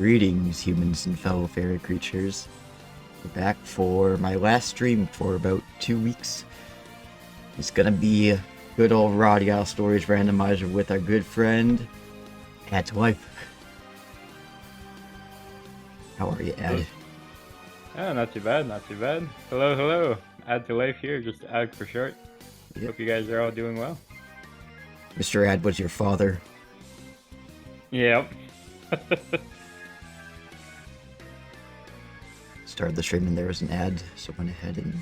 Greetings, humans and fellow fairy creatures. We're back for my last stream for about 2 weeks. It's gonna be good old RADIATA Stories Randomizer with our good friend, Ad to Life. How are you, Ad? Oh, not too bad, not too bad. Hello, hello. Add to life here, just Ad for short. Yep. Hope you guys are all doing well. Mr. Ad was your father. Yep. Started the stream and there was an ad, so went ahead and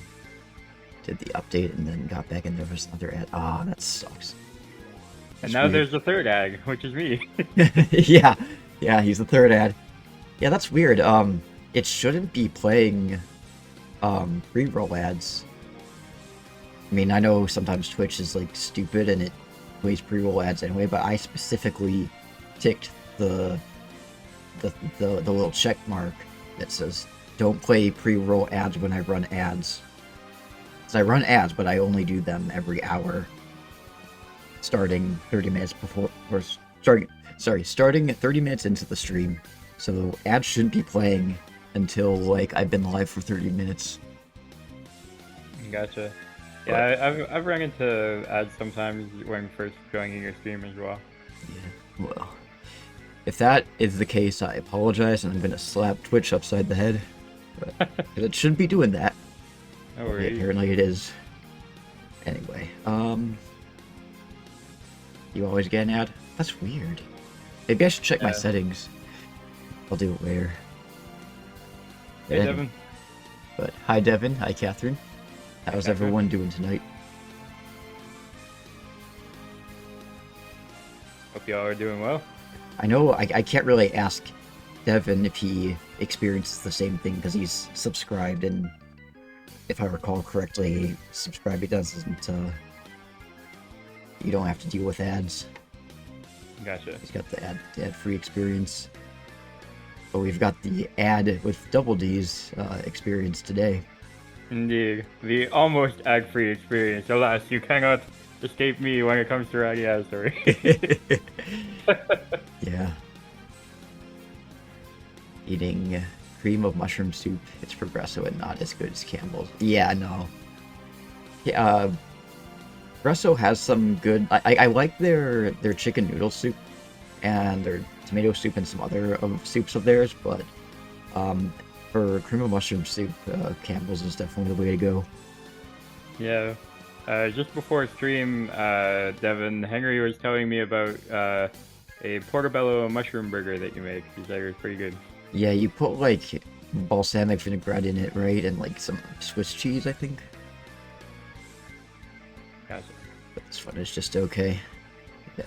did the update and then got back and there was another ad. Ah, that sucks. And now there's the third ag, which is me. yeah, he's the third ad. Yeah, that's weird. It shouldn't be playing pre-roll ads. I mean, I know sometimes Twitch is like stupid and it plays pre-roll ads anyway, but I specifically ticked the little check mark that says don't play pre-roll ads when I run ads. Because I run ads, but I only do them every hour, starting 30 minutes before, or starting 30 minutes into the stream. So ads shouldn't be playing until like I've been live for 30 minutes. Gotcha. Yeah, I've run into ads sometimes when first joining your stream as well. Yeah, well, if that is the case, I apologize, and I'm gonna slap Twitch upside the head. But it shouldn't be doing that. No worries. Apparently it is. Anyway, you always get an ad? That's weird. Maybe I should check my settings. I'll do it later. Hey, Devin. But hi, Devin. Hi, Catherine. How's everyone doing tonight? Hope y'all are doing well. I know I can't really ask Devin if he experiences the same thing because he's subscribed, and if I recall correctly, subscribe it doesn't. You don't have to deal with ads. Gotcha. He's got the ad-free experience. But we've got the ad with double D's experience today. Indeed. The almost ag-free experience. Alas, you cannot escape me when it comes to RADIATA Story. Yeah. Eating cream of mushroom soup. It's Progresso and not as good as Campbell's. Yeah, no. Yeah, Progresso has some good... I like their chicken noodle soup and their tomato soup and some other soups of theirs, but for cream of mushroom soup, Campbell's is definitely the way to go. Yeah. Just before stream, Devin, Henry was telling me about a portobello mushroom burger that you make. He said it was pretty good. Yeah, you put like balsamic vinaigrette in it, right? And like some Swiss cheese, I think. Gotcha. But this one is just okay. Yeah.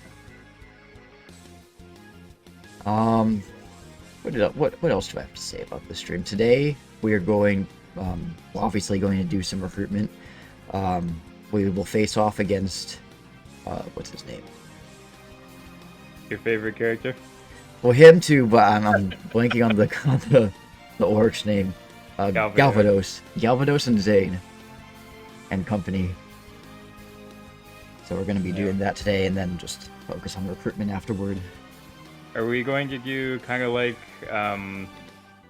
What else do I have to say about the stream? Today we are going, obviously going to do some recruitment. We will face off against, what's his name? Your favorite character? Well, him too, but I'm blanking on the orc's name. Galvados and Zane and company. So we're going to be doing that today, and then just focus on recruitment afterward. Are we going to do kind of like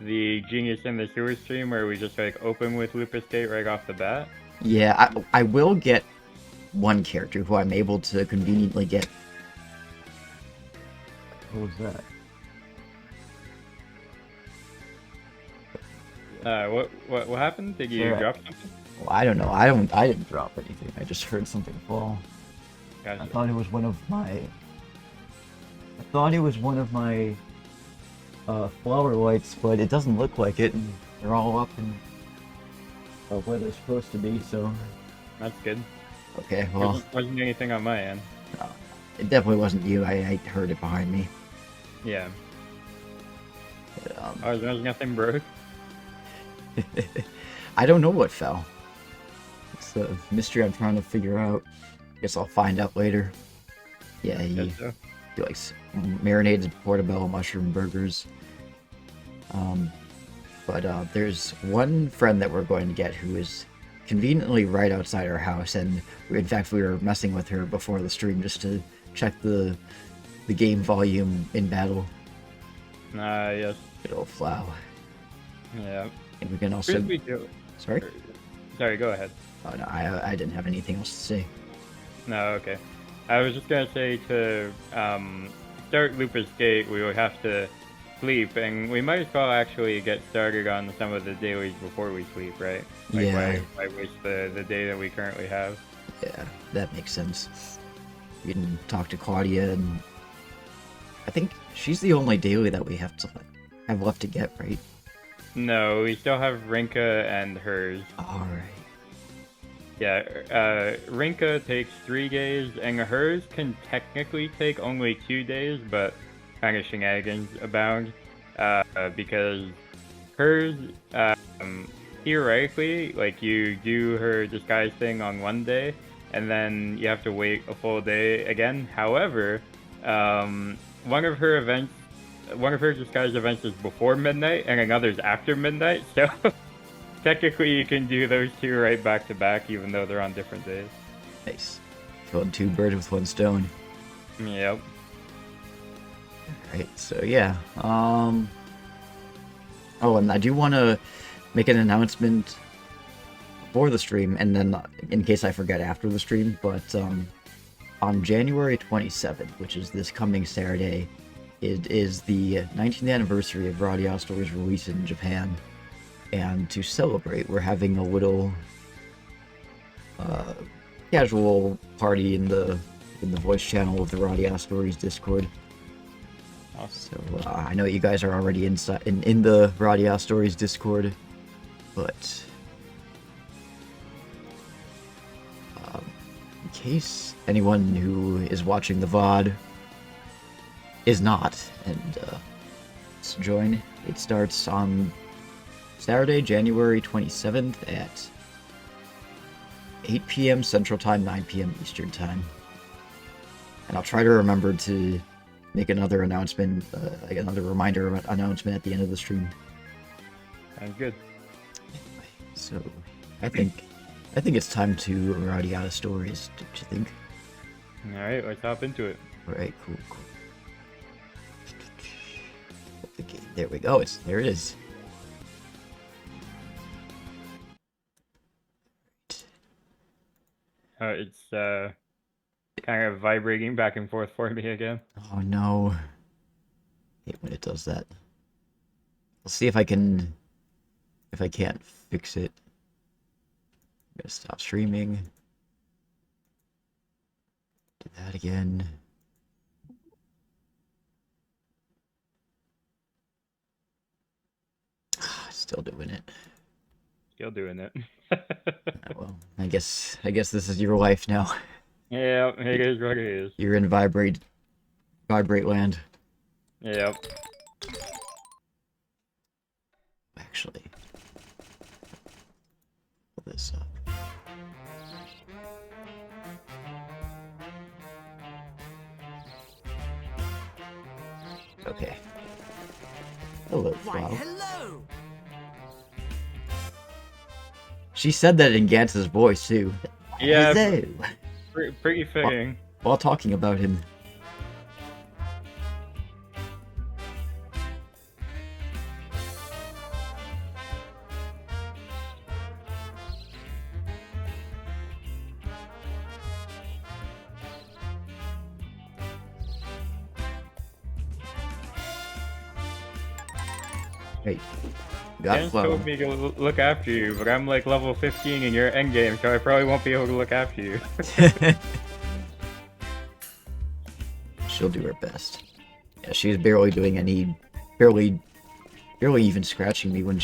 the Genius in the Sewer stream, where we just like open with Lupus Gate right off the bat? Yeah, I will get one character who I'm able to conveniently get. What was that? What happened? Did you drop something? Well, I don't know. I didn't drop anything. I just heard something fall. Gotcha. I thought it was one of my flower lights, but it doesn't look like it, and they're all up and where they're supposed to be, so... That's good. Okay, well... There wasn't anything on my end. It definitely wasn't you. I heard it behind me. Yeah. But, there's nothing broke? I don't know what fell. It's a mystery I'm trying to figure out. Guess I'll find out later. Yeah, he likes marinated portobello mushroom burgers. But there's one friend that we're going to get who is conveniently right outside our house, and in fact we were messing with her before the stream just to check the game volume in battle. Yes. Good old Flow. Yeah. And we can also... Frisbee do... Sorry? Sorry, go ahead. Oh, no, I didn't have anything else to say. No, okay. I was just gonna say to start Lupus Gate, we would have to sleep, and we might as well actually get started on some of the dailies before we sleep, right? Like, Yeah. why waste the day that we currently have? Yeah, that makes sense. We can talk to Claudia, and I think she's the only daily that we have left to get, right? No, we still have Rinka and hers. Alright. Yeah, Rinka takes 3 days, and hers can technically take only 2 days, but kind of shenanigans abound, because hers, theoretically, like, you do her disguise thing on one day, and then you have to wait a full day again. However, one of her disguise events is before midnight, and another's after midnight, so technically you can do those 2 right back to back, even though they're on different days. Nice. Killing 2 birds with 1 stone. Yep. Alright, so yeah. Oh, and I do want to make an announcement before the stream, and then in case I forget after the stream, but on January 27th, which is this coming Saturday, it is the 19th anniversary of RADIATA Story's release in Japan. And to celebrate, we're having a little casual party in the voice channel of the RADIATA Stories Discord. Awesome. So I know you guys are already in the RADIATA Stories Discord, but in case anyone who is watching the VOD is not, and let's join. It starts on Saturday, January 27th at 8 p.m. Central Time, 9 p.m. Eastern Time. And I'll try to remember to make another announcement, like another reminder announcement at the end of the stream. Sounds good. Anyway, so I think it's time to RADIATA Stories, don't you think? Alright, let's hop into it. Alright, cool. There we go, there it is. It's kind of vibrating back and forth for me again. Oh no. I hate when it does that. I'll see if I can't fix it. I'm gonna stop streaming. Do that again. Still doing it. Still doing it. Well, I guess this is your life now. Yeah, it is what it is. You're in vibrate land. Yep. Actually, pull this up. Okay. Hello, Flow. Hello. She said that in Gantz's voice too. Yeah, Hello. pretty fitting. While talking about him. Hey, got Dan Flow. told me to look after you, but I'm like level 15 in your endgame, so I probably won't be able to look after you. She'll do her best. Yeah, she was barely doing barely even scratching me when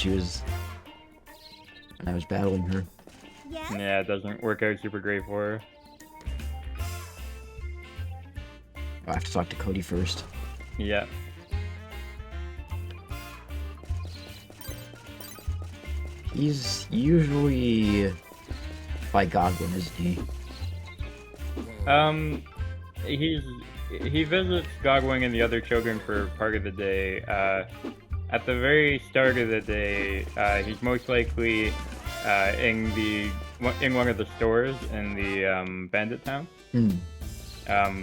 I was battling her. Yes. Yeah, it doesn't work out super great for her. I have to talk to Cody first. Yeah. He's usually by Godwin, isn't he? He visits Gogwing and the other children for part of the day. At the very start of the day, he's most likely in one of the stores in the Bandit Town. Hmm.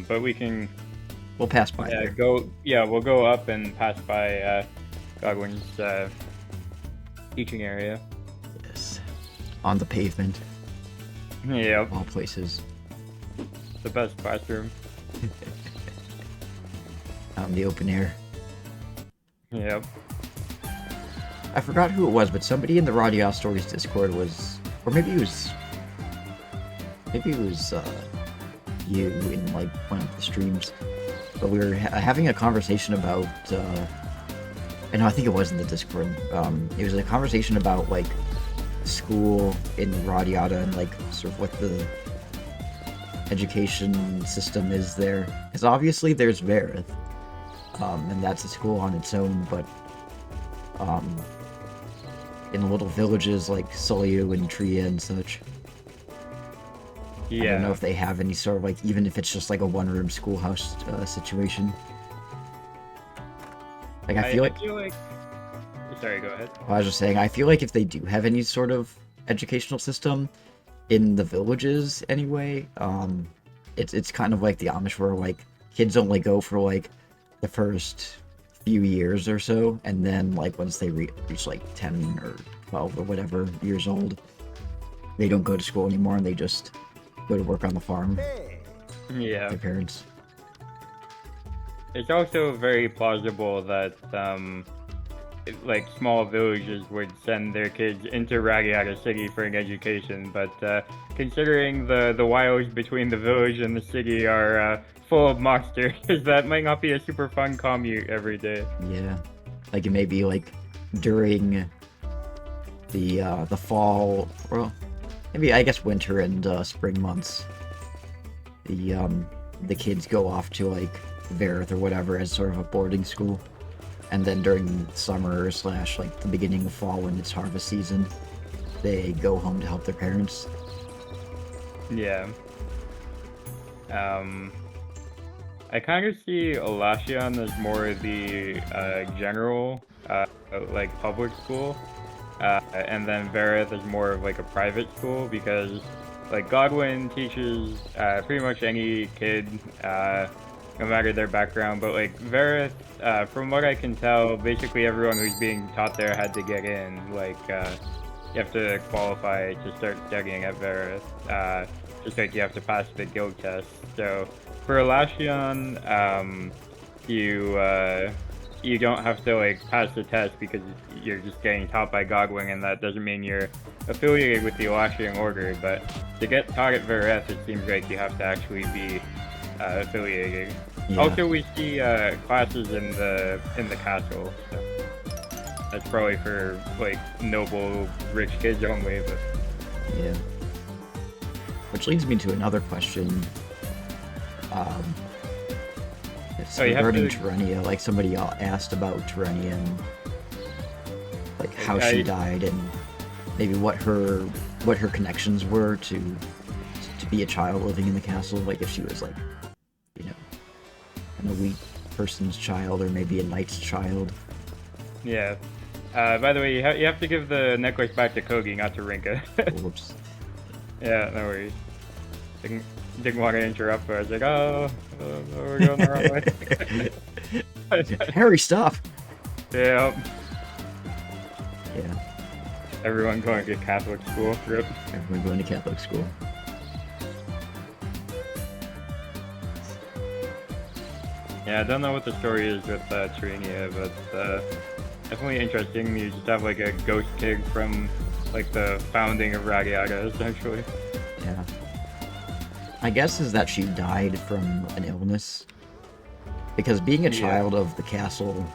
But We'll pass by there. we'll go up and pass by Godwin's teaching area. Yes. On the pavement, Yep, all places. the best classroom. Out in the open air. Yep. I forgot who it was, but somebody in the RADIATA Stories Discord was, or maybe it was you in like one of the streams, but we were having a conversation about. I know, I think it was in the Discord. It was a conversation about like school in RADIATA and like sort of what the education system is there, because obviously there's Verith, and that's a school on its own, but in little villages like Sulliu and Tria and such, I don't know Yeah. if they have any sort of like, even if it's just like a one-room schoolhouse situation. Like I feel like, Sorry, go ahead. I was just saying, I feel like if they do have any sort of educational system in the villages anyway, it's kind of like the Amish where like kids only go for like the first few years or so, and then like once they reach like 10 or 12 or whatever years old, they don't go to school anymore and they just go to work on the farm with Yeah. their parents. It's also very plausible that like small villages would send their kids into RADIATA City for an education, but considering the wilds between the village and the city are full of monsters, that might not be a super fun commute every day. Yeah, like it may be like during the fall, well, maybe I guess winter and spring months. The kids go off to like Verith or whatever as sort of a boarding school, and then during summer / like the beginning of fall when it's harvest season, they go home to help their parents. Yeah. I kind of see Elashion as more the general, like public school, and then Verith is more of like a private school because, like, Godwin teaches pretty much any kid, no matter their background. But like Verith, from what I can tell, basically everyone who's being taught there had to get in. Like, you have to qualify to start studying at Verith. Just like you have to pass the guild test. So for Elashion, you don't have to like pass the test because you're just getting taught by Godwin, and that doesn't mean you're affiliated with the Elashion Order. But to get taught at Verith, it seems like you have to actually be affiliated. Yeah. Also, we see classes in the castle. So that's probably for like noble, rich kids only. But Yeah. Which leads me to another question. It's you have regarding to- Terenia. Like somebody asked about Terenia and like how she died and maybe what her connections were to be a child living in the castle. Like if she was like, you know, an elite person's child or maybe a knight's child. yeah. By the way, you have to give the necklace back to Kogi, not to Rinka. Whoops. Yeah, no worries. Didn't want to interrupt, but I was like, oh, we're going the wrong way. Harry, stop! Yeah, Yeah, everyone going to Catholic school. Rip. everyone going to Catholic school. Yeah, I don't know what the story is with Terenia, but definitely interesting. You just have like a ghost kid from like the founding of RADIATA, essentially. Yeah. My guess is that she died from an illness. Because being a Yeah. child of the castle,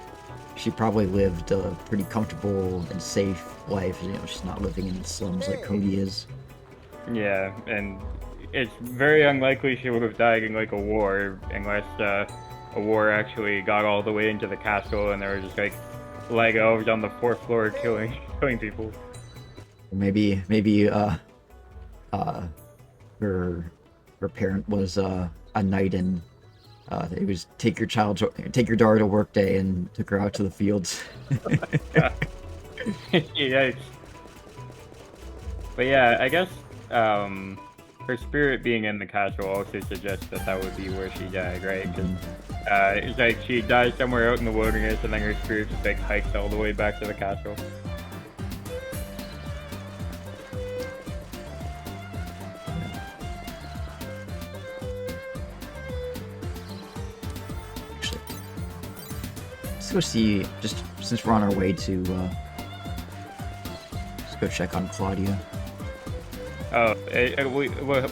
she probably lived a pretty comfortable and safe life. You know, she's not living in the slums like Cody is. Yeah, and it's very unlikely she would have died in like a war unless a war actually got all the way into the castle and there were just like Legos on the fourth floor killing people. Maybe her parent was a knight and it was take your daughter to work day and took her out to the fields. Yikes. But yeah, I guess for her spirit being in the castle also suggests that would be where she died, right? Because it's like she dies somewhere out in the wilderness, and then her spirit just like hikes all the way back to the castle. Let's go see, just since we're on our way to, let's go check on Claudia. Oh, we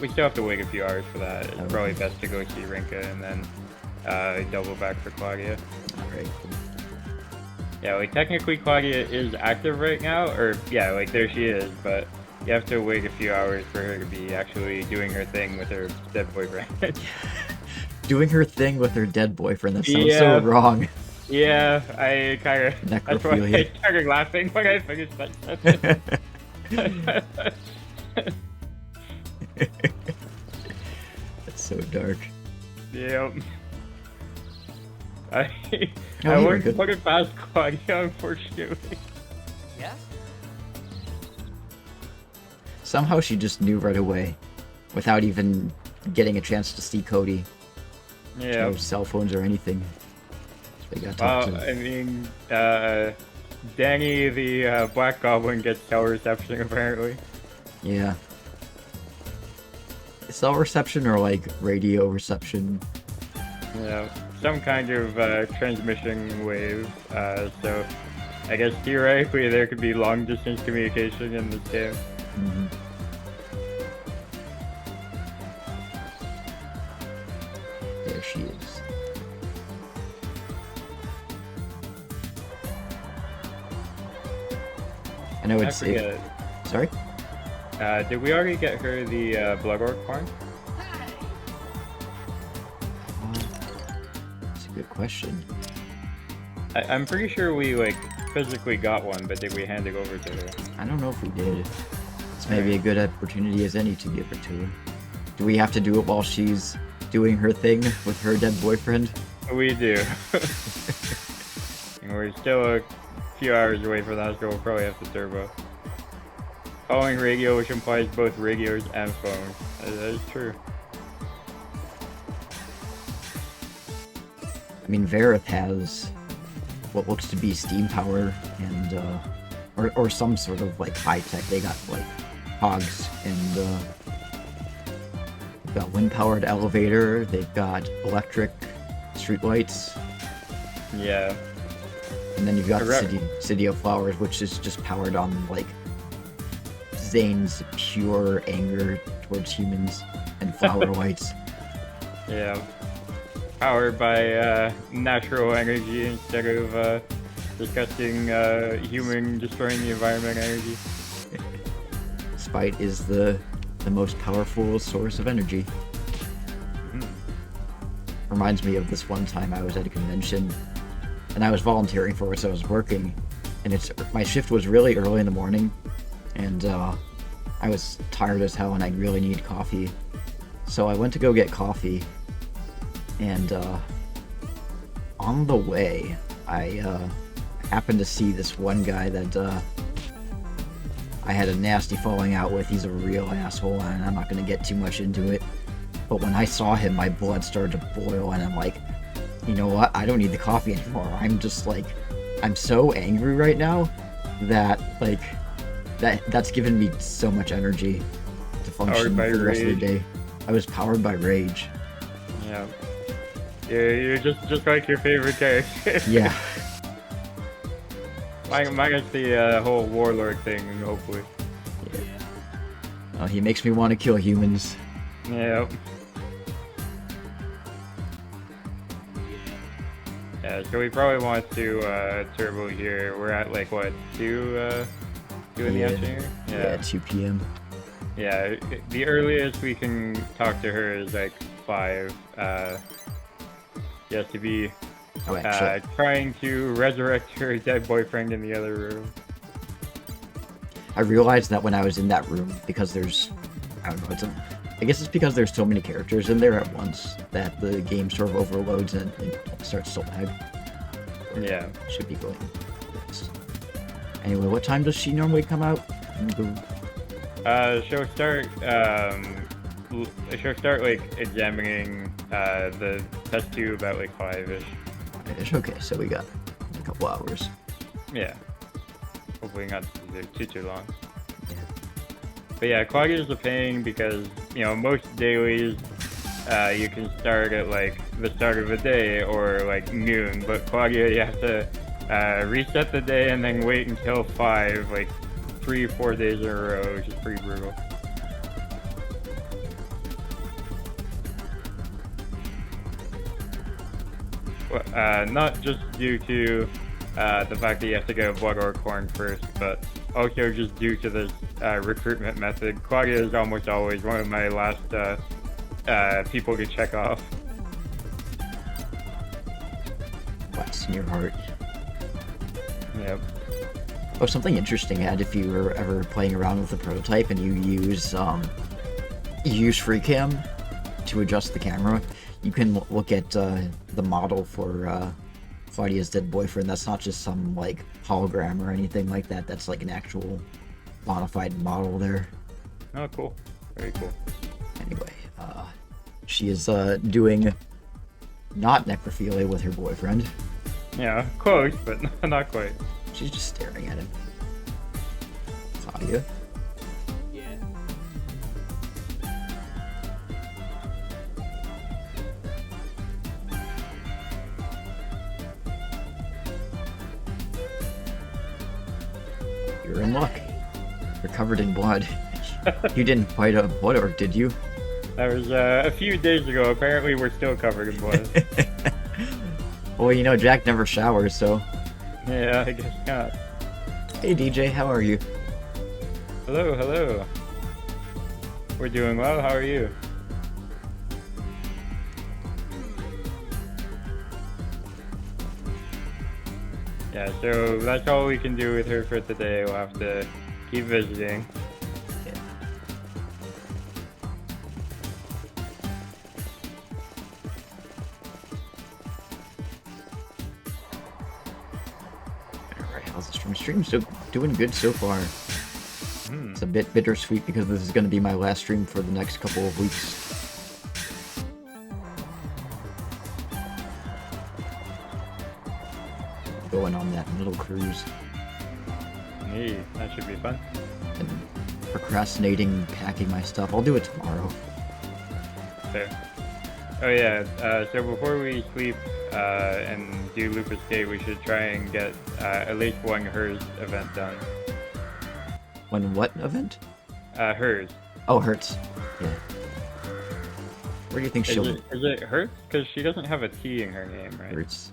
still have to wait a few hours for that. It's probably best to go see Rinka and then double back for Claudia. Alright. Yeah, like technically Claudia is active right now, or yeah, like there she is, but you have to wait a few hours for her to be actually doing her thing with her dead boyfriend. Doing her thing with her dead boyfriend, that sounds so wrong. Yeah, I kind of. That's why I started laughing when I finished that sentence. That's so dark. Yep. I No, wouldn't put it past Claudia, unfortunately. Yeah? Somehow she just knew right away, without even getting a chance to see Cody. Yeah. No cell phones or anything. They got talked to. I mean, Danny the Black Goblin gets cell reception apparently. Yeah. Cell reception or like radio reception? Yeah, some kind of transmission wave. So I guess theoretically there could be long distance communication in this game. Mm-hmm. There she is. I know it's. Sorry? Did we already get her the Blood Orc horn? That's a good question. I'm pretty sure we like physically got one, but did we hand it over to her? I don't know if we did. It's maybe a good opportunity as any to give it to her. Do we have to do it while she's doing her thing with her dead boyfriend? We do. And we're still a few hours away from that, so we'll probably have to turbo. Calling radio, which implies both radios and phones. That is true. I mean, Vareth has what looks to be steam power and, or some sort of like high tech. They got like hogs and, they've got wind powered elevator. They've got electric streetlights. Yeah. And then you've got City of Flowers, which is just powered on like Zane's pure anger towards humans and flower lights. Yeah. Powered by natural energy instead of disgusting human destroying the environment energy. Spite is the most powerful source of energy. Reminds me of this one time I was at a convention and I was volunteering for it, so I was working, and my shift was really early in the morning, and I was tired as hell and I really needed coffee. So I went to go get coffee, and on the way I happened to see this one guy that I had a nasty falling out with. He's a real asshole, and I'm not going to get too much into it. But when I saw him, my blood started to boil, and I'm like, you know what? I don't need the coffee anymore. I'm just like, I'm so angry right now that like that's given me so much energy to function for the rest of the day. I was powered by rage. Yeah. Yeah, you're just like your favorite character. Yeah. Minus the whole warlord thing, hopefully. Yeah. He makes me want to kill humans. Yep. Yeah, so we probably want to turbo here. We're at like what, 2 in the afternoon? Yeah, 2 p.m. Yeah, the earliest we can talk to her is like 5. She has to be trying to resurrect her dead boyfriend in the other room. I realized that when I was in that room, because there's, I don't know, I guess it's because there's so many characters in there at once that the game sort of overloads and it starts to lag. Yeah. Should be going. Anyway, what time does she normally come out? She'll start she'll start like examining the test tube at like 5-ish. Okay, so we got a couple hours. Yeah. Hopefully not too long. But yeah, Claudia's a pain because, you know, most dailies you can start at like the start of the day or like noon, but Claudia, you have to reset the day and then wait until 5, like 3-4 days in a row, which is pretty brutal. Not just due to the fact that you have to get a blood or corn first, but also just due to this recruitment method. Claudia is almost always one of my last people to check off. What's in your heart? Yep. Oh, something interesting, Ed, if you were ever playing around with the prototype and you use FreeCam to adjust the camera, you can look at the model for Claudia's dead boyfriend. That's not just some like hologram or anything like that. That's like an actual modified model there. Oh, cool. Very cool. Anyway, she is doing not necrophilia with her boyfriend. Yeah, close, but not quite. She's just staring at him. Claudia. You're in luck. You're covered in blood. You didn't fight a blood orc, did you? That was a few days ago. Apparently, we're still covered in blood. Well, you know, Jack never showers, so... Yeah, I guess not. Hey, DJ, how are you? Hello, hello. We're doing well. How are you? Yeah, so that's all we can do with her for today. We'll have to keep visiting. Alright, how's the stream? Stream's doing good so far. It's a bit bittersweet because this is going to be my last stream for the next couple of weeks. Going on that little cruise. Hey, that should be fun. And procrastinating packing my stuff. I'll do it tomorrow. Fair. Oh yeah, so before we sleep and do Lupus Day, we should try and get at least one hers event done. One what event? Hers. Oh, Hertz. Yeah. Where do you think she'll... Is it Hertz? Because she doesn't have a T in her name, right? Hertz.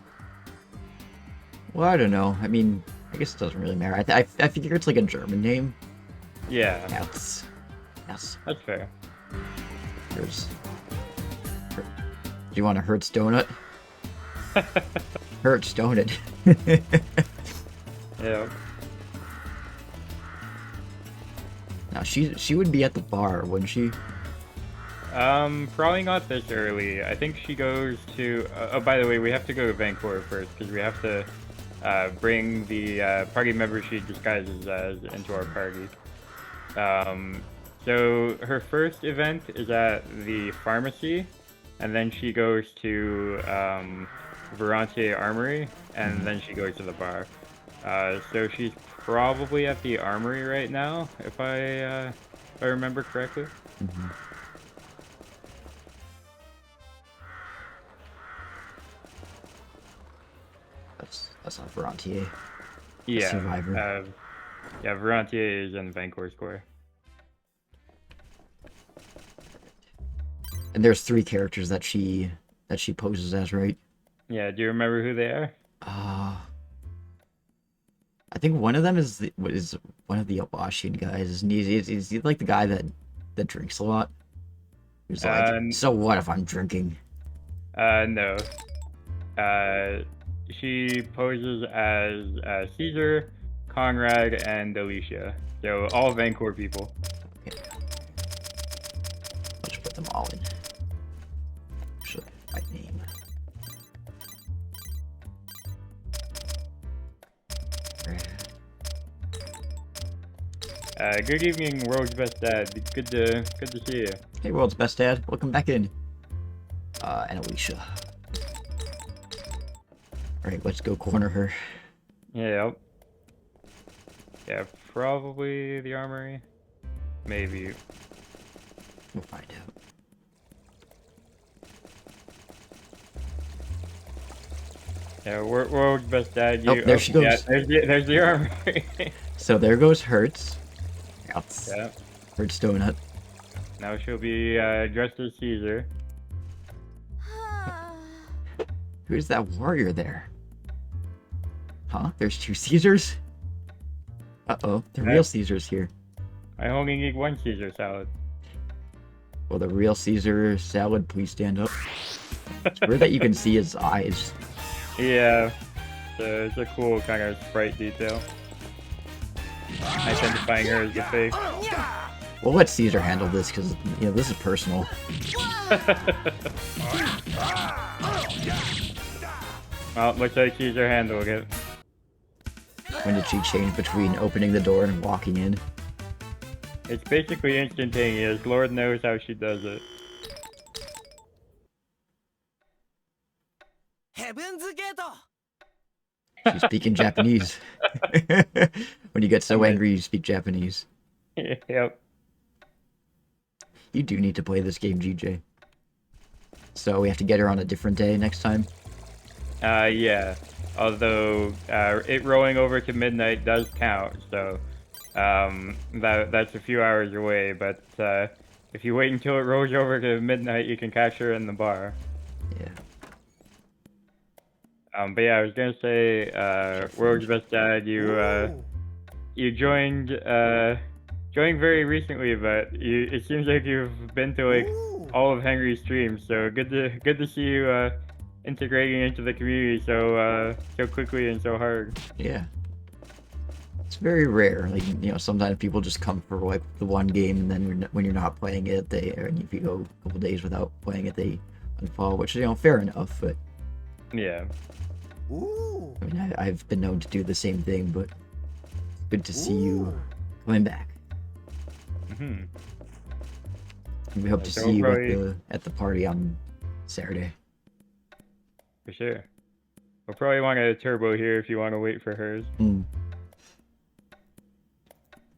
Well, I don't know. I mean, I guess it doesn't really matter. I figure it's like a German name. Yeah. Hertz. Yes. That's fair. Hertz. Do you want a Hertz donut? Hertz donut. Yeah. Now, she would be at the bar, wouldn't she? Probably not this early. I think she goes to... oh, by the way, we have to go to Vancouver first, because we have to bring the party member she disguises as into our party. So her first event is at the pharmacy, and then she goes to Verantier Armory, and then she goes to the bar. So she's probably at the Armory right now, if I remember correctly. Mm-hmm. That's not Verantier. Yeah. Survivor. Yeah, Verantier is in Vancouver Square. And there's 3 characters that she poses as, right? Yeah, do you remember who they are? I think one of them is one of the Alashian guys. Isn't he? Is he like the guy that drinks a lot? He's like, so what if I'm drinking? No. She poses as Caesar, Conrad, and Alicia. So all Vancouver people. Okay. Let's put them all in. Should I name? Good evening, world's best dad. Good to see you. Hey, world's best dad. Welcome back in. And Alicia. Alright, let's go corner her. Yep. Yeah, probably the armory. Maybe. We'll find out. Yeah, world's best dad. Oh, there she goes. Yeah, there's the armory. So there goes Hertz. That's Yeah. Hertz donut. Now she'll be dressed as Caesar. Who's that warrior there? Huh? There's two Caesars? Uh-oh, the real Caesar's here. I only need one Caesar salad. Will the real Caesar salad please stand up? It's weird that you can see his eyes. Yeah, it's a cool kind of sprite detail. Identifying her as the fake. We'll let Caesar handle this because, you know, this is personal. Well, looks like Caesar handled it. When did she change between opening the door and walking in? It's basically instantaneous. Lord knows how she does it. She's speaking Japanese. When you get so angry, you speak Japanese. Yep. You do need to play this game, GJ. So we have to get her on a different day next time? Yeah. Although, it rolling over to midnight does count, so, that's a few hours away, but, if you wait until it rolls over to midnight, you can catch her in the bar. Yeah. But yeah, I was gonna say, World's Best Dad, you joined very recently, but it seems like you've been to like all of Henry's streams, so good to see you integrating into the community so quickly and so hard. Yeah. It's very rare. Like, you know, sometimes people just come for like the one game, and then when you're not playing it, and if you go a couple days without playing it, they unfollow, which, you know, fair enough, but Yeah. I mean, I've been known to do the same thing, but good to see you coming back. Mm-hmm. And we hope to see you at the party on Saturday. For sure. We'll probably want a turbo here if you want to wait for hers. No,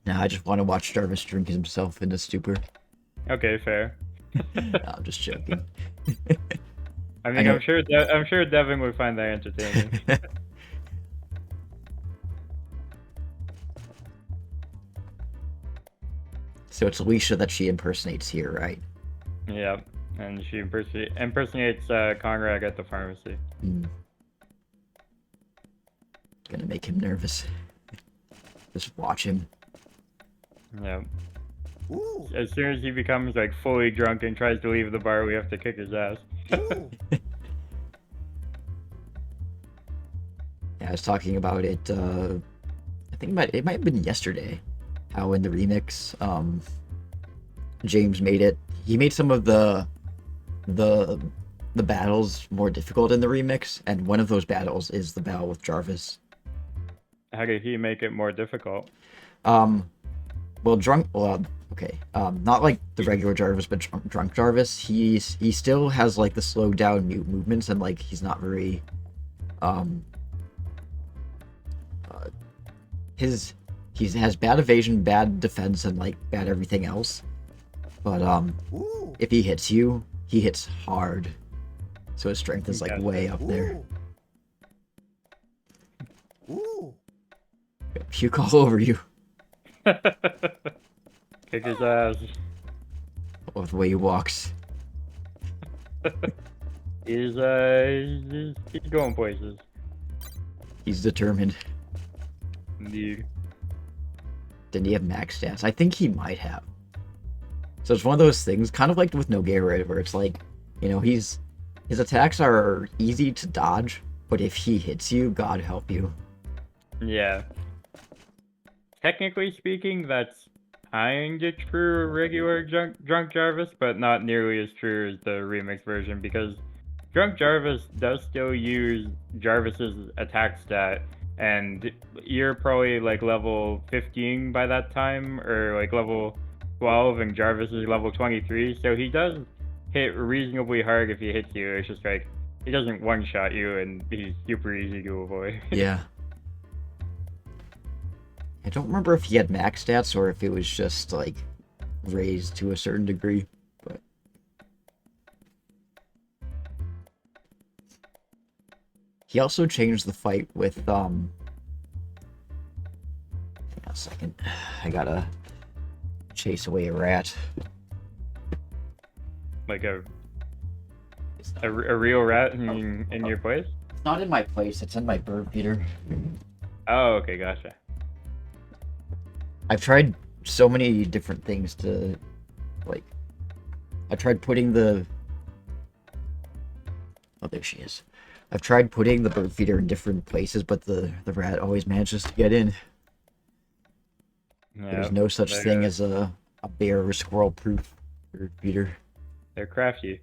I just want to watch Jarvis drink himself into stupor. Okay, fair. No, I'm just joking. I mean, I'm sure Devin would find that entertaining. So it's Alicia that she impersonates here, right? Yep, and she impersonates Conrad at the pharmacy. Gonna make him nervous. Just watch him. Yep. As soon as he becomes like fully drunk and tries to leave the bar, we have to kick his ass. Yeah, I was talking about it, I think it might have been yesterday, how in the remix, James he made some of the battles more difficult in the remix, and one of those battles is the battle with Jarvis. How did he make it more difficult? Okay, not like the regular Jarvis, but drunk Jarvis, he still has like the slowed down mute movements, and like he's not very, he has bad evasion, bad defense, and like bad everything else. But if he hits you, he hits hard. So his strength is like way up there. Puke all over you. Kick his ass. Oh, the way he walks. He's going places. He's determined. Indeed. Didn't he have max stats? I think he might have. So it's one of those things, kind of like with Nogueira, where it's like, you know, his attacks are easy to dodge, but if he hits you, God help you. Yeah. Technically speaking, that's kinda true regular drunk Jarvis, but not nearly as true as the remix version, because drunk Jarvis does still use Jarvis's attack stat, and you're probably like level 15 by that time, or like level 12, and Jarvis is level 23. So he does hit reasonably hard if he hits you. It's just like he doesn't one-shot you, and he's super easy to avoid. Yeah. I don't remember if he had max stats or if it was just like raised to a certain degree, but he also changed the fight with hang on a second. I gotta chase away a rat. Like a real rat in your place? It's not in my place, it's in my bird feeder. Oh, okay, gotcha. I've tried so many different things to, like, I tried putting the, oh, there she is. I've tried putting the bird feeder in different places, but the rat always manages to get in. Yeah, There's no such thing as a bear or squirrel proof bird feeder. They're crafty.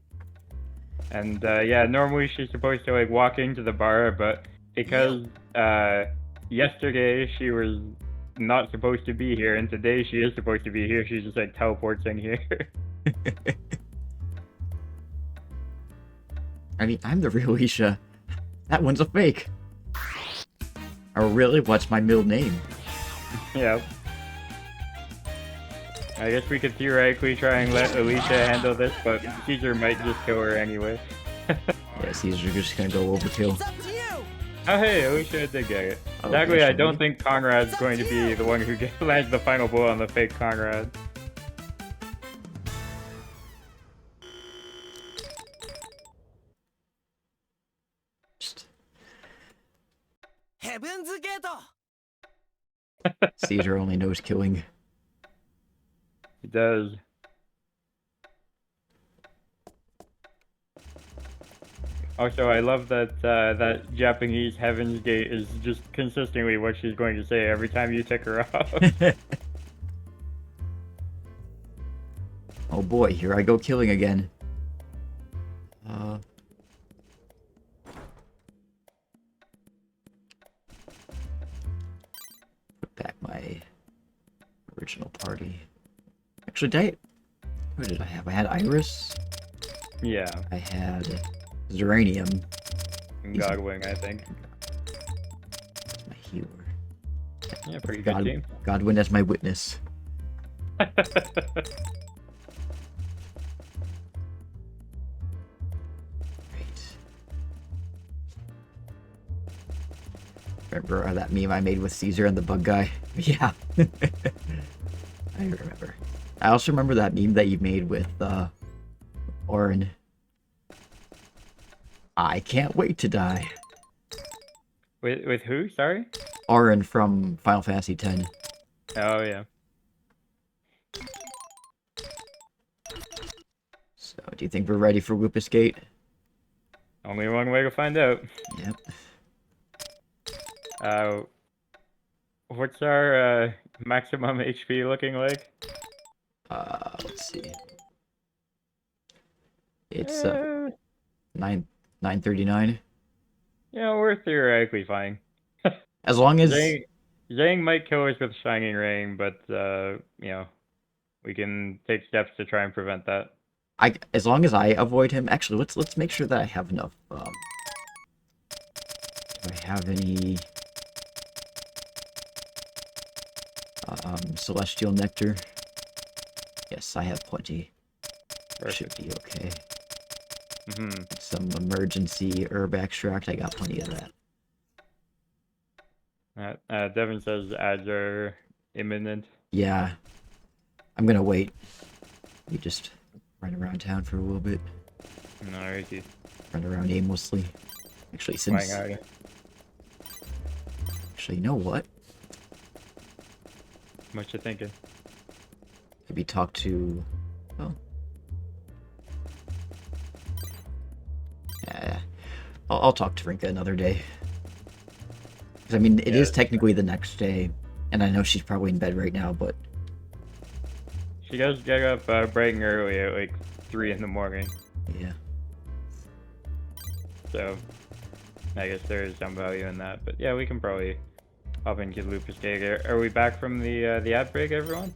And yeah, normally she's supposed to like walk into the bar, but because yesterday she was not supposed to be here, and today she is supposed to be here, she just like teleports in here. I mean, I'm the real Isha. That one's a fake. Oh, really? What's my middle name? Yeah. I guess we could theoretically try and let Alicia handle this, but Caesar might just kill her anyway. Yeah, Caesar's just gonna go overkill. Oh hey, Alicia did get it. Oh, Exactly, I don't actually. think Conrad's going to be the one who lands the final blow on the fake Conrad. Just... Heaven's Gate! Caesar only knows killing. He does. Also, I love that that Japanese Heaven's Gate is just consistently what she's going to say every time you tick her off. Oh boy, here I go killing again. Put back my original party. Actually, who did I have? I had Iris. Yeah, I had Zeranium. and Godwing, I think. That's my healer. Yeah, pretty good team. Godwin as my witness. Remember that meme I made with Caesar and the bug guy? Yeah. I remember. I also remember that meme that you made with Orin. I can't wait to die. With who? Sorry? Orin from Final Fantasy X. Oh yeah. So, do you think we're ready for Lupus Gate? Only one way to find out. Yep. What's our maximum HP looking like? Let's see. It's 939. Yeah, we're theoretically fine. As long as Zhang might kill us with Shining Rain, but you know, we can take steps to try and prevent that. as long as I avoid him. Actually, let's make sure that I have enough. Do I have any celestial nectar? Yes, I have plenty. Should be okay. Some emergency herb extract. I got plenty of that. Devin says ads are imminent. Yeah, I'm gonna wait. We just run around town for a little bit. Alrighty. Run around aimlessly. Actually, Actually, you know what? What you thinking? Maybe talk to... Oh. Yeah. I'll talk to Rinka another day. Because, I mean, it is technically the next day. And I know she's probably in bed right now, but... She does get up bright and early at like 3 in the morning. Yeah. So, I guess there is some value in that, but yeah, we can probably hop into Lupus Gig. Are we back from the ad break, everyone?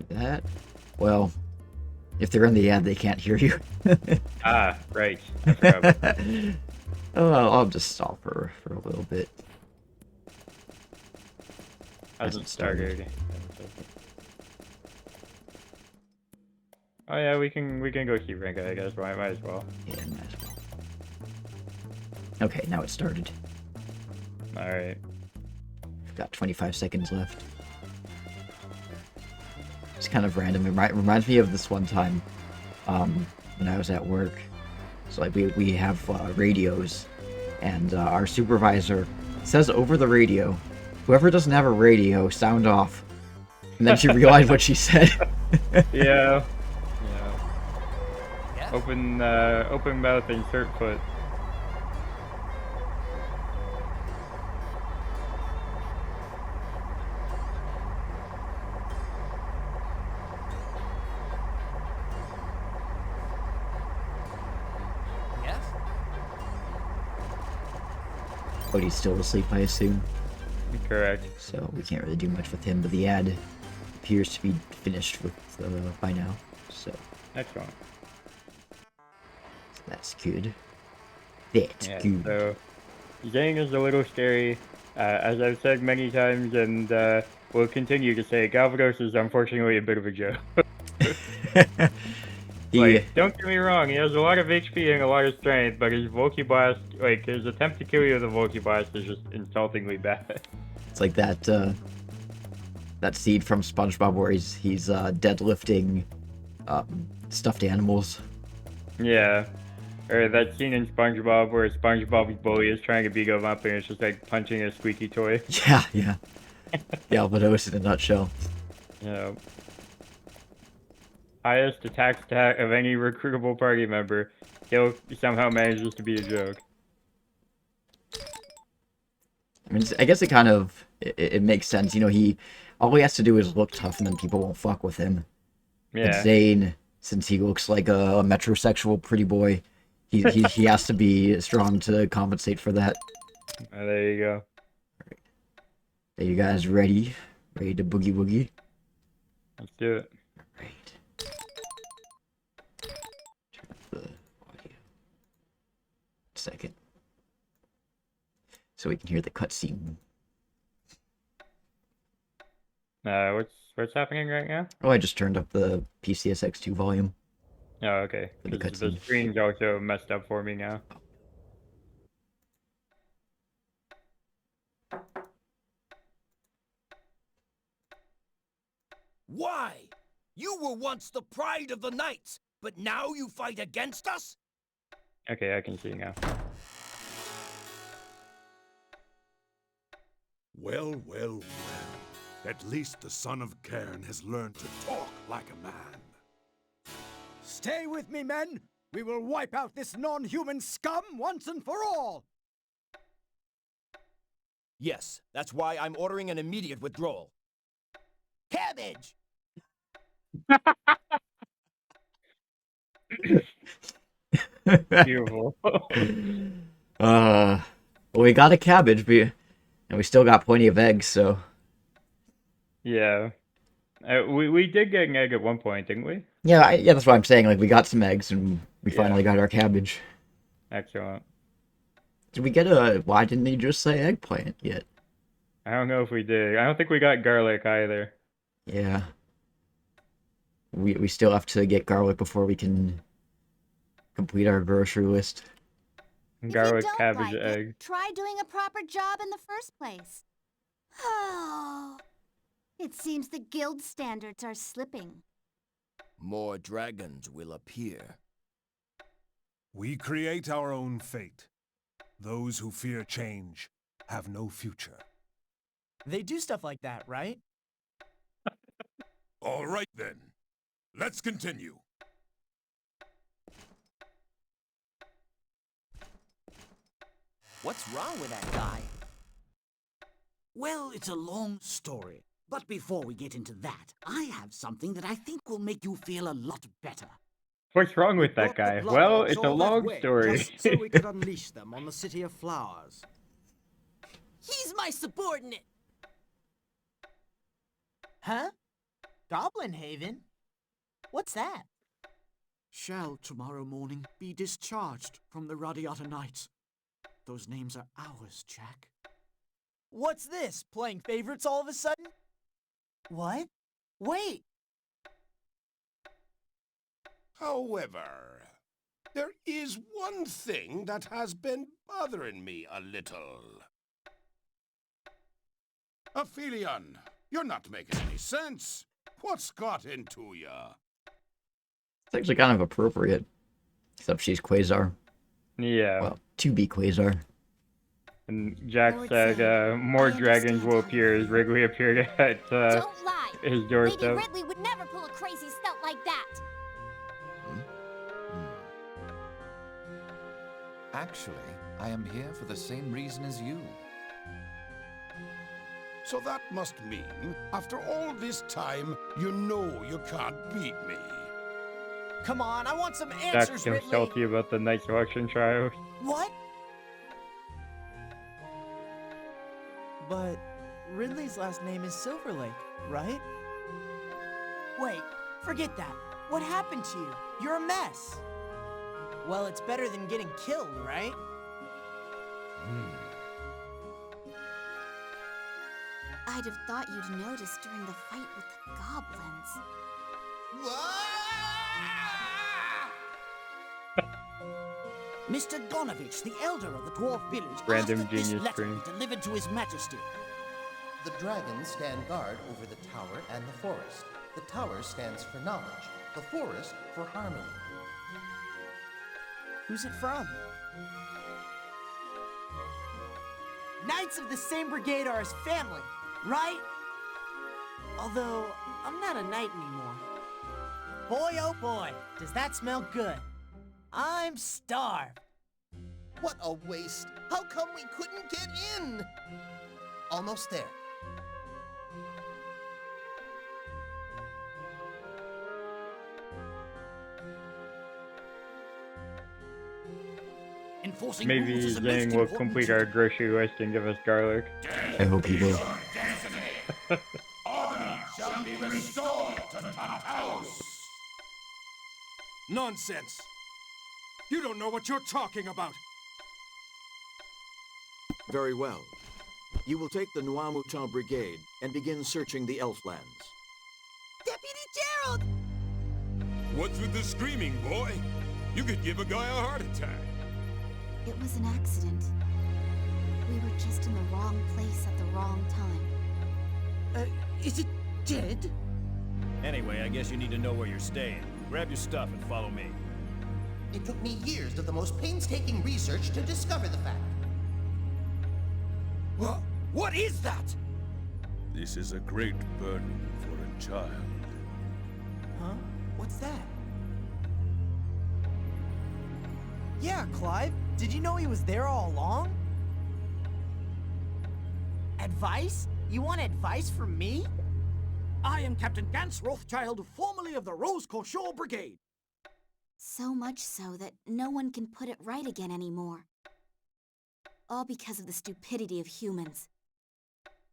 That? Well, if they're in the ad, they can't hear you. Ah, right. I forgot about that. Oh, I'll just stop for a little bit. Hasn't started. Oh yeah, we can go keep rank, I guess. Might as well. Yeah, might as well. Okay, now it started. All right. We've got 25 seconds left. It's kind of random. It reminds me of this one time when I was at work. So like we have radios, and our supervisor says over the radio, "Whoever doesn't have a radio, sound off." And then she realized what she said. Yeah. Yeah. Open mouth, insert foot. But he's still asleep, I assume. Correct. So we can't really do much with him, but the ad appears to be finished with by now. So Excellent. that's good. That's good. So Zhang is a little scary, as I've said many times, and will continue to say. Galvados is unfortunately a bit of a joke. Like, don't get me wrong, he has a lot of HP and a lot of strength, but his Volky Blast, like, his attempt to kill you with a Volky Blast is just insultingly bad. It's like that that scene from SpongeBob where he's deadlifting stuffed animals. Yeah. Or that scene in SpongeBob where SpongeBob's bully is trying to beat him up and it's just like punching a squeaky toy. Yeah, yeah. Galvados in a nutshell. Yeah. Highest attack stat of any recruitable party member. Still somehow manages to be a joke. I mean, I guess it kind of it makes sense. You know, all he has to do is look tough, and then people won't fuck with him. Yeah. And Zane, since he looks like a metrosexual pretty boy, he has to be strong to compensate for that. There you go. Alright. Are you guys ready? Ready to boogie woogie? Let's do it. Alright. Turn up the audio. Second. So we can hear the cutscene. What's happening right now? Oh, I just turned up the PCSX2 volume. Oh, okay. For the 'Cause the cutscene. screen's also messed up for me now. Why? You were once the pride of the Knights, but now you fight against us? Okay, I can see now. Well, well, well. At least the son of Cairn has learned to talk like a man. Stay with me, men! We will wipe out this non-human scum once and for all! Yes, that's why I'm ordering an immediate withdrawal. Cabbage! Beautiful. Well, we got a cabbage, and we still got plenty of eggs, so... Yeah. We did get an egg at one point, didn't we? Yeah, yeah, that's what I'm saying. Like, we got some eggs, and we finally got our cabbage. Excellent. Did we get why didn't he just say eggplant yet? I don't know if we did. I don't think we got garlic either. Yeah. We still have to get garlic before we can complete our grocery list. Garlic, if you don't cabbage, like egg. It, try doing a proper job in the first place. Oh, it seems the guild standards are slipping. More dragons will appear. We create our own fate. Those who fear change have no future. They do stuff like that, right? All right then. Let's continue. What's wrong with that guy? Well, it's a long story. But before we get into that, I have something that I think will make you feel a lot better. What's wrong with that Brought the guy? blood Well, dogs it's a all that long way, story. just so we could unleash them on the City of Flowers. He's my subordinate. Huh? Goblin Haven? What's that? Shall tomorrow morning be discharged from the RADIATA Knights. Those names are ours, Jack. What's this? Playing favorites all of a sudden? What? Wait! However, there is one thing that has been bothering me a little. Aphelion, you're not making any sense. What's got into ya? It's actually kind of appropriate. Except she's Quasar. Yeah. Well, to be Quasar. And Jack Lord said Zed, more I dragons will understand appear as Wrigley appeared at Don't lie. his Lady doorstep. Ridley would never pull a crazy stunt like that. Actually, I am here for the same reason as you. So that must mean, after all this time, you know you can't beat me. Come on, I want some Jack answers, seems Ridley! salty about the night selection trials. What? But Ridley's last name is Silverlake, right? Wait, forget that. What happened to you? You're a mess. Well, it's better than getting killed, right? I'd have thought you'd notice during the fight with the goblins. Mr. Donovich, the elder of the dwarf village, Random asked that this genius letter screen. be delivered to his majesty. The dragons stand guard over the tower and the forest. The tower stands for knowledge, the forest for harmony. Who's it from? Knights of the same brigade are his family, right? Although, I'm not a knight anymore. Boy, oh boy, does that smell good. I'm starved. What a waste! How come we couldn't get in? Almost there. Enforcing Maybe rules is the most Zhang will important complete our duty. grocery list and give us garlic. I hope he will. Order shall be restored to Tartarus. Nonsense! You don't know what you're talking about! Very well. You will take the Noirmoutin Brigade and begin searching the Elflands. Deputy Gerald! What's with the screaming, boy? You could give a guy a heart attack. It was an accident. We were just in the wrong place at the wrong time. Is it dead? Anyway, I guess you need to know where you're staying. Grab your stuff and follow me. It took me years of the most painstaking research to discover the fact. What is that? This is a great burden for a child. Huh? What's that? Yeah, Clive. Did you know he was there all along? Advice? You want advice from me? I am Captain Gans Rothschild, formerly of the Rose Cochon Brigade. So much so that no one can put it right again anymore. All because of the stupidity of humans.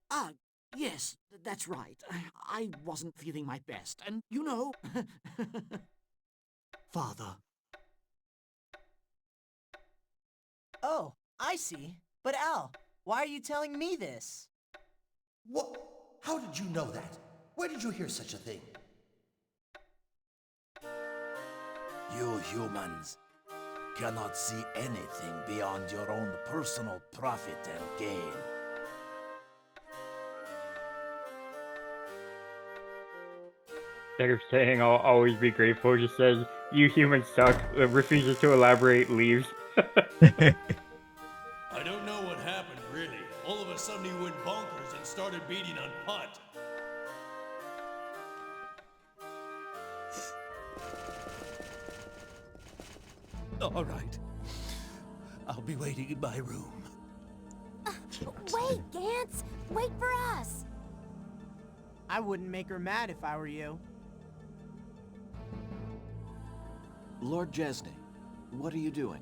Ah, yes, that's right. I wasn't feeling my best, and you know... Father. Oh, I see. But Al, why are you telling me this? What? How did you know that? Where did you hear such a thing? You humans cannot see anything beyond your own personal profit and gain. Instead of saying I'll always be grateful, it just says, you humans suck, refuses to elaborate, leaves. I don't know what happened, really. All of a sudden he went bonkers and started beating on Putt. All right. I'll be waiting in my room. Wait, Gantz! Wait for us! I wouldn't make her mad if I were you. Lord Jesney, what are you doing?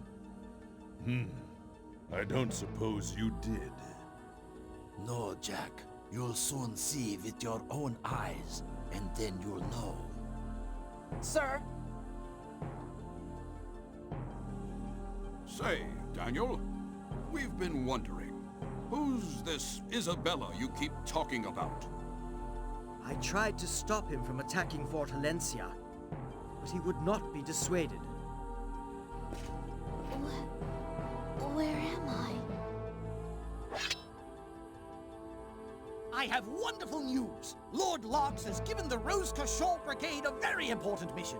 I don't suppose you did. No, Jack. You'll soon see with your own eyes, and then you'll know. Sir? Say, Daniel, we've been wondering, who's this Isabella you keep talking about? I tried to stop him from attacking Fort Valencia, but he would not be dissuaded. Where am I? I have wonderful news! Lord Lox has given the Rose Cachon Brigade a very important mission.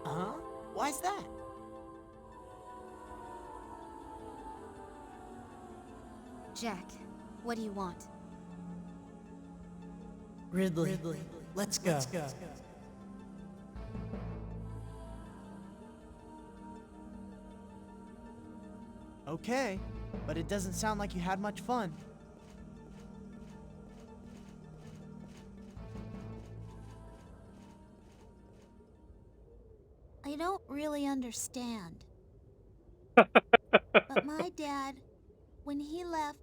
Huh? Why's that? Jack, what do you want? Ridley, let's go. Okay, but it doesn't sound like you had much fun. I don't really understand. But my dad, when he left,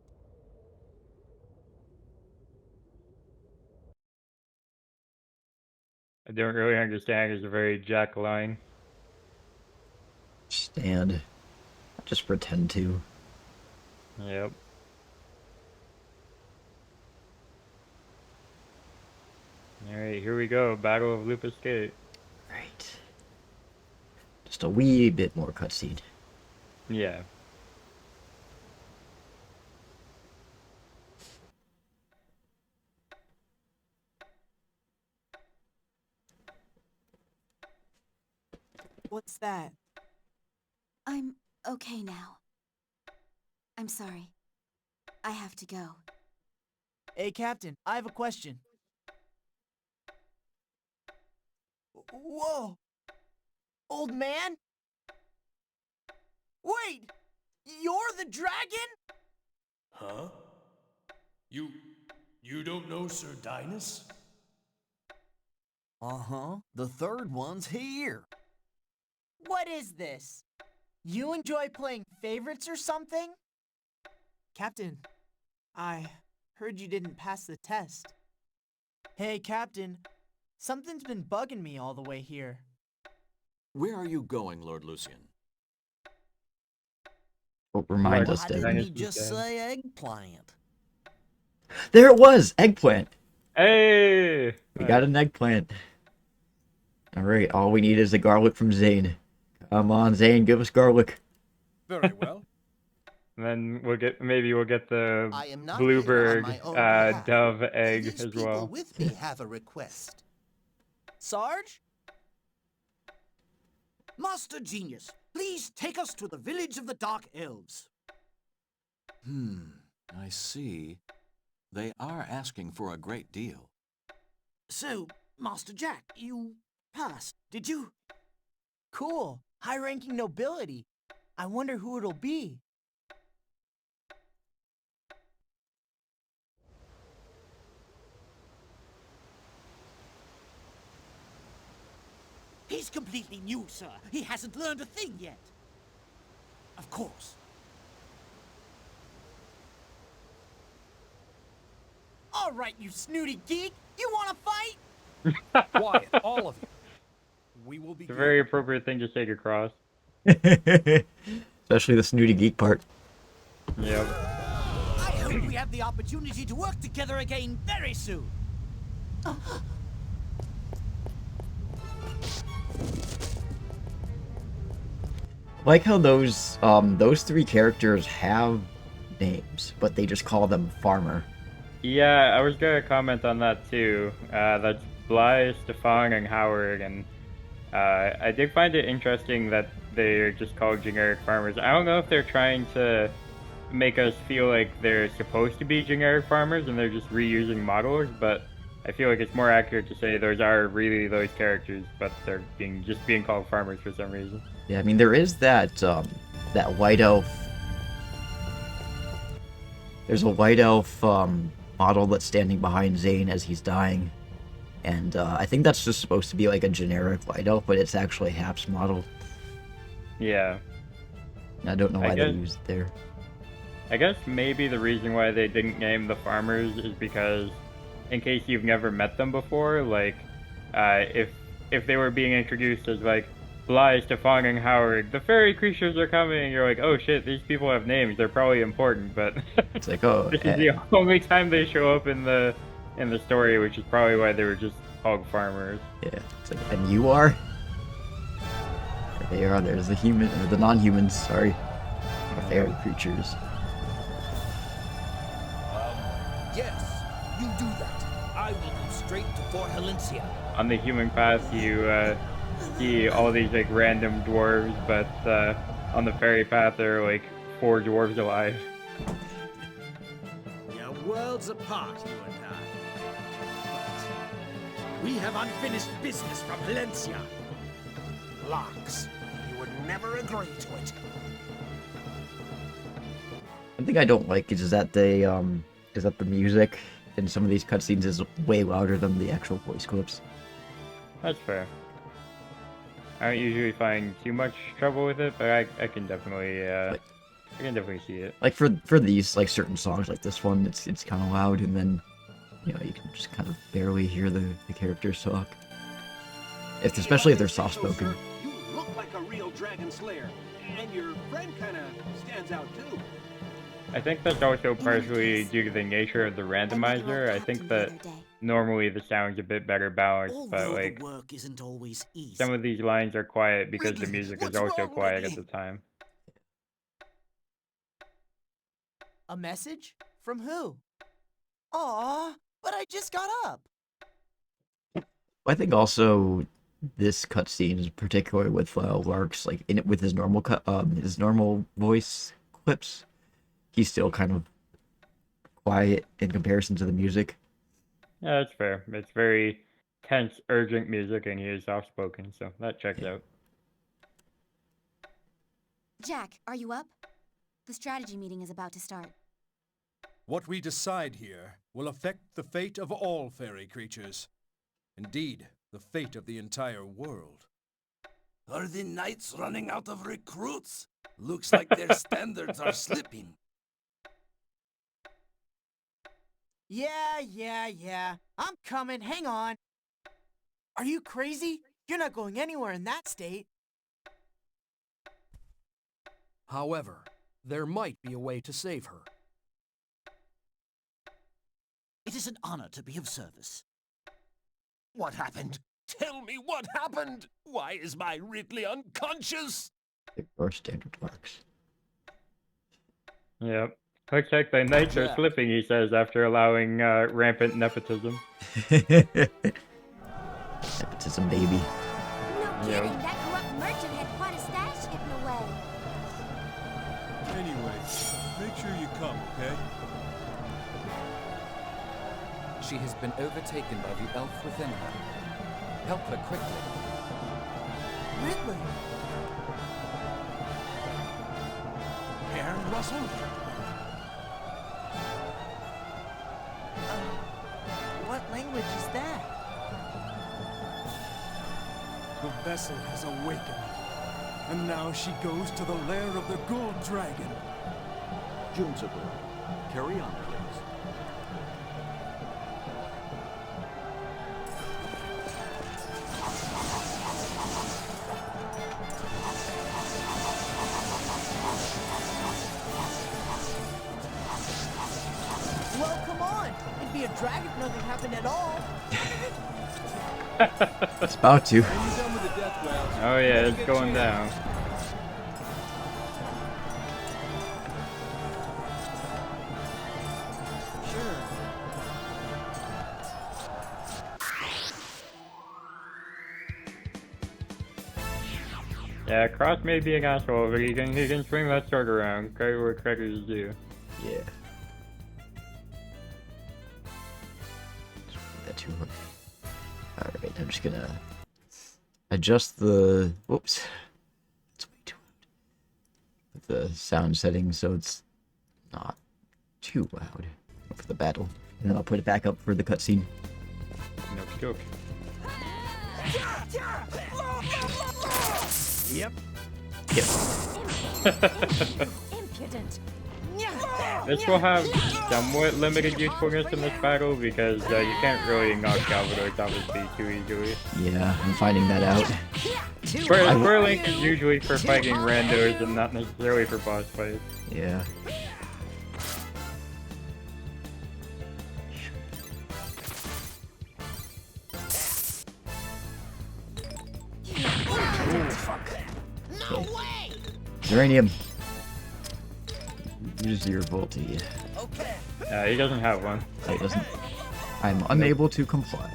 I don't really understand. It's a very Jack line. Stand. Just pretend to. Yep. Alright, here we go. Battle of Lupus Gate. Right. Just a wee bit more cutscene. Yeah. What's that? I'm okay now. I'm sorry. I have to go. Hey, Captain, I have a question. Whoa! Old man? Wait! You're the dragon? Huh? You don't know Sir Dinas? Uh-huh. The third one's here. What is this? You enjoy playing favorites or something? Captain, I heard you didn't pass the test. Hey, Captain, something's been bugging me all the way here. Where are you going, Lord Lucian? Oh, remind us, Why David. didn't you just say eggplant? There it was! Eggplant! Hey! We got an eggplant. Alright, all we need is the garlic from Zane. Come on, Zane, give us garlic. Very well. And then maybe we'll get the I am not bluebird here on my own behalf. dove egg These as people well. with me have a request. Sarge? Master Genius, please take us to the village of the Dark Elves. I see. They are asking for a great deal. So, Master Jack, you passed, did you? Cool. High-ranking nobility. I wonder who it'll be. He's completely new, sir. He hasn't learned a thing yet. Of course. All right, you snooty geek. You want to fight? Quiet, all of you. We will It's a begin. very appropriate thing to say across. Especially the snooty geek part. Yep. I hope we have the opportunity to work together again very soon. Like how those three characters have names, but they just call them Farmer. Yeah, I was gonna comment on that too. That's Bly, Stefan, and Howard, and I did find it interesting that they're just called generic farmers. I don't know if they're trying to make us feel like they're supposed to be generic farmers and they're just reusing models, but I feel like it's more accurate to say those are really those characters, but they're just being called farmers for some reason. Yeah, I mean there is that white elf. There's a white elf model that's standing behind Zane as he's dying, and I think that's just supposed to be like a generic white elf, but it's actually Hap's model. Yeah. I don't know why they used it there. I guess maybe the reason why they didn't name the farmers is because, in case you've never met them before, like, if they were being introduced as like Bly, Stefan, and Howard, the fairy creatures are coming. You're like, oh shit, these people have names. They're probably important, but it's like, oh, this is the only time they show up in the story, which is probably why they were just called farmers. Yeah, it's like, and you are. There they are. There's the human or the non-humans. Sorry, the fairy creatures. Yes, you do that. I will go straight to Fort Helencia. On the human path, you see all these like random dwarves, but on the fairy path, there are like 4 dwarves alive. We are worlds apart, you and I. But we have unfinished business from Helencia. Locks, you would never agree to it. One thing I don't like is that they is that the music in some of these cutscenes is way louder than the actual voice clips. That's fair. I don't usually find too much trouble with it, but I can definitely I can definitely see it. Like for these like certain songs like this one, it's kind of loud, and then you know you can just kind of barely hear the characters talk. Especially if they're soft spoken. You look like a real dragon slayer, and your friend kind of stands out too. I think that's also partially due to the nature of the randomizer. I think that normally the sound's a bit better balanced, but like work isn't always easy. some of these lines are quiet because the music is also quiet at the time. A message? From who? Aw, but I just got up. I think also this cutscene, particularly with Lark's like in it with his normal voice clips, he's still kind of quiet in comparison to the music. Yeah, that's fair. It's very tense, urgent music, and he is soft-spoken, so that checks out. Jack, are you up? The strategy meeting is about to start. What we decide here will affect the fate of all fairy creatures. Indeed, the fate of the entire world. Are the knights running out of recruits? Looks like their standards are slipping. Yeah. I'm coming, hang on. Are you crazy? You're not going anywhere in that state. However, there might be a way to save her. It is an honor to be of service. What happened? Tell me what happened! Why is my Ridley unconscious? Or standard works. Yep. Looks like the knights are slipping, he says, after allowing rampant nepotism. Nepotism, baby. No kidding, that corrupt merchant had quite a stash hidden away. Anyway, make sure you come, okay? She has been overtaken by the elf within her. Help her quickly. Ridley! Hair rustle? What language is that? The vessel has awakened, and now she goes to the lair of the gold dragon. Junzabur, carry on, please. Well, come on. It'd be a drag if nothing happened at all. It's about to. Oh yeah, it's going down. Sure. Yeah, Cross may be an asshole, but he can swing that sword around. Credit where credit is due. Yeah. That too much. Alright, I'm just gonna adjust the whoops. It's way too loud. Put the sound settings so it's not too loud for the battle. And then I'll put it back up for the cutscene. Nope, doke. Yep. Impudent. This will have somewhat limited usefulness in this battle because you can't really knock Galvador off his feet too easily. Yeah, I'm finding that out. Square Link is usually for fighting randos and not necessarily for boss fights. Yeah. No way! Uranium. Use your Volti. He doesn't have one. Oh, he doesn't. I'm unable to comply.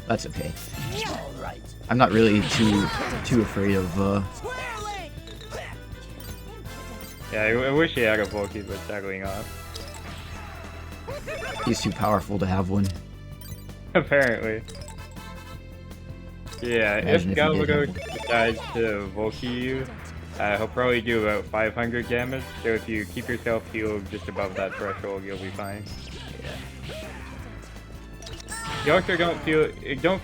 That's okay. I'm not really too afraid of. Yeah, I wish he had a Volti, but sadly not. He's too powerful to have one. Apparently. Yeah, Imagine if if he did Galvador have one. decides to Volki you, he'll probably do about 500 damage, so if you keep yourself healed just above that threshold, you'll be fine. You also don't feel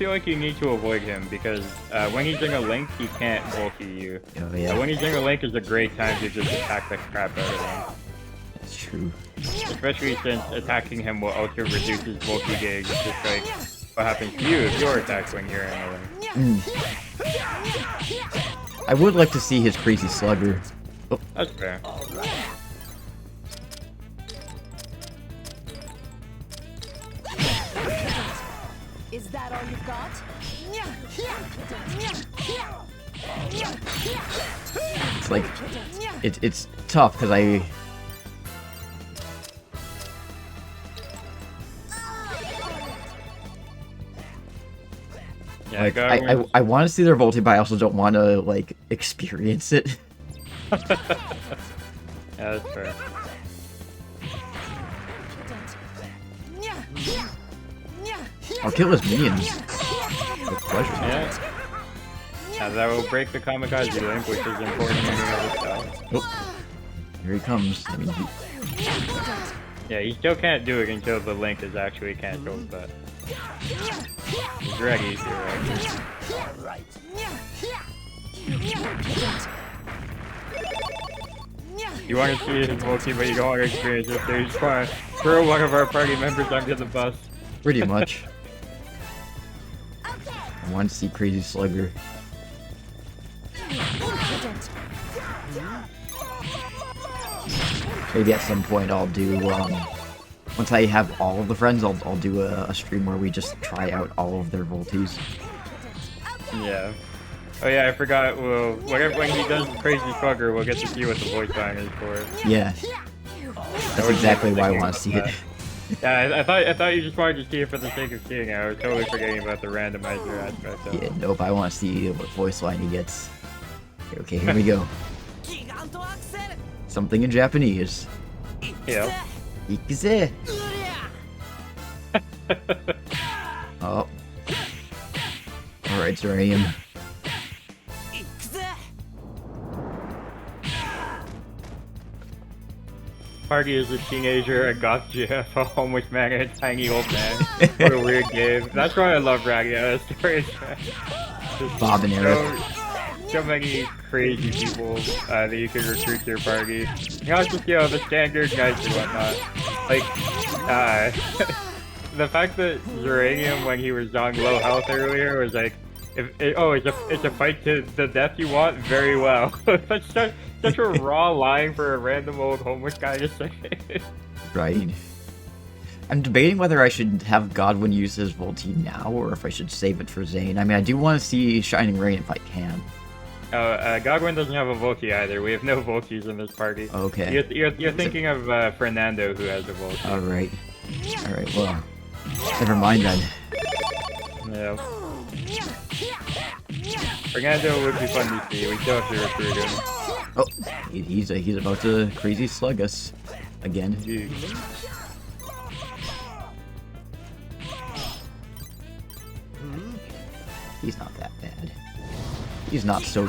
like you need to avoid him, because when he's in a link, he can't Volki you. Oh, yeah. When he's in a link is a great time to just attack the crap out of him. That's true. Especially since attacking him will also reduce his Volki gauge, just like what happens to you if you're attacked when you're in a link. I would like to see his crazy slugger. Oh. That's fair. Is that all you've got? It's like it's tough because I Yeah, like I want to see their Volti, but I also don't want to like experience it. Yeah, that's fair. I'll kill his minions with pleasure. Yeah. Now that will break the Kamikaze link, which is important in the other side. Oh, here he comes. I mean, Yeah, you still can't do it until the link is actually cancelled, but he's ready if you're ready. You want to see his Volki, but you don't want to experience it, so you just want to throw one of our party members under the bus. pretty much. I want to see Crazy Slugger. Maybe at some point I'll do, once I have all of the friends, I'll do a stream where we just try out all of their Volties. Yeah. Oh yeah, I forgot, when he does Crazy Slugger, we'll get to see what the voice line is for it. Yeah. That's exactly why I want to see it. Yeah, I thought you just wanted to see it for the sake of seeing it. I was totally forgetting about the randomizer aspect of it. Yeah, nope, I want to see what voice line he gets. Okay, here we go. Something in Japanese. Yeah. Ikuze. Oh. Alright, Zeranium. Party is a teenager, a goth GF, a homeless man, and a tiny old man. What a weird game. That's why I love RADIATA stories. Bob and Eric. So many crazy people that you can recruit to your party. You know, just, the standard guys and whatnot. Like, the fact that Zeranium, when he was on low health earlier, was like, it's a fight to the death you want? Very well. That's such a raw line for a random old homeless guy to say. Right. I'm debating whether I should have Godwin use his Volti now, or if I should save it for Zane. I mean, I do want to see Shining Rain if I can. Godwin doesn't have a Volki either. We have no Volkis in this party. Okay. You're thinking of Fernando, who has a Volki. Alright. Alright, well. Never mind then. Yeah. Fernando would be fun to see. We still have to recruit him. Oh, he's about to crazy slug us again. He's not that bad. He's not so.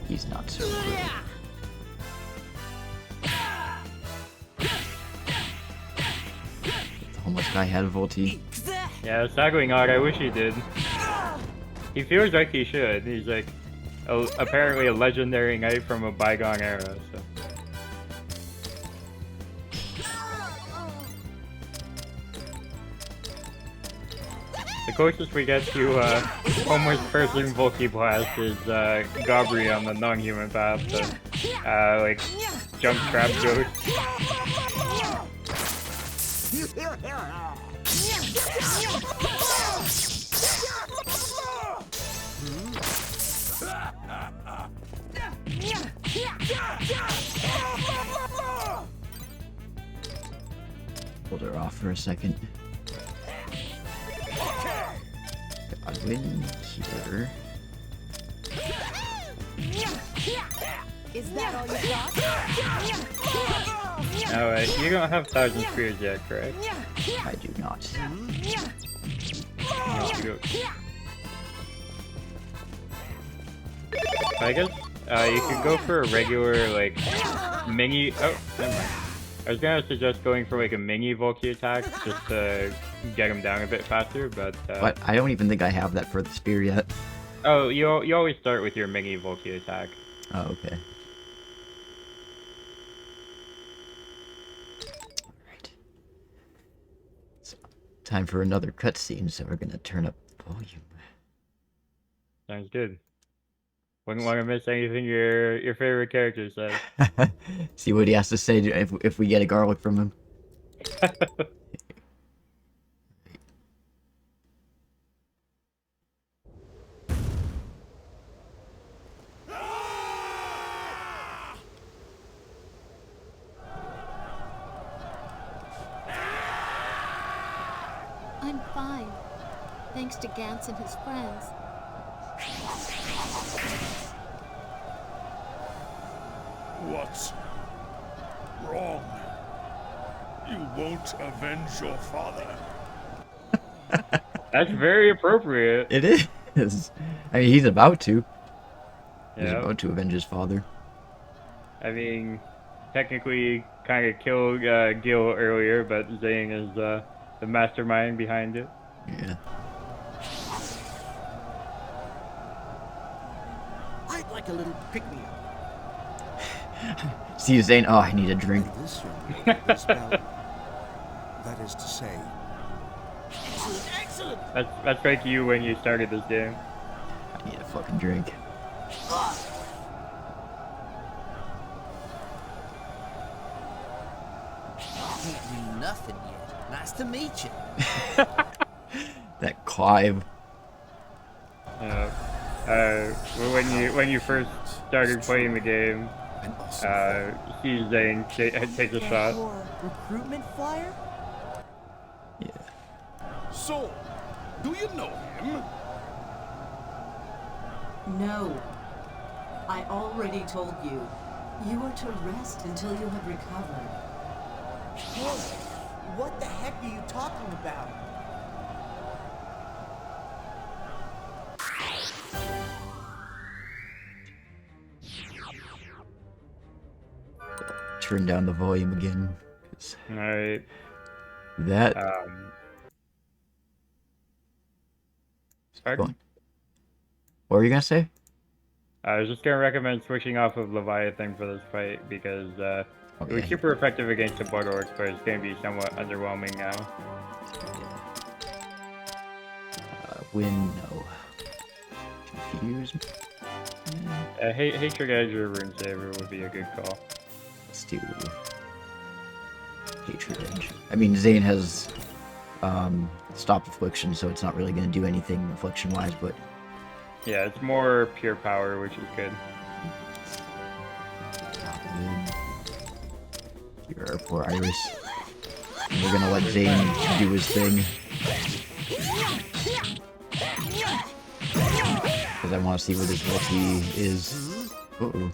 He's not so good. The homeless guy had a Volti. Yeah, sadly not. I wish he did. He feels like he should. He's like apparently a legendary knight from a bygone era. So. The closest we get to homeless person Volky Blast is Gabri on the non-human path. So, like jump trap ghost. Hold her off for a second. Godwin here. Is that all you got? Alright, you don't have 1,000 Spears yet, correct? I do not. I guess you could go for a regular, like, mini... Oh, never mind. I was gonna suggest going for, like, a mini Volky attack, just to get him down a bit faster, but... But I don't even think I have that for the spear yet. Oh, you always start with your mini Volky attack. Oh, okay. Alright. So, time for another cutscene, so we're gonna turn up the volume. Sounds good. Wouldn't want to miss anything your favorite character says. See what he has to say if we get a garlic from him. I'm fine, thanks to Gantz and his friends. What's wrong? You won't avenge your father. That's very appropriate. It is. I mean, he's about to. He's Yeah. about to avenge his father. I mean, technically kind of killed Gil earlier, but Zane is the mastermind behind it. Yeah. I'd like a little pick-me-up. See you saying, oh, I need a drink. This young lady is valued. That is to say, Excellent! That's like you when you started this game. I need a fucking drink. Can't do nothing yet. Nice to meet you. That Clive. When you first started playing the game, he's Zane take a shot. Recruitment flyer? So, do you know him? No. I already told you. You are to rest until you have recovered. Hey, what the heck are you talking about? Turn down the volume again. Alright. That. Pardon? What were you gonna say? I was just gonna recommend switching off of Leviathan for this fight because it was super effective against the Blood Orcs, but it's gonna be somewhat underwhelming now. Win, no. Confuse. Hatred Edge or Rune Saver would be a good call. Let's do Hatred Edge. I mean, Zane has stopped Affliction, so it's not really going to do anything Affliction-wise, but... Yeah, it's more pure power, which is good. Here, poor Iris. And we're going to let Zane do his thing. Because I want to see what his multi is. Uh-oh.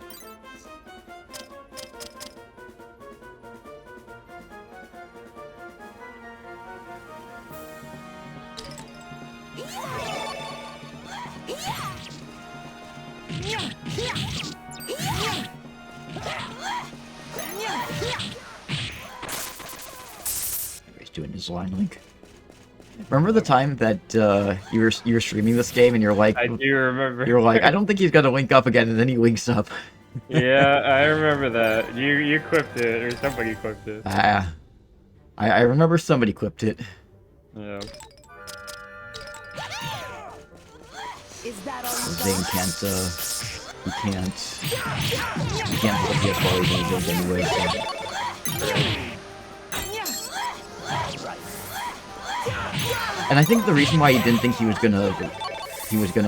He's doing his line link. Remember the time that you were streaming this game and you're like, I do remember. You're like, I don't think he's gonna link up again, and then he links up. Yeah, I remember that. You clipped it, or somebody clipped it. I remember somebody clipped it. Yeah. Is that all you Zane can't hold PS4 games anyway, so. And I think the reason why he didn't think he was gonna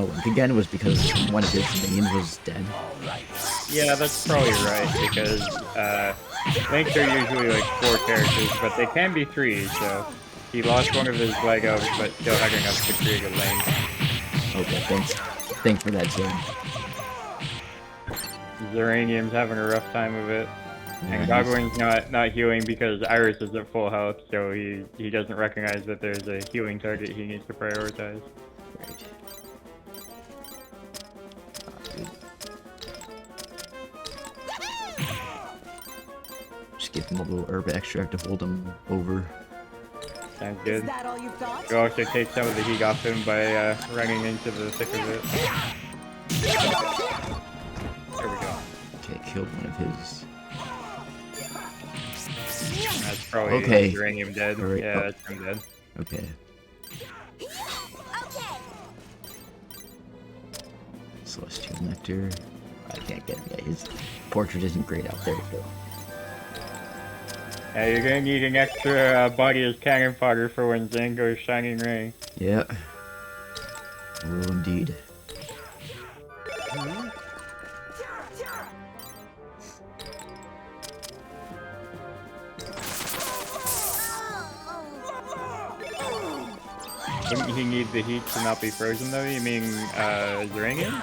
link again was because one of his minions was dead. Yeah, that's probably right, because links are usually like 4 characters, but they can be 3, so he lost one of his Legos, but still had enough to create a link. Okay, thanks for that, Tim. Zeranium's having a rough time of it. And Goglin's not healing because Iris is at full health, so he doesn't recognize that there's a healing target he needs to prioritize. Great. Just give him a little herb extract to hold him over. Sounds good. Is that all you've got? You also take some of the heat off him by running into the thick of it. There we go. Okay, killed one of his. That's probably okay. Uranium dead. Right. Yeah, that's him dead. Okay. Celestial Nectar. I can't get him yet. His portrait isn't great out. There we go. Yeah, you're gonna need an extra body as cannon fodder for when Zane goes Shining Ray. Yeah. Oh, indeed. Wouldn't he need the heat to not be frozen though? You mean, uranium?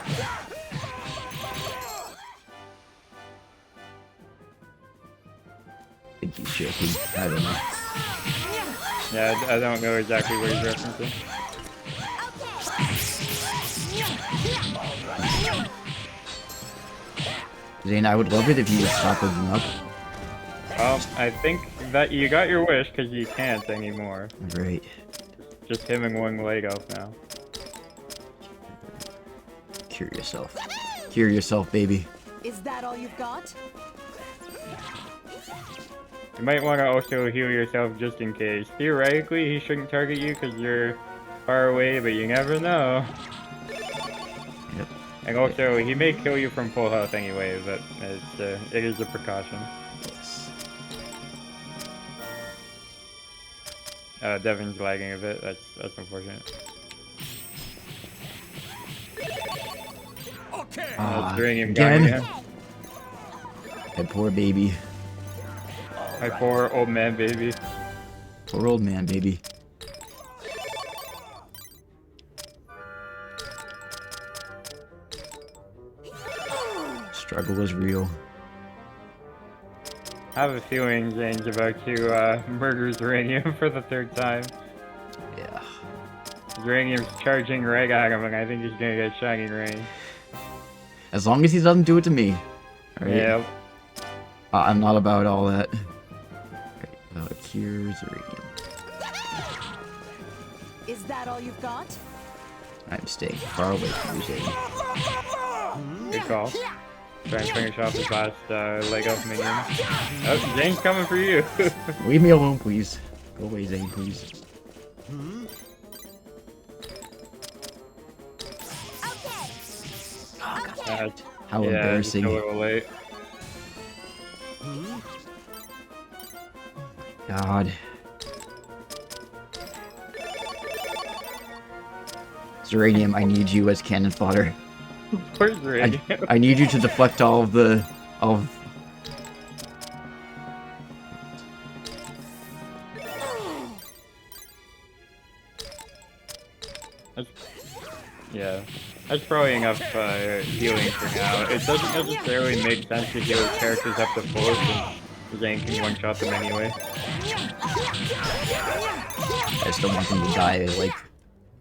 I think he's joking. I don't know. Yeah, I don't know exactly what he's referencing. Zane, I would love it if you would stop looking up. Well, I think that you got your wish because you can't anymore. Right. Just him and one leg off now. Cure yourself. Cure yourself, baby. Is that all you've got? You might want to also heal yourself just in case. Theoretically, he shouldn't target you because you're far away, but you never know. Yep. And also, he may kill you from full health anyway, but it is a precaution. Yes. Devin's lagging a bit. That's unfortunate. Okay. Bring him down again. That poor baby. My poor old man baby. Poor old man baby. Struggle is real. I have a feeling Zane's about to murder Uranium for the 3rd time. Yeah. Uranium's charging right at him, and I think he's gonna get Shining Ray. As long as he doesn't do it to me. Alright? Yep. I'm not about all that. Right, cures Uranium. Is that all you've got? I'm staying far away from you, Zane. Good call. Try and finish off his last leg off minion. Oh, Zane's coming for you. Leave me alone, please. Go away, Zane, please. How embarrassing. Just a little late. God. Uranium, I need you as cannon fodder. Where's Uranium? I need you to deflect all of the... Yeah, that's probably enough healing for now. It doesn't necessarily make sense to heal characters up to full since Zane can one-shot them anyway. I still want them to die, like...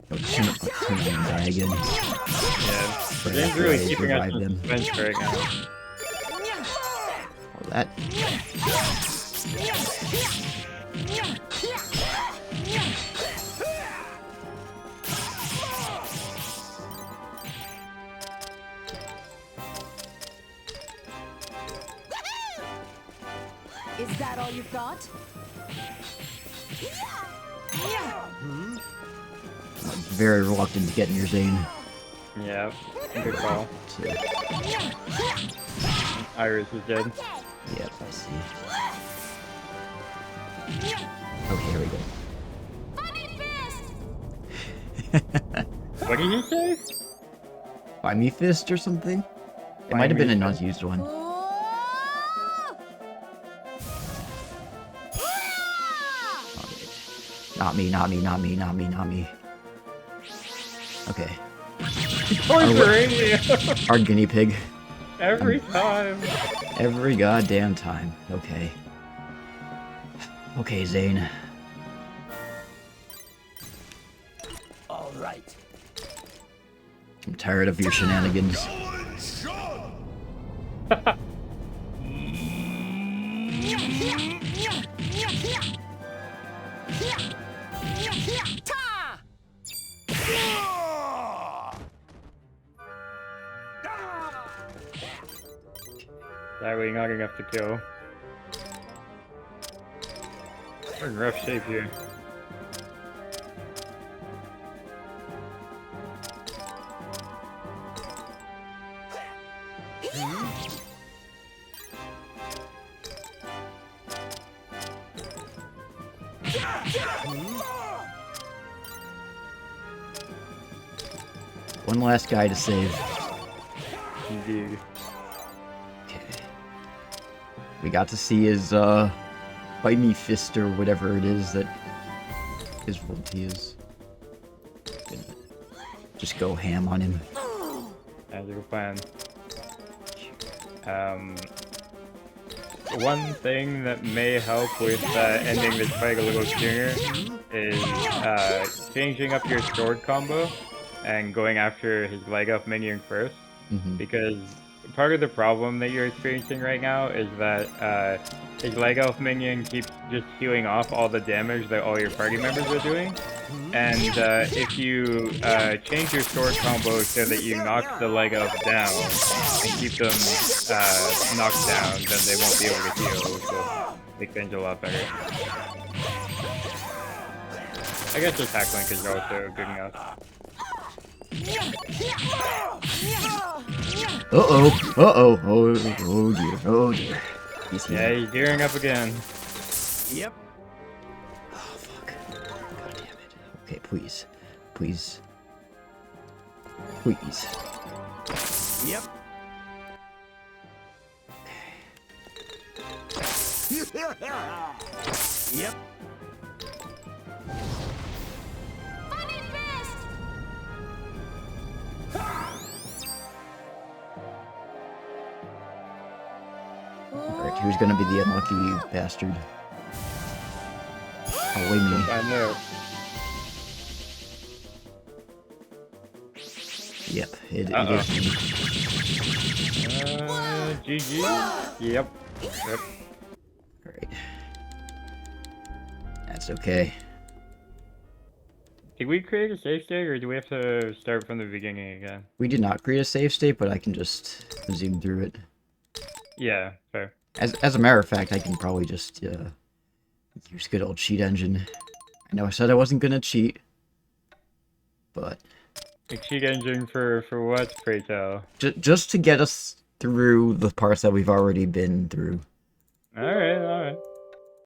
Tune and die again. Yeah, Zane's really keeping us in suspense right now. All that. Is that all you've got? I'm very reluctant to get near Zane. Yeah, good call. So, Iris is dead. yep, I see. Okay, here we go. What did you say? Buy me fist or something? It might have been an unused one. Not me, not me, not me, not me, not me. Okay. Our guinea pig. Every time. Every goddamn time. Okay. Okay, Zane. All right. I'm tired of your shenanigans. That way, not enough to kill. We're in rough shape here. One last guy to save. Indeed. Okay. We got to see his, bite me fist or whatever it is that his ability is. Just go ham on him. That's a good plan. One thing that may help with ending this fight a little sooner is changing up your sword combo and going after his leg up minion first. Because part of the problem that you're experiencing right now is that his leg elf minion keeps just healing off all the damage that all your party members are doing. And if you change your sword combo so that you knock the leg elf down and keep them knocked down, then they won't be able to heal, which will make things a lot better. I guess just tackling because you're also good enough. Uh-oh. Uh-oh. Oh dear. Oh dear. Yeah, he's gearing up again. Yep. Oh, fuck. God damn it. Okay, please. Please. Please. Yep. Yep. Alright, who's gonna be the unlucky bastard? Probably me. I know. Yep, it is me. GG? Yep. Alright. That's okay. Did we create a save state, or do we have to start from the beginning again? We did not create a save state, but I can just zoom through it. Yeah, fair. As a matter of fact, I can probably just use good old cheat engine. I know I said I wasn't gonna cheat, but A cheat engine for what, pray tell? just to get us through the parts that we've already been through. Alright.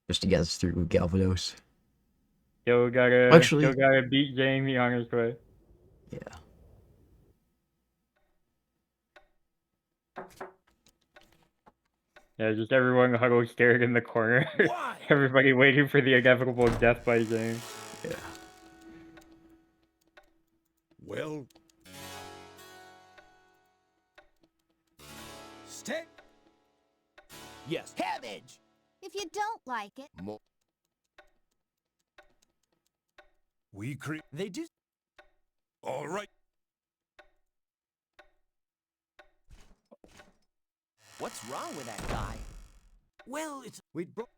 Just to get us through Galvados. Still gotta beat Jamie on his way. Yeah. Yeah, just everyone huddled scared in the corner. Everybody waiting for the inevitable death by James. Yeah. Well... Stick? Yes. Cabbage! If you don't like it, We create... They do... All right. What's wrong with that guy? Well, it's... We broke...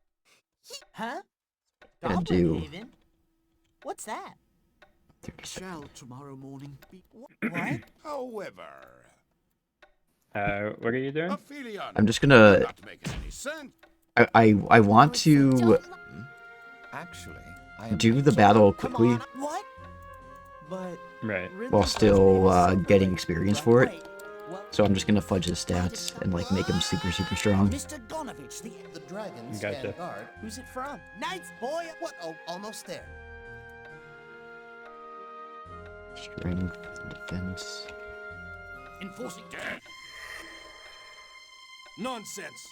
Huh? Gotta Goblin do. Haven? What's that? Shall tomorrow morning be... What? However... What are you doing? Aphelion, I'm just gonna... not making any sense. I want to Actually, do the battle quickly What? But Right. while still getting experience for it. So I'm just gonna fudge his stats and like make him super strong. Mr. Donovich, the dragons Gotcha. stand guard. Who's it from? Knights, boy. What? Oh, almost there. Strength, defense. Enforcing death. Nonsense.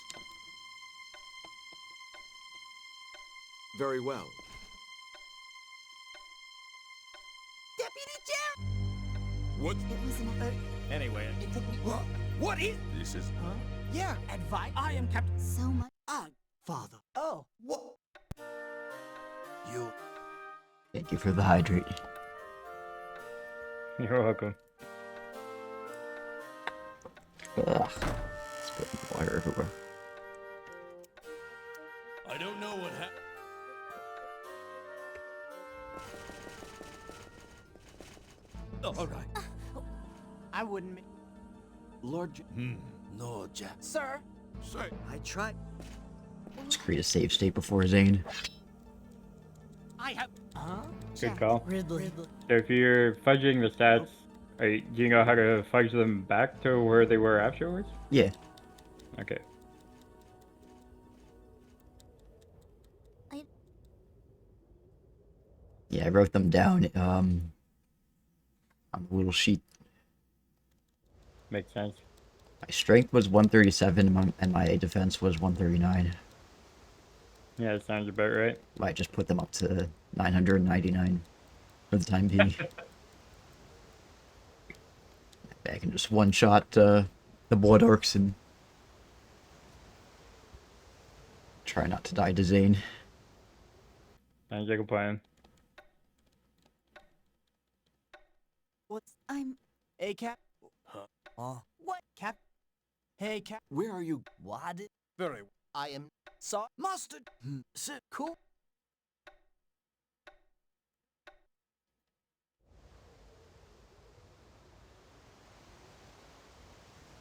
Very well. Deputy Chair. What? It was an... Anyway, It took me. what is? This is... Huh? Yeah. Advice. I am Captain. So much... Father. Oh. What? You Thank you for the hydrate. You're welcome. Ugh. Spilling water everywhere. I don't know what happened. All right. I wouldn't. Lord... no, Jack. Sir. Say. I tried. Let's create a save state before Zane. I have. Huh? Good call. Ridley. So if you're fudging the stats, do you know how to fudge them back to where they were afterwards? Yeah. Okay. Yeah, I wrote them down on a little sheet. Makes sense. My strength was 137 and my defense was 139. Yeah, that sounds about right. I just put them up to 999 for the time being. I can just one-shot the blood orcs and try not to die to Zane. Sounds like a plan. What's I'm... Hey, Cap? Huh? What, Cap? Hey, Cap. Where are you? What? Very I am... Mustard. Sit. Cool.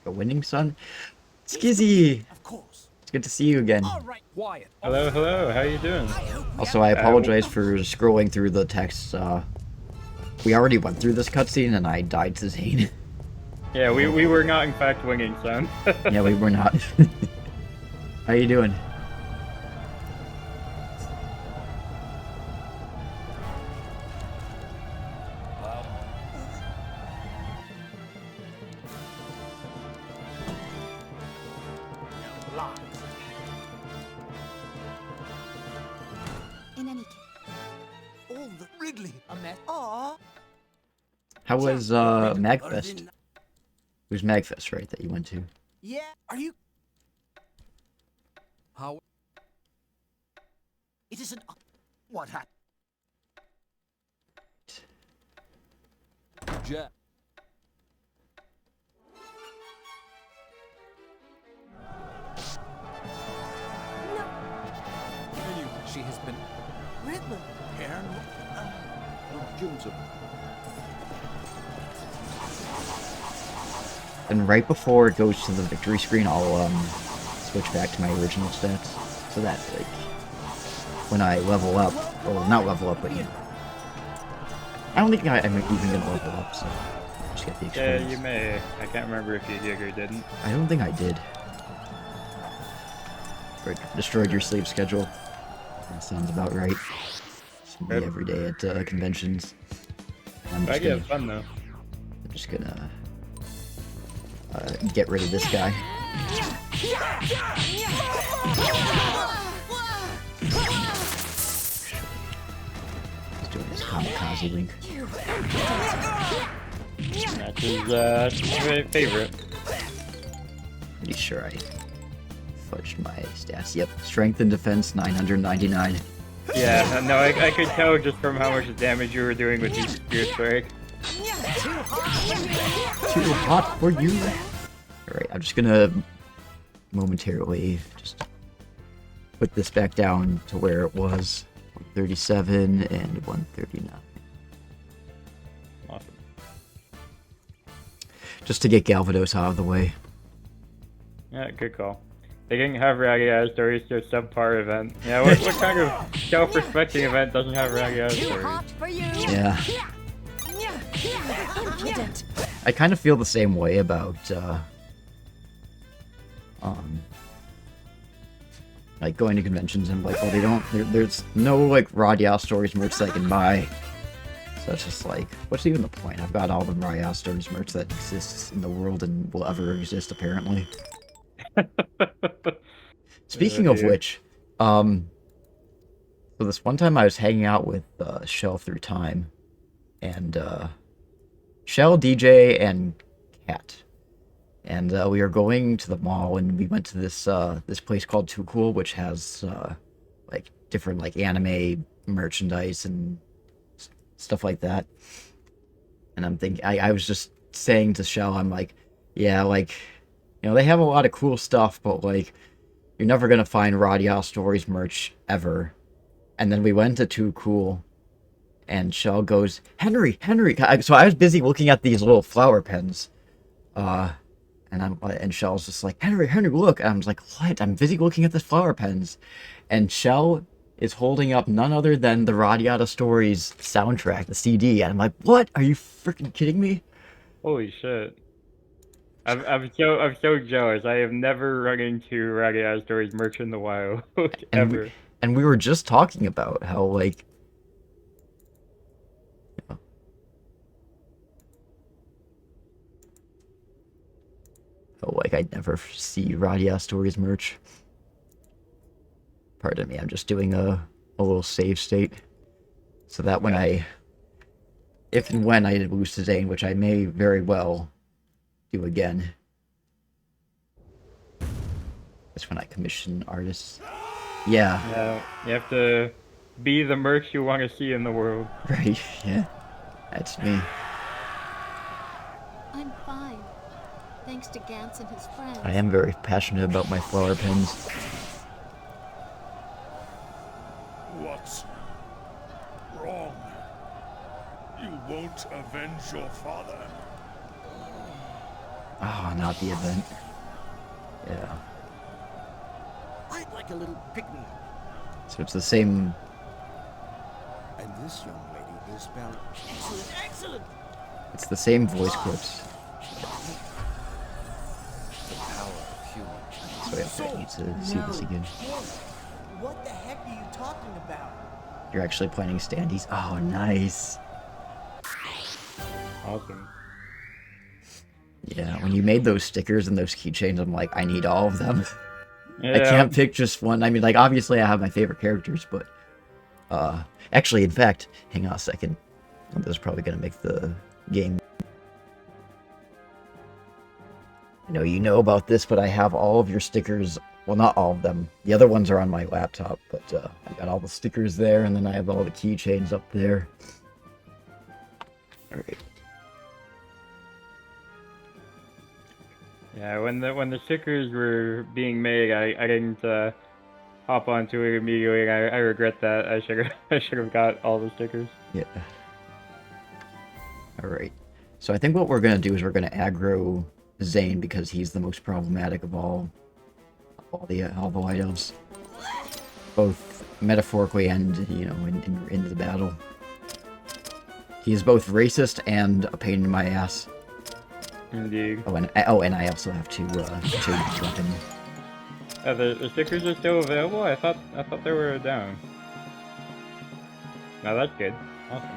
A winning son? Skizzy! Of course. It's good to see you again. All right. Quiet. Hello, hello. How you doing? Also, I apologize for scrolling through the text. We already went through this cutscene and I died to Zane. Yeah, we were not in fact winging, son. Yeah, we were not. How you doing? In any case... All the Ridley. A mess. Aw. How was Magfest? It was Magfest, right, that you went to? Yeah. Are you? How? It isn't. What happened? Jack. Anyway, she has been... Ridley. Joseph. And right before it goes to the victory screen, I'll switch back to my original stats, so that like when I level up, or not level up, but you know, I don't think I'm even gonna level up, so just get the experience. Yeah, you may. I can't remember if you did or didn't. I don't think I did. Or destroyed your sleep schedule. That sounds about right. Should be every day at conventions. I'm just That'd get fun though. I'm just gonna get rid of this guy. He's doing his kamikaze link. That's his favorite. Pretty sure I fudged my stats. Yep, strength and defense 999. Yeah, no, I could tell just from how much damage you were doing with these spear strike. Too hot for you. Alright, I'm just gonna momentarily just put this back down to where it was. 137 and 139. Awesome. Just to get Galvados out of the way. Yeah, good call. They didn't have RADIATA stories to a subpar event. Yeah, what kind of self-respecting event doesn't have RADIATA stories? Yeah. I kind of feel the same way about, like, going to conventions and, like, well, they don't, there's no, like, RADIATA stories merch that I can buy. So it's just like, what's even the point? I've got all the RADIATA stories merch that exists in the world and will ever exist, apparently. Speaking of which, so this one time I was hanging out with Shell through time, and Shell, DJ, and Kat, and we were going to the mall, and we went to this this place called Too Cool, which has like different like anime merchandise and stuff like that. And I'm thinking, I was just saying to Shell, I'm like, yeah, like, you know, they have a lot of cool stuff, but like, you're never gonna find RADIATA Stories merch ever. And then we went to Too Cool, and Shell goes, Henry. So I was busy looking at these little flower pens, and Shell's just like, Henry, look. And I'm just like, what? I'm busy looking at the flower pens, and Shell is holding up none other than the RADIATA Stories soundtrack, the CD, and I'm like, what? Are you freaking kidding me? Holy shit. I'm so jealous. I have never run into RADIATA Stories merch in the wild ever. And we were just talking about how like, I'd never see RADIATA Stories merch. Pardon me, I'm just doing a little save state, so that when if and when I lose to Zane, which I may very well do again, that's when I commission artists. Yeah. You have to be the merch you want to see in the world. Right, yeah. That's me. I'm fine. Thanks to Gantz and his friends. I am very passionate about my flower pens. What's wrong? You won't avenge your father. Oh, not the event. Yeah. I'd like a little pick-me. So it's the same. And this young lady is spelled Excellent. It's the same voice clips. The power of human. So I need to see this again. What the heck are you talking about? You're actually planning standees? Oh, nice. Awesome. Yeah, when you made those stickers and those keychains, I'm like, I need all of them. Yeah. I can't pick just one. I mean, like, obviously I have my favorite characters, but... actually, in fact, hang on a second. This is probably gonna make the game... I know you know about this, but I have all of your stickers. Well, not all of them. The other ones are on my laptop, but I got all the stickers there, and then I have all the keychains up there. Alright. Yeah, when the stickers were being made, I didn't hop onto it immediately. I regret that. I should have got all the stickers. Yeah. Alright. So I think what we're gonna do is we're gonna aggro Zane because he's the most problematic of all the white elves. Both metaphorically and, you know, in the battle. He is both racist and a pain in my ass. Indeed. Oh, and I also have to change weapon. The stickers are still available? I thought they were down. Now that's good. Awesome.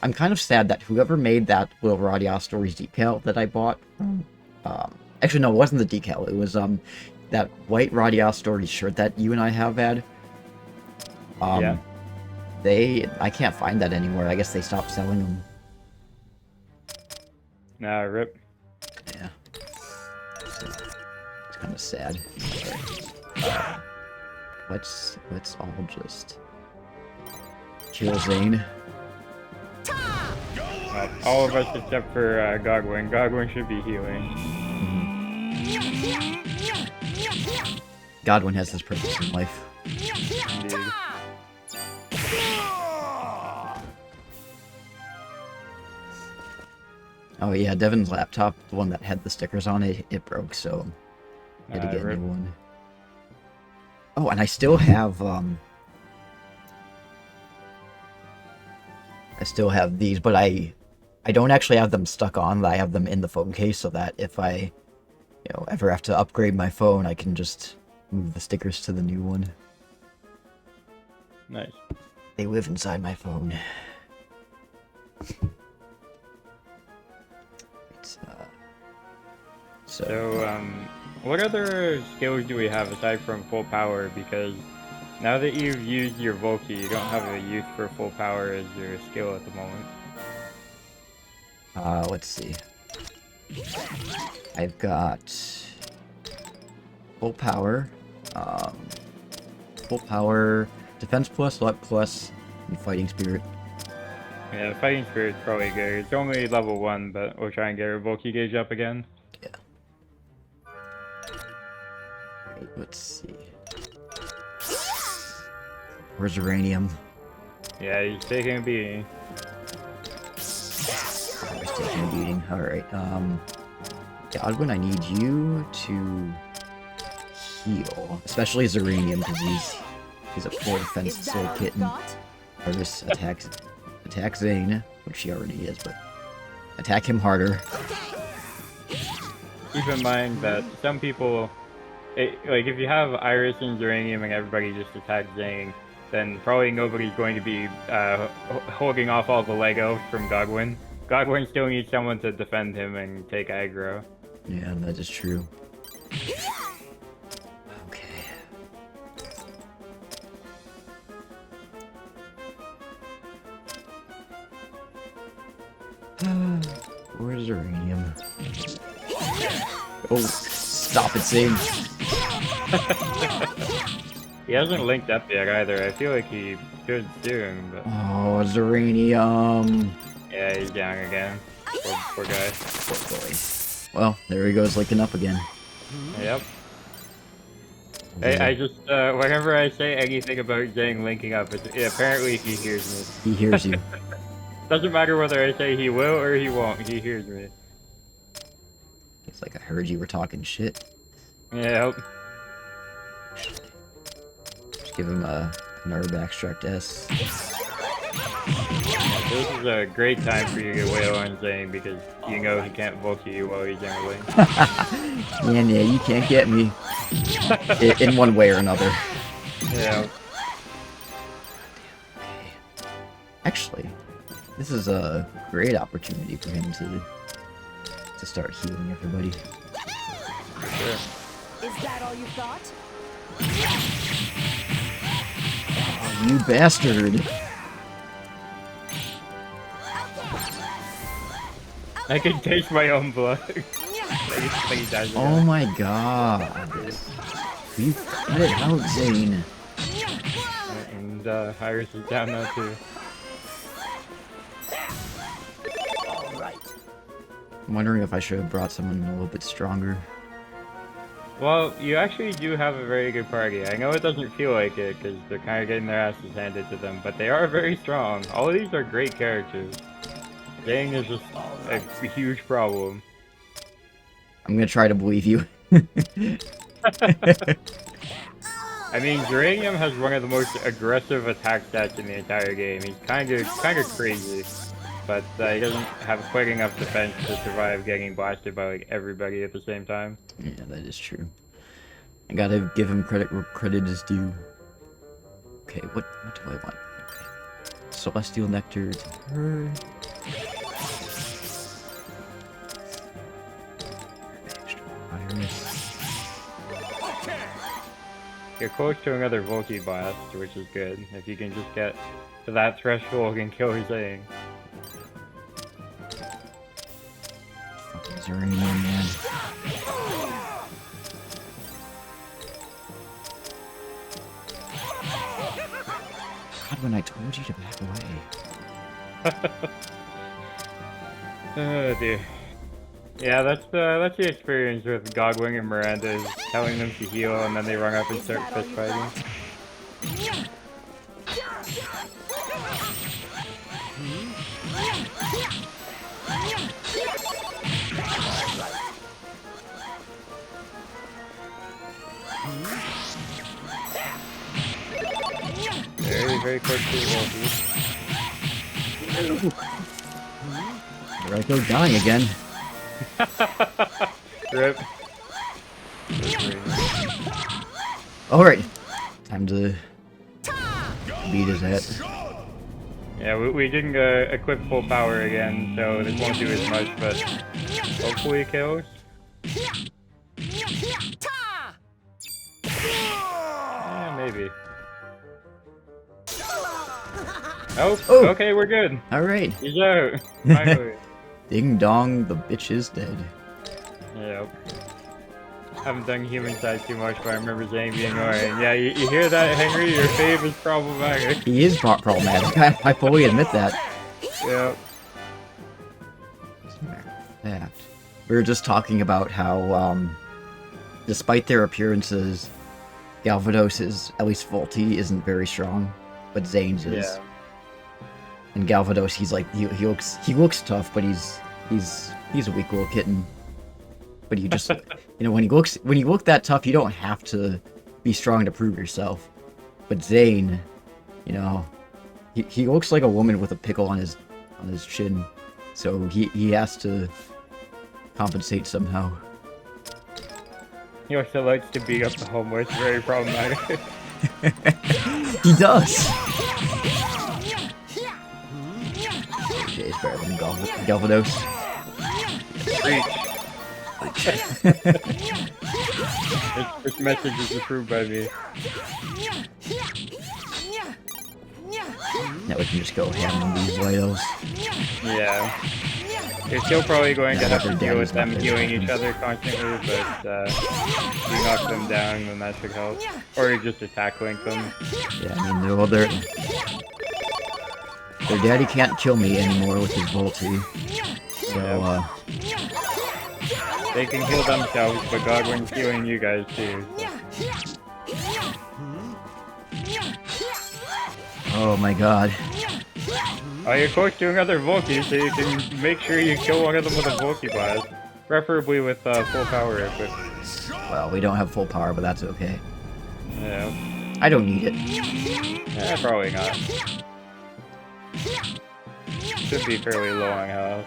I'm kind of sad that whoever made that little RADIATA Stories decal that I bought, actually no, it wasn't the decal, it was that white RADIATA Stories shirt that you and I have had. Yeah. I can't find that anywhere. I guess they stopped selling them. Nah, rip. Yeah. It's kind of sad. Let's all just kill Zane. All of us except for Godwin. Godwin should be healing. Godwin has his purpose in life. Indeed. Oh yeah, Devin's laptop, the one that had the stickers on it, it broke, so I had to get a Rip. new one. Oh, and I still have these, but I don't actually have them stuck on. I have them in the phone case so that if I, ever have to upgrade my phone, I can just move the stickers to the new one. Nice. They live inside my phone. So, what other skills do we have aside from full power? Because now that you've used your Volky, you don't have a use for full power as your skill at the moment. Let's see. I've got full power, defense plus, luck plus, and fighting spirit. Yeah, fighting spirit's probably good. It's only level 1, but we'll try and get our Volky gauge up again. Yeah. Right, let's see. Where's uranium? Yeah, he's taking a beating. He's taking a beating. Alright, Godwin, I need you to heal. Especially Zeranium, because he's a full defense soul kitten. Artis attacks Zane, which she already is, but attack him harder. Keep in mind that some people, like if you have Iris and Uranium and everybody just attacks Zane, then probably nobody's going to be holding off all the Lego from Godwin. Godwin still needs someone to defend him and take aggro. Yeah, that is true. Where's uranium? Oh, stop it, Zane. He hasn't linked up yet either. I feel like he should soon, but... Oh, Zeranium. Yeah, he's down again. Poor guy. Poor boy. Well, there he goes, linking up again. Yep. Hey, I just, whenever I say anything about Zane linking up, apparently he hears me. He hears you. Doesn't matter whether I say he will or he won't, he hears me. It's like I heard you were talking shit. Yep. Just give him a nerve extract S. This is a great time for you to get Whale on Zane because you know he can't Volky you while he's in link. Yeah, you can't get me. In one way or another. Yeah. Actually, this is a great opportunity for him to start healing everybody. Sure. Is that all you thought? Oh, you bastard! I can taste my own blood. Oh my god. You cut it out, Zane. And Iris is down now too. I'm wondering if I should have brought someone a little bit stronger. Well, you actually do have a very good party. I know it doesn't feel like it because they're kind of getting their asses handed to them, but they are very strong. All of these are great characters. Zane is just a huge problem. I'm gonna try to believe you. I mean, Uranium has one of the most aggressive attack stats in the entire game. He's kind of crazy, but he doesn't have quite enough defense to survive getting blasted by like everybody at the same time. Yeah, that is true. I gotta give him credit where credit is due. Okay, what do I want? Okay. Celestial Nectar to her. Extra Iris. You're close to another Volky blast, which is good. If you can just get to that threshold and kill Zane. Fucking Zeranium, man. God, when I told you to back away. Oh dear. Yeah, that's the experience with Godwing and Miranda, is telling them to heal and then they run up and start fist fighting. very close to the wall. Here I go dying again. Rip. Alright. Time to beat his head. Yeah, we didn't equip full power again, so this won't do as much, but hopefully it kills. Yeah, maybe. Oh, okay, we're good. Alright. He's out. Finally. Ding dong, the bitch is dead. Yep. Haven't done human side too much, but I remember Zane being annoying. Yeah, you hear that, Henry? Your fave is problematic. He is problematic. I fully admit that. Yep. Yeah. We were just talking about how, despite their appearances, Galvados is, at least Volti, isn't very strong, but Zane's is. Yeah. And Galvados, he's like, he looks tough, but he's a weak little kitten. But you just, you know, when you look that tough, you don't have to be strong to prove yourself. But Zane, you know, he looks like a woman with a pickle on his chin, so he has to compensate somehow. He also likes to beat up the homeless, very problematic. He does. Jay's better than Galvados. This message is approved by me. Now we can just go ham on these Lidos. Yeah. You're still probably going to have to deal with them healing each other constantly, but if you knock them down, then that should help. Or you just attack link them. Yeah, I mean, their daddy can't kill me anymore with his Volti. So, they can heal themselves, but Godwin's healing you guys too. oh my god. Oh, you're close to another Volki, so you can make sure you kill one of them with a Volki blast. Preferably with full power equipped. Well, we don't have full power, but that's okay. Yeah. I don't need it. Yeah, probably not. Should be fairly low on health.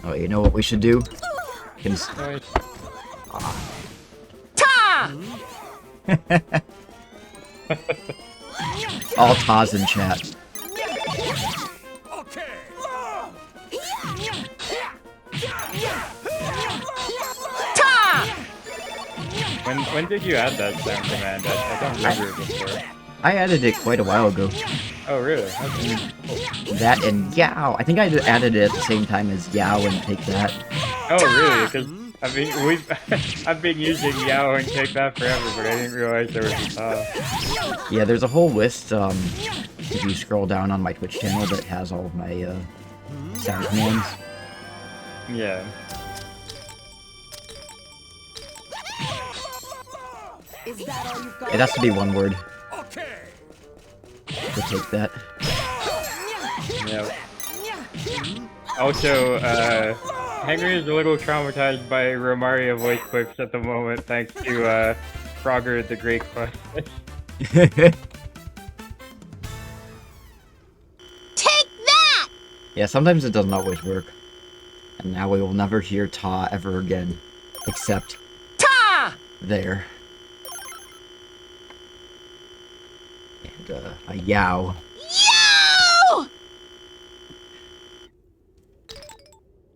Oh, you know what we should do? All Taz in chat. When did you add that sound command? I don't remember it before. I added it quite a while ago. Oh, really? Okay. That and Yow. I think I added it at the same time as Yow and Take That. Oh, really? Because I've been using Yow and Take That forever, but I didn't realize there was a top. Yeah, there's a whole list, if you scroll down on my Twitch channel that has all of my, sound commands. Yeah. Is that all you've got? It has to be one word. To Take That. Yeah. Also, Henry is a little traumatized by Romaria voice clips at the moment, thanks to Frogger the Great Quest. Take that! Yeah, sometimes it doesn't always work. And now we will never hear Ta ever again. Except... Ta! There. And, a Yow. Yow!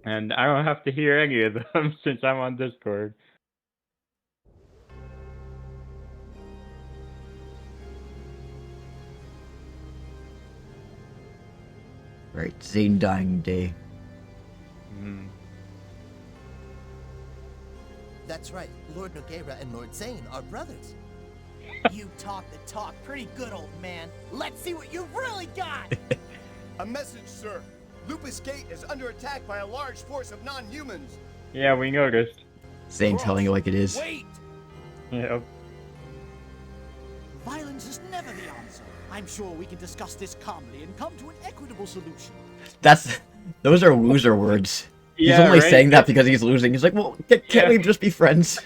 And I don't have to hear any of them since I'm on Discord. Right, Zane dying day. That's right. Lord Nogueira and Lord Zane are brothers. You talk the talk pretty good, old man. Let's see what you've really got! A message, sir. Lupus Gate is under attack by a large force of non-humans. Yeah, we noticed. Zane telling it like it is. Wait! Yep. Violence is never the answer. I'm sure we can discuss this calmly and come to an equitable solution. Those are loser words. He's Yeah, only right? saying that because he's losing. He's like, well, can't we just be friends?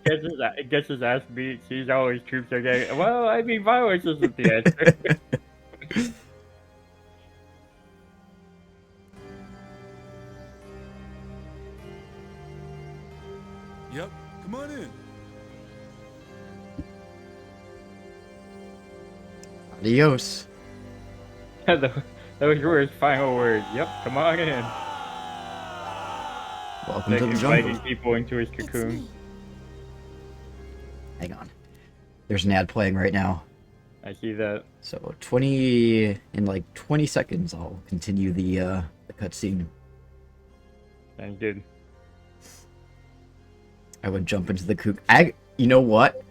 gets his ass beat, sees all his troops are getting. Well, I mean, violence isn't the answer. Yep, come on in. Adios. Those were his final words. Yep, come on in. Welcome Like to the inviting jungle. people into his cocoon. Hang on. There's an ad playing right now. I see that. So in like 20 seconds, I'll continue the cutscene. Sounds good. I would jump into the coop. You know what?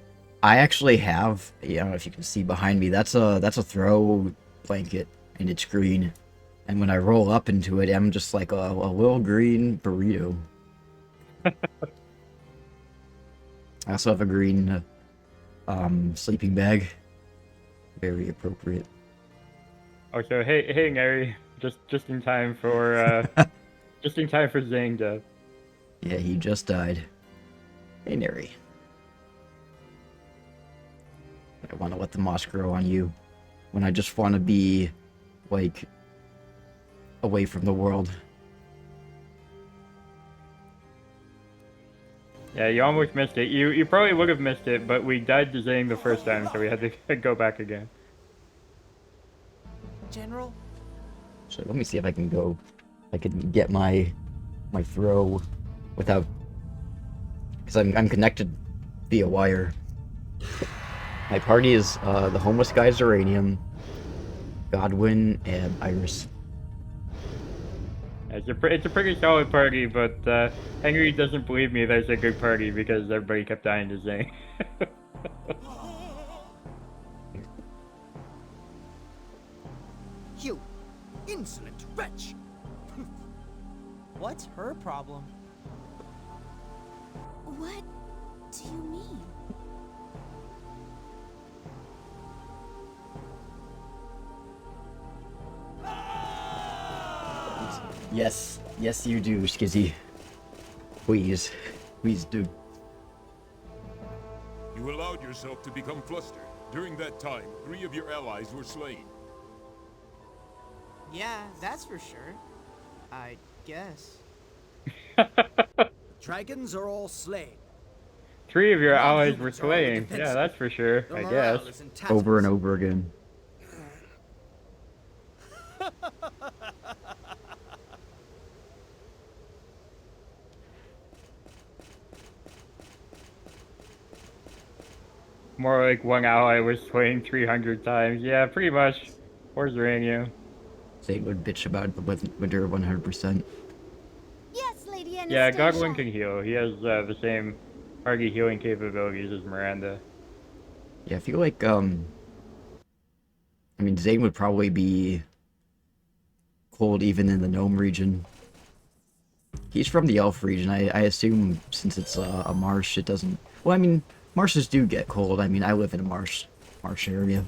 I actually have. I don't know if you can see behind me. That's a throw blanket, and it's green. And when I roll up into it, I'm just like a little green burrito. I also have a green sleeping bag. Very appropriate. Oh, so hey, Neri, just in time for Zhang death. Yeah, he just died. Hey, Neri. I want to let the moss grow on you when I just want to be, like, away from the world. Yeah, you almost missed it. You probably would have missed it, but we died to Zhang the first time, so we had to go back again. General? So let me see if I can go. I can get my throw without, because I'm connected via wire. My party is the homeless guy Uranium, Godwin, and Iris. It's a pretty solid party, but Henry doesn't believe me that it's a good party because everybody kept dying to Zhang. You insolent wretch! What's her problem? What do you mean? Yes you do, Skizzy. Please do. You allowed yourself to become flustered. During that time, 3 of your allies were slain. Yeah, that's for sure. I guess. Dragons are all slain. 3 of your allies were slain. Yeah, that's for sure, I guess. Over and over again. More like one ally was slain 300 times. Yeah, pretty much. Where's Uranium? Zane would bitch about the winter 100%. Yes, Lady Anastasia. Yeah, Godwin can heal. He has the same party healing capabilities as Miranda. Yeah, I feel like, I mean, Zane would probably be cold even in the Gnome region. He's from the Elf region. I assume since it's a marsh, it doesn't... Well, I mean, marshes do get cold. I mean, I live in a marsh area.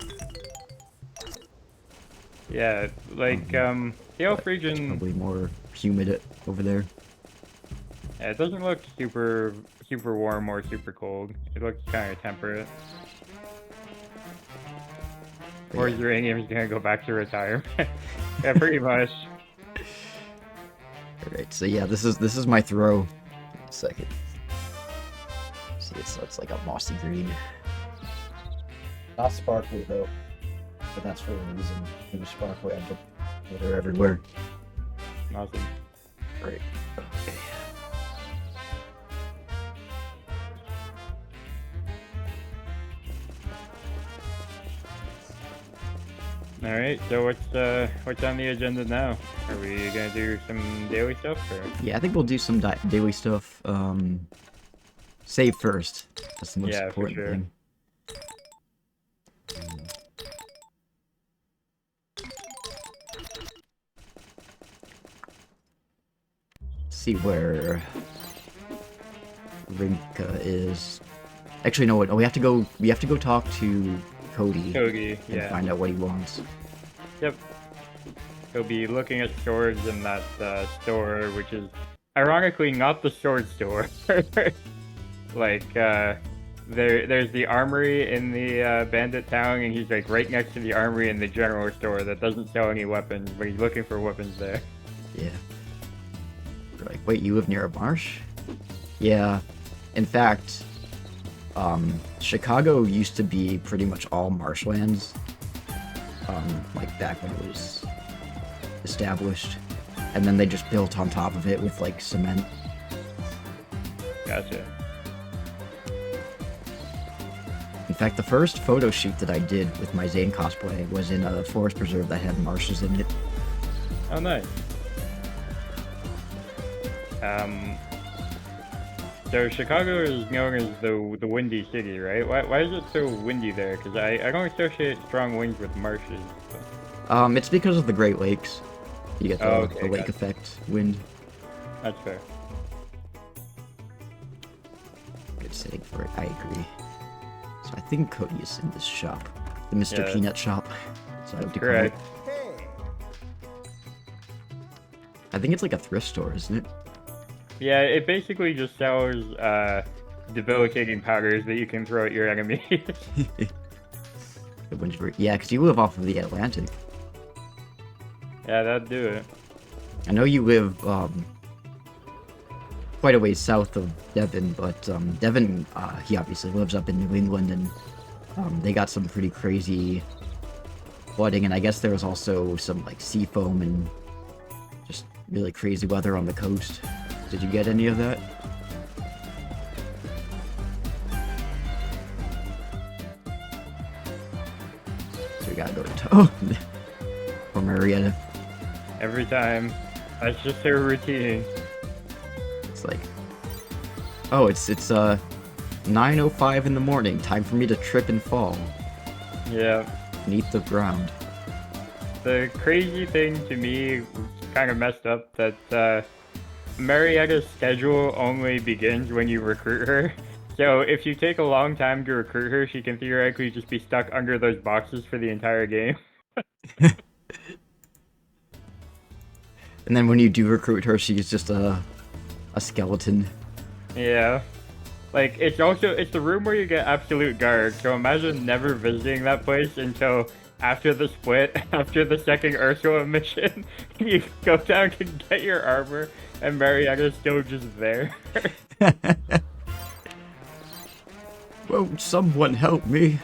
Yeah, like, the Elf region... It's probably more humid over there. Yeah, it doesn't look super warm or super cold. It looks kind of temperate. Or Uranium's gonna go back to retirement. Yeah, pretty much. Alright, so yeah, this is my throw. Wait a second. See, it's like a mossy green. Not sparkly though, but that's for a reason. It was sparkly, I get glitter everywhere. Awesome. Great. Okay. Alright, so what's on the agenda now? Are we gonna do some daily stuff, or? Yeah, I think we'll do some daily stuff. Save first. That's the most Yeah, for important sure. thing. See where Rinka is. Actually, no. We have to go. We have to go talk to Cody. Cody, and yeah. find out what he wants. Yep. He'll be looking at swords in that store, which is ironically not the sword store. Like, there's the armory in the bandit town, and he's like right next to the armory in the general store that doesn't sell any weapons, but he's looking for weapons there. Yeah. You're like, wait, you live near a marsh? Yeah. In fact, Chicago used to be pretty much all marshlands. Like back when it was established. And then they just built on top of it with like cement. Gotcha. In fact, the first photo shoot that I did with my Zane cosplay was in a forest preserve that had marshes in it. Oh, nice. So Chicago is known as the Windy City, right? Why is it so windy there? Because I don't associate strong winds with marshes. It's because of the Great Lakes. You get the, the lake effect wind. That's fair. Good setting for it, I agree. So I think Cody is in this shop. The Mr. Yeah. Peanut shop. So I have to call it. Correct. I think it's like a thrift store, isn't it? Yeah, it basically just sells debilitating powders that you can throw at your enemies. Yeah, because you live off of the Atlantic. Yeah, that'd do it. I know you live quite a ways south of Devon, but Devon, he obviously lives up in New England, and they got some pretty crazy flooding, and I guess there was also some like sea foam and just really crazy weather on the coast. Did you get any of that? So we gotta go to or Marietta. Every time. That's just their routine. It's like, oh, it's 9:05 in the morning. Time for me to trip and fall. Yeah. Beneath the ground. The crazy thing to me, kind of messed up, that Marietta's schedule only begins when you recruit her. So if you take a long time to recruit her, she can theoretically just be stuck under those boxes for the entire game. And then when you do recruit her, she's just a skeleton. Yeah. Like, it's the room where you get absolute guard, so imagine never visiting that place until after the split, after the second Ursula mission, you go down to get your armor, and Marietta's still just there. Won't someone help me?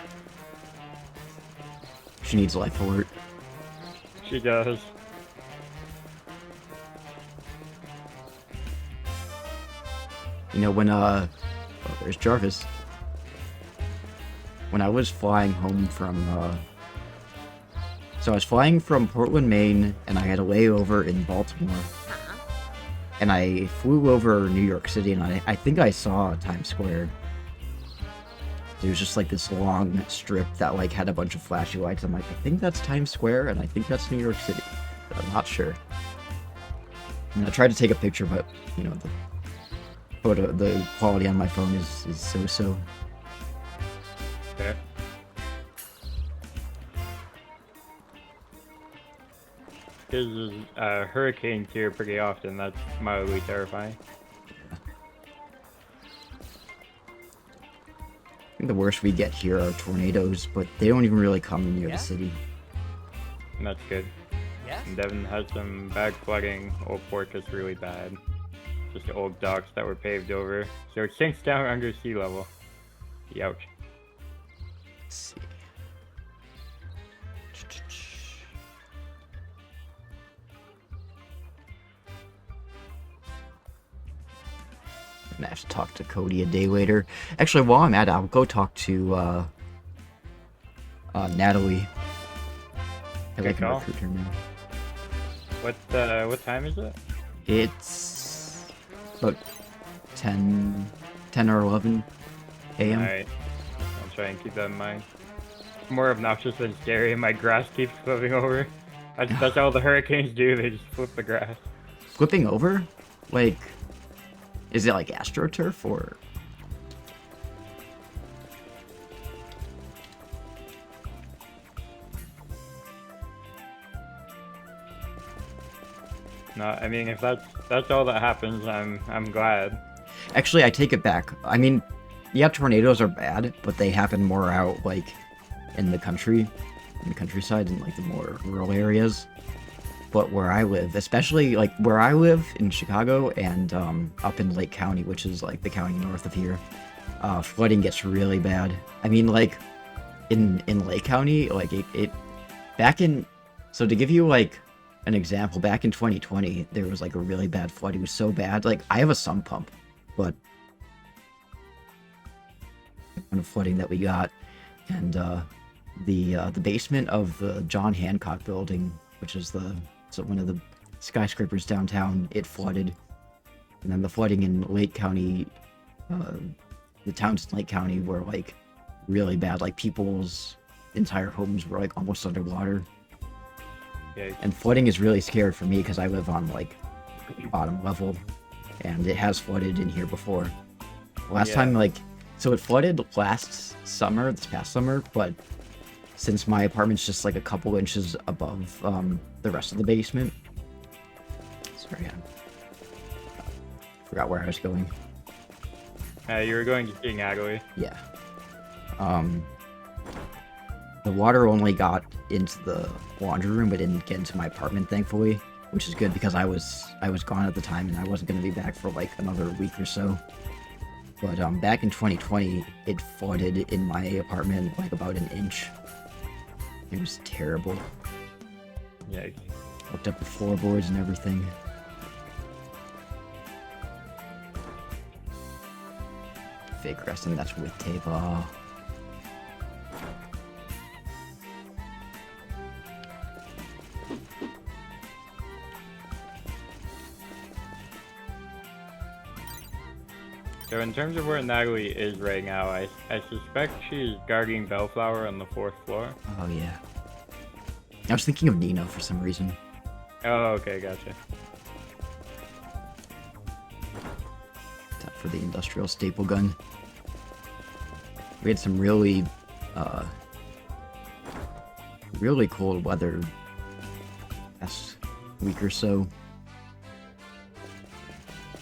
She needs life alert. She does. You know, when, oh, there's Jarvis. When I was flying home from, so I was flying from Portland, Maine, and I had a layover in Baltimore. And I flew over New York City, and I think I saw Times Square. It was just like this long strip that like had a bunch of flashy lights. I'm like, I think that's Times Square, and I think that's New York City, but I'm not sure. And I tried to take a picture, but you know, the quality on my phone is so-so. Okay. There's hurricanes here pretty often. That's mildly terrifying. I think the worst we get here are tornadoes, but they don't even really come near the city. And that's good. Yeah? And Devon has some bad flooding. Old Port is really bad. Just old docks that were paved over. So it sinks down under sea level. Youch. Let's see. I'm gonna have to talk to Cody a day later. Actually, while I'm at it, I'll go talk to Natalie. I Good can call. recruit her now. What time is it? It's about 10 or 11 a.m. Alright. I'll try and keep that in mind. It's more obnoxious than scary, and my grass keeps flipping over. That's all the hurricanes do, they just flip the grass. Flipping over? Like, is it like AstroTurf or? No, I mean, if that's all that happens, I'm glad. Actually, I take it back. I mean, yeah, tornadoes are bad, but they happen more out, like, in the countryside, and, like, the more rural areas. But where I live, especially, like, where I live in Chicago and up in Lake County, which is, like, the county north of here, flooding gets really bad. I mean, like, in Lake County, like, so to give you, like, an example, back in 2020, there was, like, a really bad flood. It was so bad. Like, I have a sump pump, but the kind of flooding that we got, and the basement of the John Hancock building, which is one of the skyscrapers downtown, it flooded. And then the flooding in Lake County, the towns in Lake County were, like, really bad. Like, people's entire homes were, like, almost underwater. Yeah. And flooding is really scary for me because I live on, like, bottom level, and it has flooded in here before. Last time, like, so it flooded this past summer, but since my apartment's just, like, a couple inches above the rest of the basement. Sorry, I forgot where I was going. You were going to see Natalie. Yeah. The water only got into the laundry room, but didn't get into my apartment, thankfully, which is good because I was gone at the time and I wasn't going to be back for, like, another week or so. But back in 2020, it flooded in my apartment, like, about an inch. It was terrible. Yikes. Hooked up the floorboards and everything. Fake resting, that's with tape. Oh. So in terms of where Natalie is right now, I suspect she's guarding Bellflower on the 4th floor. Oh, yeah. I was thinking of Nina for some reason. Oh, okay, gotcha. Time for the industrial staple gun. We had some really cold weather last week or so.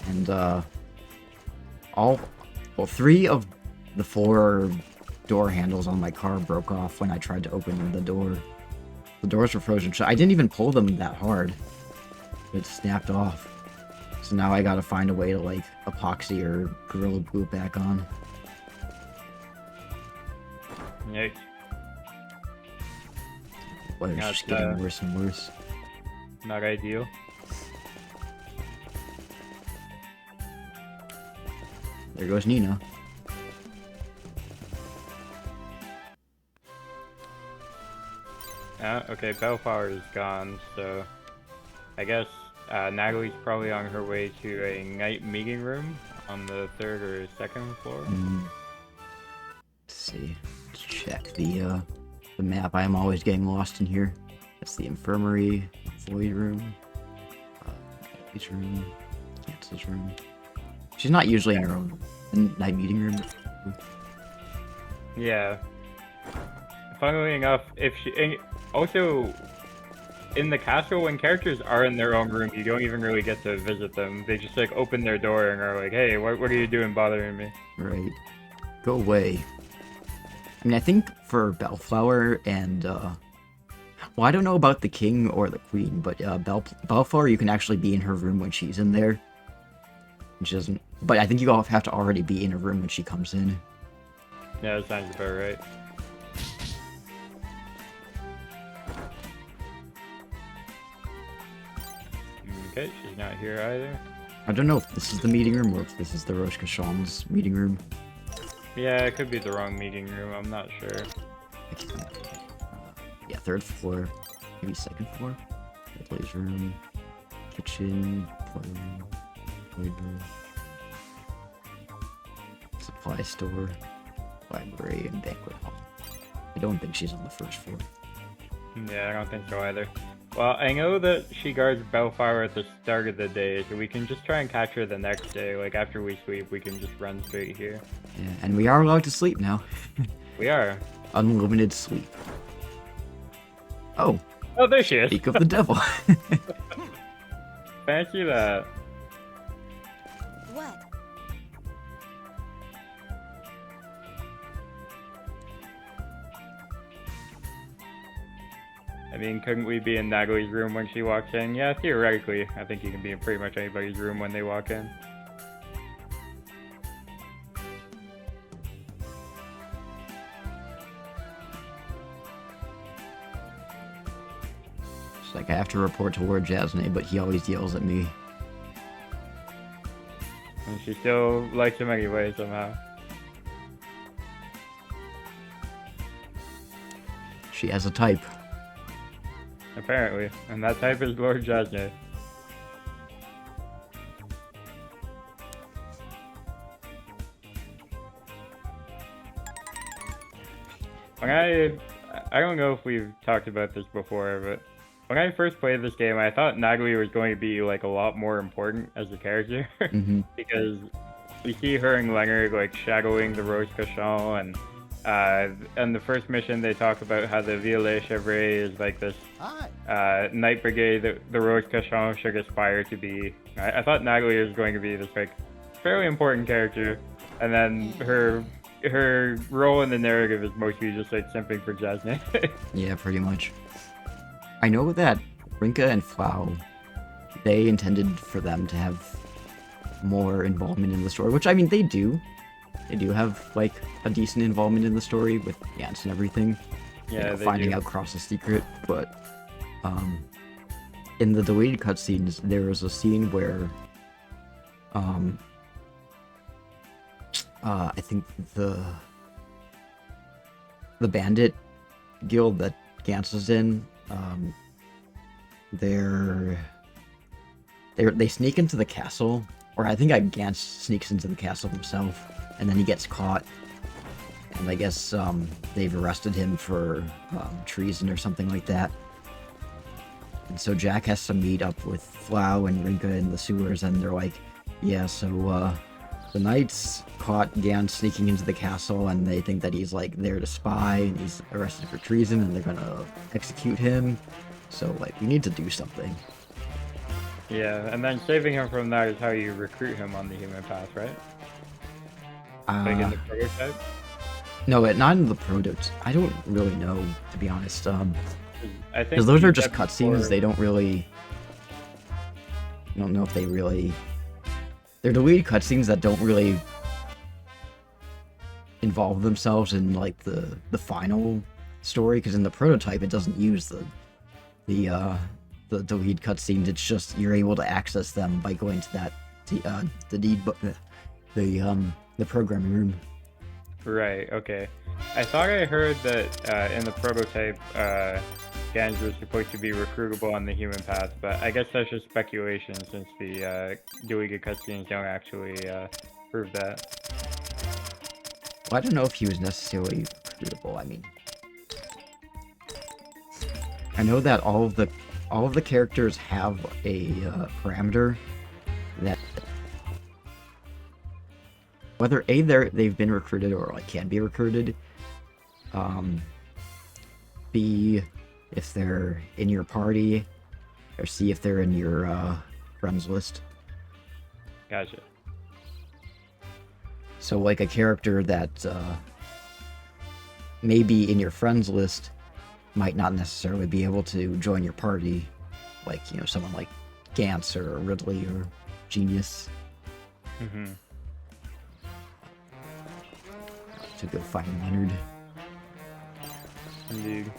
And, three of the 4 door handles on my car broke off when I tried to open the door. The doors were frozen shut. I didn't even pull them that hard. It snapped off. So now I gotta find a way to, like, epoxy or Gorilla Glue it back on. Yikes. Well, it's just getting worse and worse. Not ideal. There goes Nina. Okay, Bellflower is gone, so I guess Natalie's probably on her way to a night meeting room on the 3rd or 2nd floor. Let's see. Let's check the map. I am always getting lost in here. That's the infirmary, void room, beach room, Cancel's room. She's not usually in her own night meeting room. Yeah. Funnily enough, also in the castle, when characters are in their own room, you don't even really get to visit them. They just, like, open their door and are like, "Hey, what are you doing bothering me?" Right. Go away. I mean, I think for Bellflower and well, I don't know about the king or the queen, but Bellflower, you can actually be in her room when she's in there. She doesn't. But I think you all have to already be in a room when she comes in. Yeah, that sounds about right. Okay, she's not here either. I don't know if this is the meeting room or if this is the Rosh Kashan's meeting room. Yeah, it could be the wrong meeting room, I'm not sure. Yeah, 3rd floor. Maybe 2nd floor? Blaze room. Kitchen. Playroom. Playroom. Supply store. Library and banquet hall. I don't think she's on the 1st floor. Yeah, I don't think so either. Well, I know that she guards Bellflower at the start of the day, so we can just try and catch her the next day. Like, after we sleep, we can just run straight here. Yeah, and we are allowed to sleep now. We are. Unlimited sleep. Oh. Oh, there she is. Speak of the devil. Fancy that. What? I mean, couldn't we be in Natalie's room when she walks in? Yeah, theoretically. I think you can be in pretty much anybody's room when they walk in. It's like I have to report to Lord Jasnay, but he always yells at me. And she still likes him anyway, somehow. She has a type. Apparently. And that type is Lord Jasnay. When I don't know if we've talked about this before, but when I first played this game, I thought Natalie was going to be like a lot more important as a character. Because we see her and Leonard like shadowing the Rose Cachon, and the first mission they talk about how the Violet Chevre is like this night brigade that the Rose Cachon should aspire to be. I thought Natalie was going to be this like fairly important character, and then her role in the narrative is mostly just like simping for Jasnay. Yeah, pretty much. I know that Rinka and Flau, they intended for them to have more involvement in the story, which I mean they do. They do have like a decent involvement in the story with Gantz and everything. Yeah, they finding out Cross's secret, but in the deleted cutscenes there was a scene where I think the bandit guild that Gantz is in, they sneak into the castle, or I think Gantz sneaks into the castle himself, and then he gets caught, and I guess they've arrested him for treason or something like that. And so Jack has to meet up with Flau and Rinka in the sewers, and they're like, yeah, so the knights caught Gantz sneaking into the castle, and they think that he's like there to spy, and he's arrested for treason, and they're gonna execute him. So like, we need to do something. Yeah, and then saving him from that is how you recruit him on the human path, right? Like in the prototype? No, not in the prototype. I don't really know, to be honest. I think because those are just cutscenes. They don't really. I don't know if they really. They're deleted cutscenes that don't really involve themselves in like the final story. Because in the prototype, it doesn't use the deleted cutscenes. It's just you're able to access them by going to that the programming room. Right. Okay. I thought I heard that in the prototype, Gantz was supposed to be recruitable on the human path, but I guess that's just speculation since the deleted cutscenes don't actually prove that. Well, I don't know if he was necessarily recruitable. I mean, I know that all of the characters have a parameter that whether they've been recruited or like can be recruited, B, if they're in your party, or C, if they're in your friends list. Gotcha. So like a character that may be in your friends list might not necessarily be able to join your party, like, you know, someone like Gantz or Ridley or Genius. To go find Leonard. Indeed.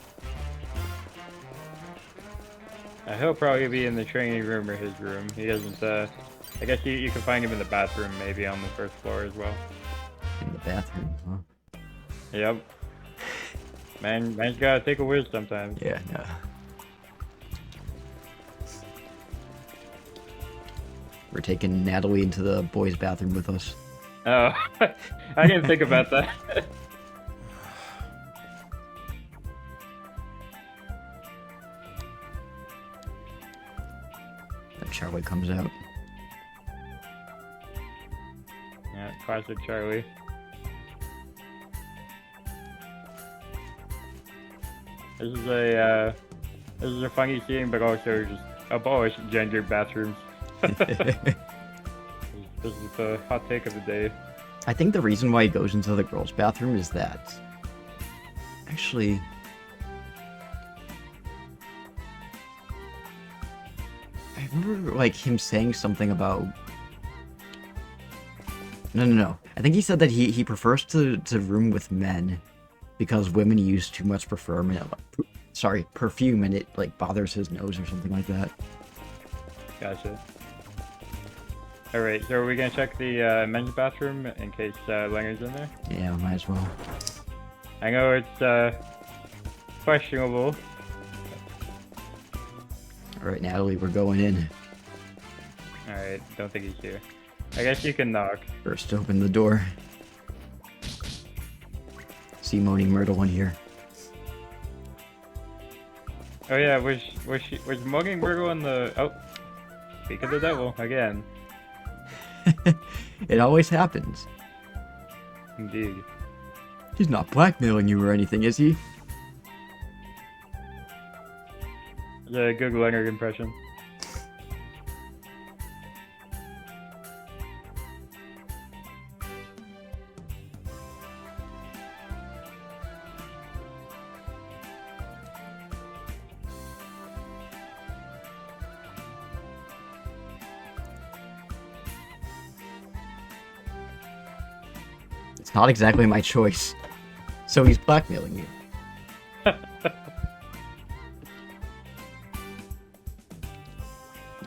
He'll probably be in the training room or his room. He doesn't, I guess you can find him in the bathroom, maybe on the first floor as well. In the bathroom, huh? Yep. Man's gotta take a whiz sometimes. Yeah, no. We're taking Natalie into the boys' bathroom with us. Oh, I didn't think about that. Then Charlie comes out. Yeah, classic Charlie. This is a funny scene, but also just abolish gendered bathrooms. This is the hot take of the day. I think the reason why he goes into the girls' bathroom is that... Actually... remember like him saying something about. No. I think he said that he prefers to room with men because women use too much perfume and it like bothers his nose or something like that. Gotcha. Alright, so are we gonna check the men's bathroom in case Lenger's in there? Yeah, might as well. I know it's questionable. Alright, Natalie, we're going in. Alright, don't think he's here. I guess you can knock. First, open the door. See Moaning Myrtle in here. Oh yeah, was Moaning Myrtle in the... Oh, speak of the devil, again. It always happens. Indeed. He's not blackmailing you or anything, is he? Yeah, good Leonard impression. It's not exactly my choice. So he's blackmailing you. Don't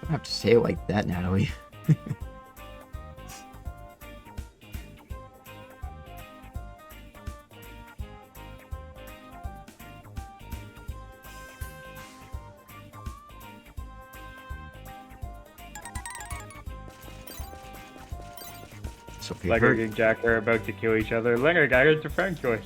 have to say it like that, Natalie. Leonard and Jack are about to kill each other. Leonard got his friend choice.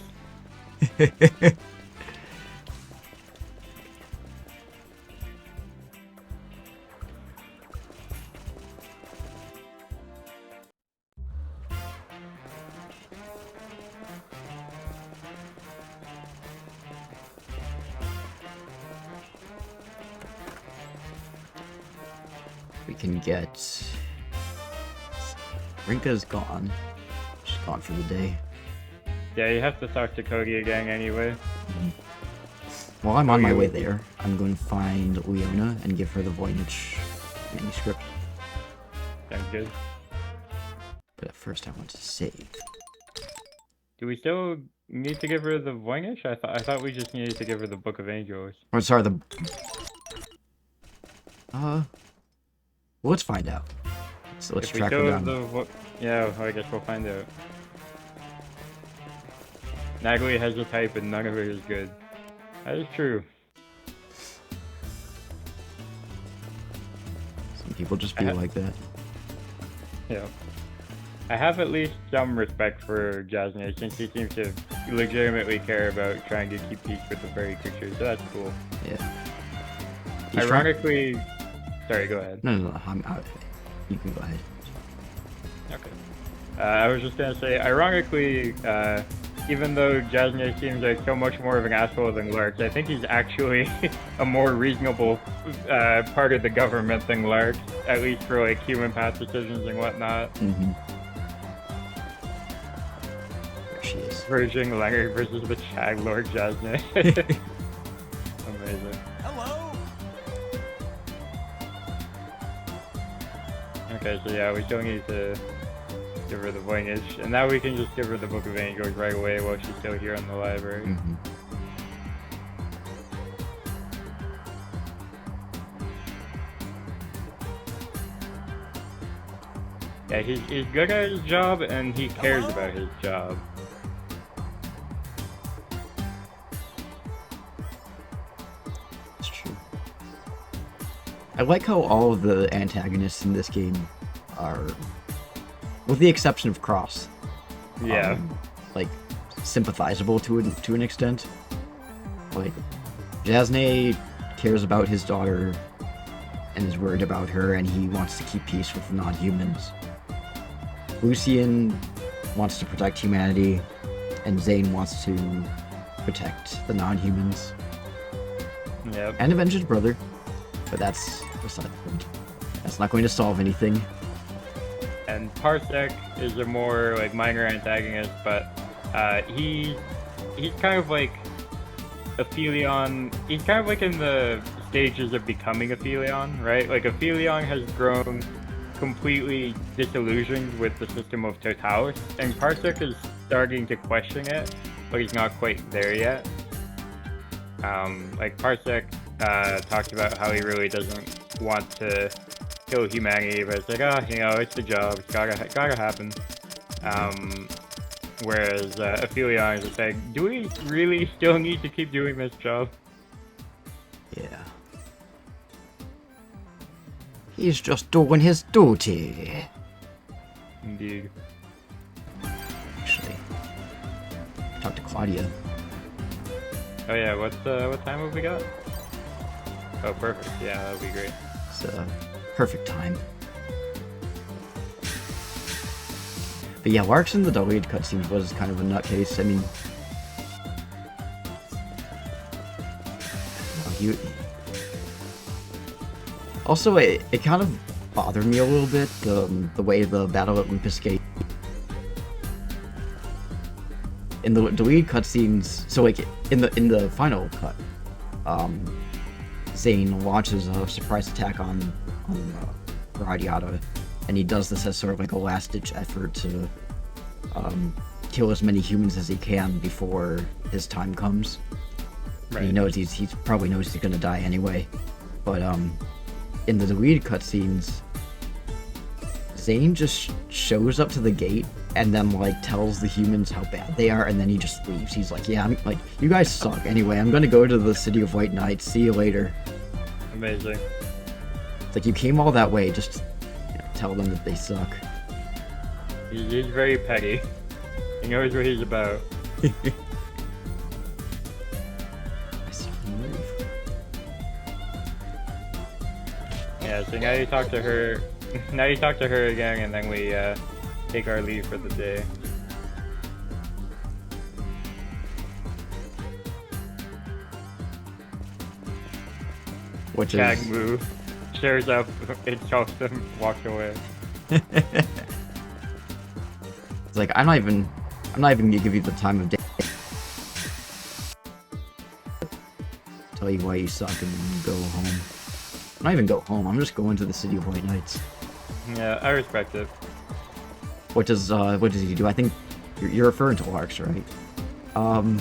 We can get... Rinka's gone. She's gone for the day. Yeah, you have to talk to Cody again anyway. While I'm on my way there, I'm going to find Leona and give her the Voynich manuscript. Sounds good. But at first I want to save. Do we still need to give her the Voynich? I thought we just needed to give her the Book of Angels. Or sorry, the... Well, let's find out. So let's track her down. Yeah, I guess we'll find out. Natalie has a type and none of it is good. That is true. Some people just be like that. Yeah. I have at least some respect for Jasmine since he seems to legitimately care about trying to keep peace with the fairy creatures, so that's cool. Yeah. Ironically... Sorry, go ahead. No, I'm out. You can go ahead. Okay. I was just gonna say, ironically, even though Jasmine seems like so much more of an asshole than Lark, I think he's actually a more reasonable part of the government than Lark, at least for like human path decisions and whatnot. Mm-hmm. There she is. Virgin Leonard versus the Chag Lord Jasmine. Amazing. Okay, so yeah, we still need to give her the Voynich, and now we can just give her the Book of Angels right away while she's still here in the library. Mm-hmm. Yeah, he's good at his job, and he cares about his job. It's true. I like how all of the antagonists in this game are, with the exception of Cross, like sympathizable to an extent. Like Jasnay cares about his daughter and is worried about her, and he wants to keep peace with the non-humans. Lucian wants to protect humanity, and Zane wants to protect the non-humans. Yep. And avenge his brother, but that's beside the point. That's not going to solve anything. And Parsec is a more like minor antagonist, but he's kind of like Aphelion. He's kind of like in the stages of becoming a Philion, right? Like a Philion has grown completely disillusioned with the system of Totalis, and Parsec is starting to question it, but he's not quite there yet. Like Parsec talked about how he really doesn't want to kill humanity, but it's like, you know, it's the job, it's gotta happen. Whereas Aphelion is just like, do we really still need to keep doing this job? Yeah. He's just doing his duty. Indeed. Actually, talk to Claudia. Oh yeah, what time have we got? Oh, perfect. Yeah, that would be great. It's perfect time. But yeah, Lark's in the delayed cutscenes was kind of a nutcase. I mean, also it kind of bothered me a little bit the way the battle at Lupus Gate in the deleted cutscenes. So like in the final cut, Zane launches a surprise attack on RADIATA, and he does this as sort of like a last-ditch effort to kill as many humans as he can before his time comes. Right. And he knows he probably knows he's gonna die anyway. But in the deleted cutscenes, Zane just shows up to the gate and then like tells the humans how bad they are, and then he just leaves. He's like, yeah, I'm like, you guys suck. Anyway, I'm gonna go to the City of White Knights. See you later. Amazing. It's like, you came all that way, just tell them that they suck. He's very petty. He knows what he's about. I saw him move. Yeah, so now you talk to her. Now you talk to her again, and then we take our leave for the day. Which Tag is move. Shares up, it helps them walk away. It's like, I'm not even gonna give you the time of day. Tell you why you suck and then go home. I'm not even go home. I'm just going to the City of White Knights. Yeah, I respect it. What does he do? I think you're referring to Larks, right? I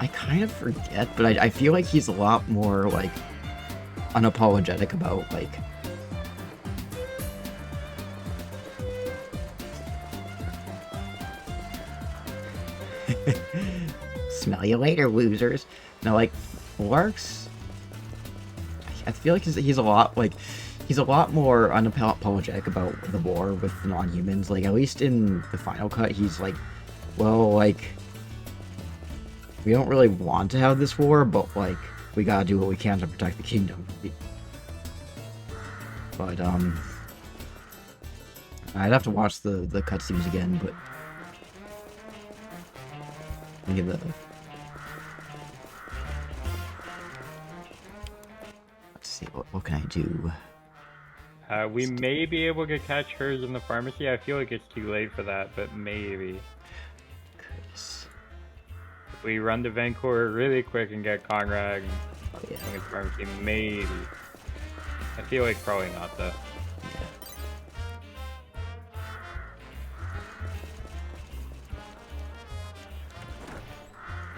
kind of forget, but I feel like he's a lot more like unapologetic about like smell you later, losers. Now, like Larks, I feel like he's a lot more unapologetic about the war with non-humans. Like, at least in the final cut, he's like, well, like, we don't really want to have this war, but like, we gotta do what we can to protect the kingdom. But I'd have to watch the cutscenes again, but look at the. Let's see, what can I do? We may be able to catch hers in the pharmacy. I feel like it's too late for that, but maybe. If we run to Vancouver really quick and get Conrad and the pharmacy, maybe. I feel like probably not, though.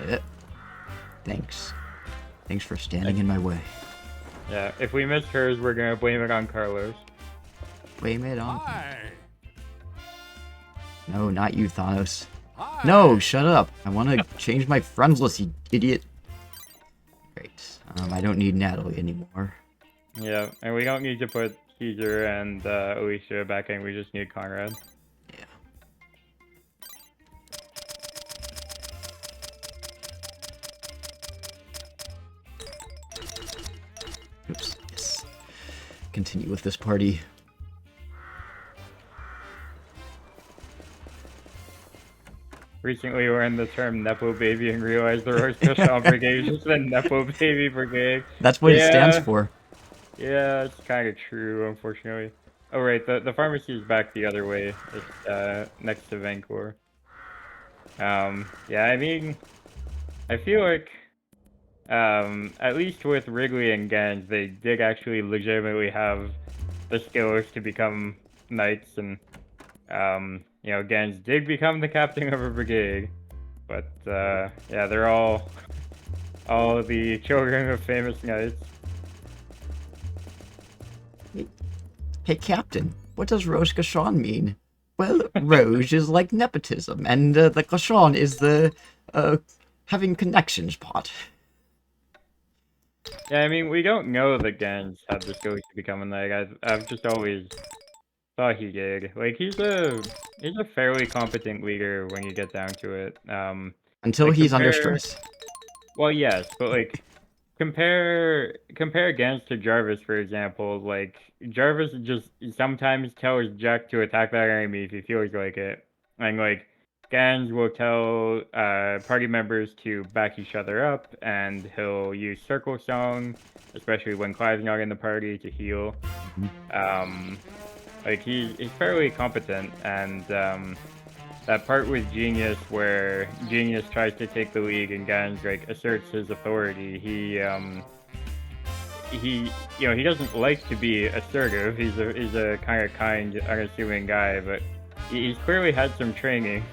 Yeah. Thanks for standing in my way. Yeah, if we miss hers, we're gonna blame it on Carlos. Blame it on... No, not you, Thanos. No, shut up. I want to change my friends list, you idiot. Great. I don't need Natalie anymore. Yeah, and we don't need to put Caesar and Alicia back in. We just need Conrad. Yeah. Oops. Yes. Continue with this party. Recently learned the term Nepo Baby and realized the Rose Cushion Brigade is just the Nepo Baby Brigade. That's what it stands for. Yeah, it's kind of true, unfortunately. Oh, right, the pharmacy is back the other way. It's next to Vancouver. Yeah, I mean, I feel like at least with Wrigley and Gans, they did actually legitimately have the skills to become knights, and you know, Gans did become the captain of a brigade. But yeah, they're all the children of famous knights. Hey, Captain, what does Rouge Gachon mean? Well, Rouge is like nepotism, and the Gachon is the having connections part. Yeah, I mean, we don't know that Gans had the skills to become a knight. I've just always thought he did. Like, he's a fairly competent leader when you get down to it. Until Like, he's under stress. Well, yes, but like compare Gans to Jarvis, for example. Like, Jarvis just sometimes tells Jack to attack that enemy if he feels like it, and like Gans will tell party members to back each other up, and he'll use Circle Song, especially when Clive's not in the party, to heal. Like, he's fairly competent, and that part with Genius where Genius tries to take the lead and Gans like asserts his authority. He you know, he doesn't like to be assertive. He's a kind of kind, unassuming guy, but he's clearly had some training.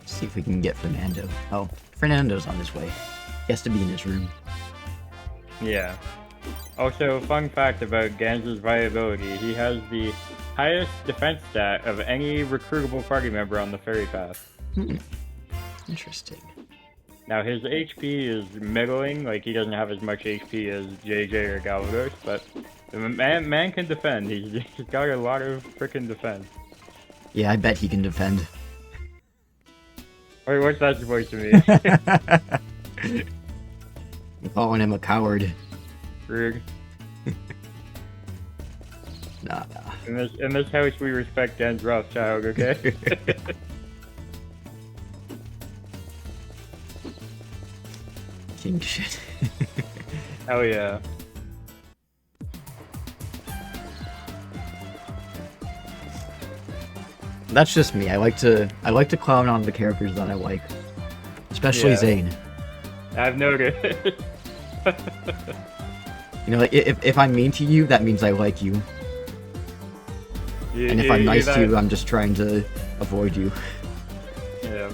See if we can get Fernando. Oh, Fernando's on his way. He has to be in his room. Yeah. Also, fun fact about Gans's viability, he has the highest defense stat of any recruitable party member on the Fairy Path. Interesting. Now, his HP is middling, like he doesn't have as much HP as JJ or Galvados, but the man can defend. He's got a lot of frickin' defense. Yeah, I bet he can defend. Wait, what's that supposed to mean? I'm calling him a coward. Rude. Nah. In this house, we respect Dan's Rothschild, okay? King shit. Hell yeah. That's just me. I like to clown on the characters that I like, especially Zane. I've noticed. You know, like if I'm mean to you, that means I like you. And if I'm nice to you, I'm just trying to avoid you. Yeah.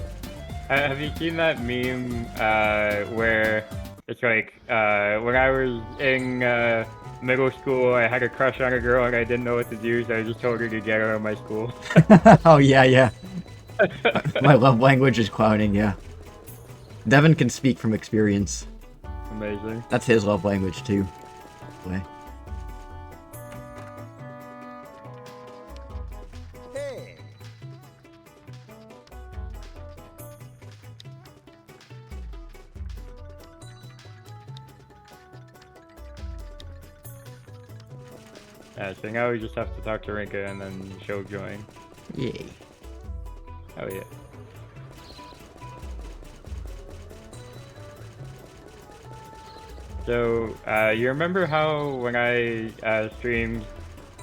Have you seen that meme where it's like when I was in middle school, I had a crush on a girl and I didn't know what to do, so I just told her to get out of my school. Oh yeah. My love language is clowning. Yeah. Devin can speak from experience. Amazing. That's his love language too. Way. Hey. Yeah, so now we just have to talk to Rinka and then she'll join. Yay. Oh yeah. So, you remember how when I streamed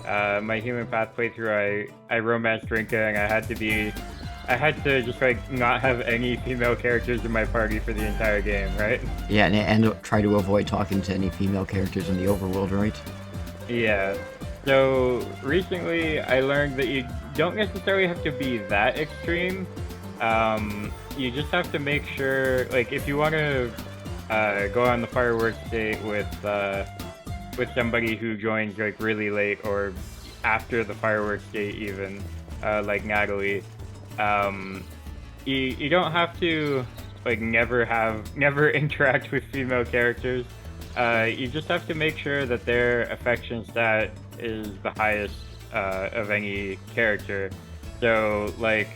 my Human Path playthrough, I romanced Rinka and I had to just like not have any female characters in my party for the entire game, right? Yeah, and try to avoid talking to any female characters in the overworld, right? Yeah. So recently I learned that you don't necessarily have to be that extreme. You just have to make sure, like, if you want to go on the fireworks date with somebody who joins like really late or after the fireworks date even, like Natalie, you don't have to like never interact with female characters. You just have to make sure that their affection stat is the highest of any character. So like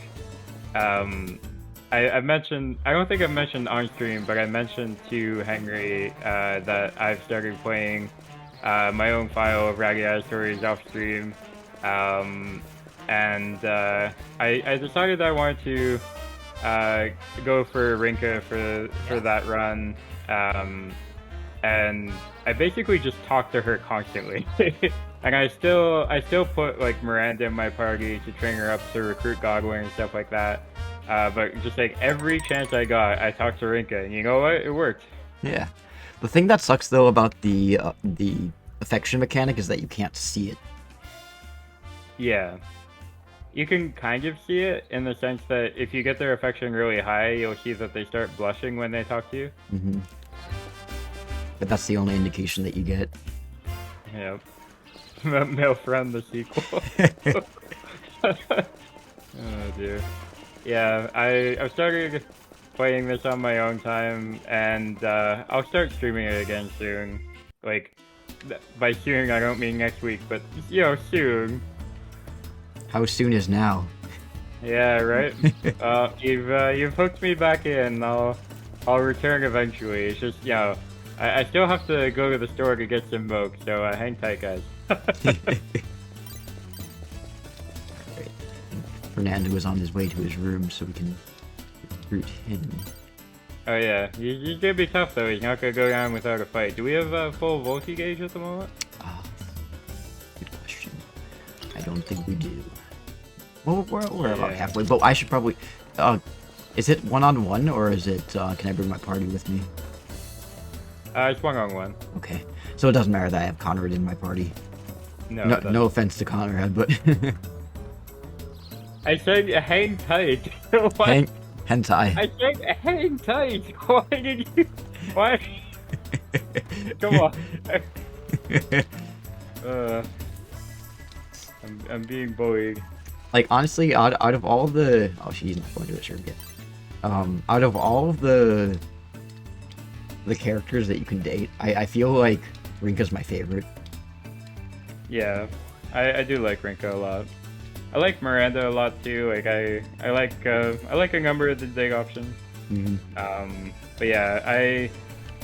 I mentioned, I don't think I mentioned on stream, but I mentioned to Henry that I've started playing my own file of RADIATA stories off stream, and I decided I wanted to go for Rinka for that run, and I basically just talk to her constantly. And I still put like Miranda in my party to train her up to recruit Godwin and stuff like that. But just like every chance I got, I talked to Rinka, and you know what? It worked. Yeah. The thing that sucks though about the affection mechanic is that you can't see it. Yeah. You can kind of see it in the sense that if you get their affection really high, you'll see that they start blushing when they talk to you. Mm-hmm. But that's the only indication that you get. Yep. Male Friend, the sequel. Oh dear. Yeah, I started playing this on my own time, and I'll start streaming it again soon. Like, by soon I don't mean next week, but soon. How soon is now? Yeah, right. You've hooked me back in. I'll return eventually. It's just I still have to go to the store to get some milk, so hang tight, guys. Fernando is on his way to his room, so we can recruit him. Oh yeah, he's gonna be tough though. He's not gonna go down without a fight. Do we have full Volky gauge at the moment? Good question. I don't think we do. Well, we're about halfway, but I should probably... is it one-on-one, or is it... can I bring my party with me? It's one-on-one. Okay. So it doesn't matter that I have Conrad in my party. No offense to Conrad, but... I said hang tight. Hentai. I said hang tight. Why did you... Why? Come on. I'm being bullied. Like, honestly, out of all the... Oh, she's not going to the shirt yet. Out of all of the characters that you can date, I feel like Rinka's my favorite. Yeah, I do like Rinka a lot. I like Miranda a lot too. Like I like a number of the dig options. Mm-hmm. But yeah, I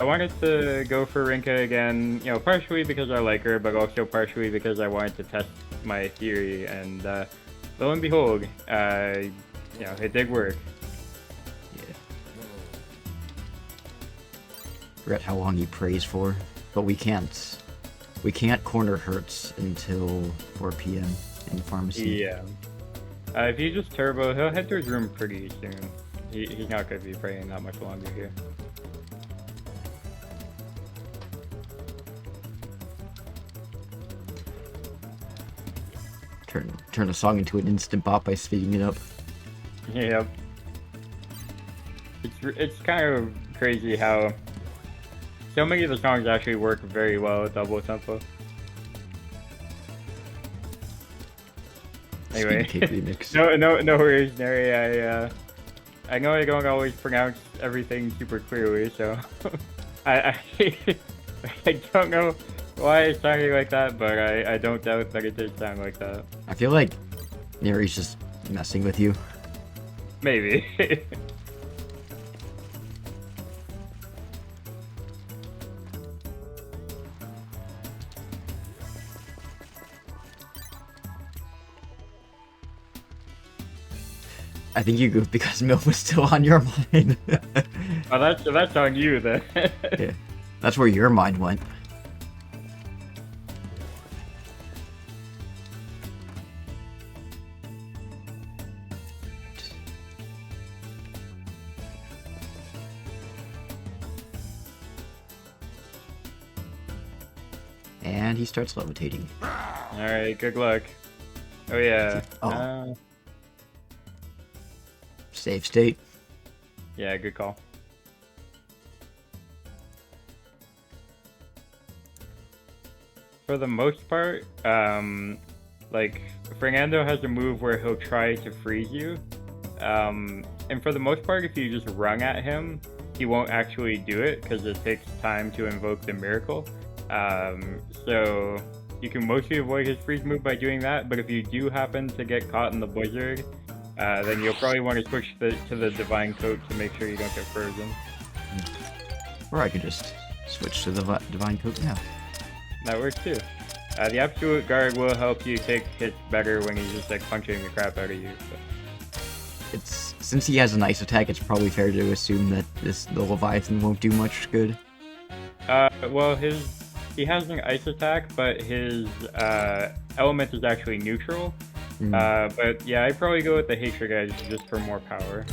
wanted to go for Rinka again. Partially because I like her, but also partially because I wanted to test my theory. And lo and behold, it did work. Yeah. Forget how long he prays for, but we can't corner Hertz until 4 p.m. in the pharmacy. Yeah. If you just turbo, he'll head to his room pretty soon. He's not going to be praying that much longer here. Turn a song into an instant bop by speeding it up. Yep. It's kind of crazy how so many of the songs actually work very well at double tempo. Anyway, no worries, Neri. I know I don't always pronounce everything super clearly, so I don't know why it's sounding like that, but I don't doubt that it did sound like that. I feel like Neri's just messing with you. Maybe. I think you goofed because Milk was still on your mind. Oh, that's on you then. Yeah, that's where your mind went. And he starts levitating. Alright, good luck. Oh yeah. Save state. Yeah, good call. For the most part, like, Fernando has a move where he'll try to freeze you. And for the most part, if you just run at him, he won't actually do it because it takes time to invoke the miracle. So you can mostly avoid his freeze move by doing that, but if you do happen to get caught in the blizzard, then you'll probably want to switch to the Divine Coat to make sure you don't get frozen. Or I could just switch to the Divine Coat now. That works too. The Absolute Guard will help you take hits better when he's just like punching the crap out of you. So. Since he has an ice attack, it's probably fair to assume that the Leviathan won't do much good. Well, he has an ice attack, but his element is actually neutral. But yeah, I'd probably go with the Hatred Edge just for more power.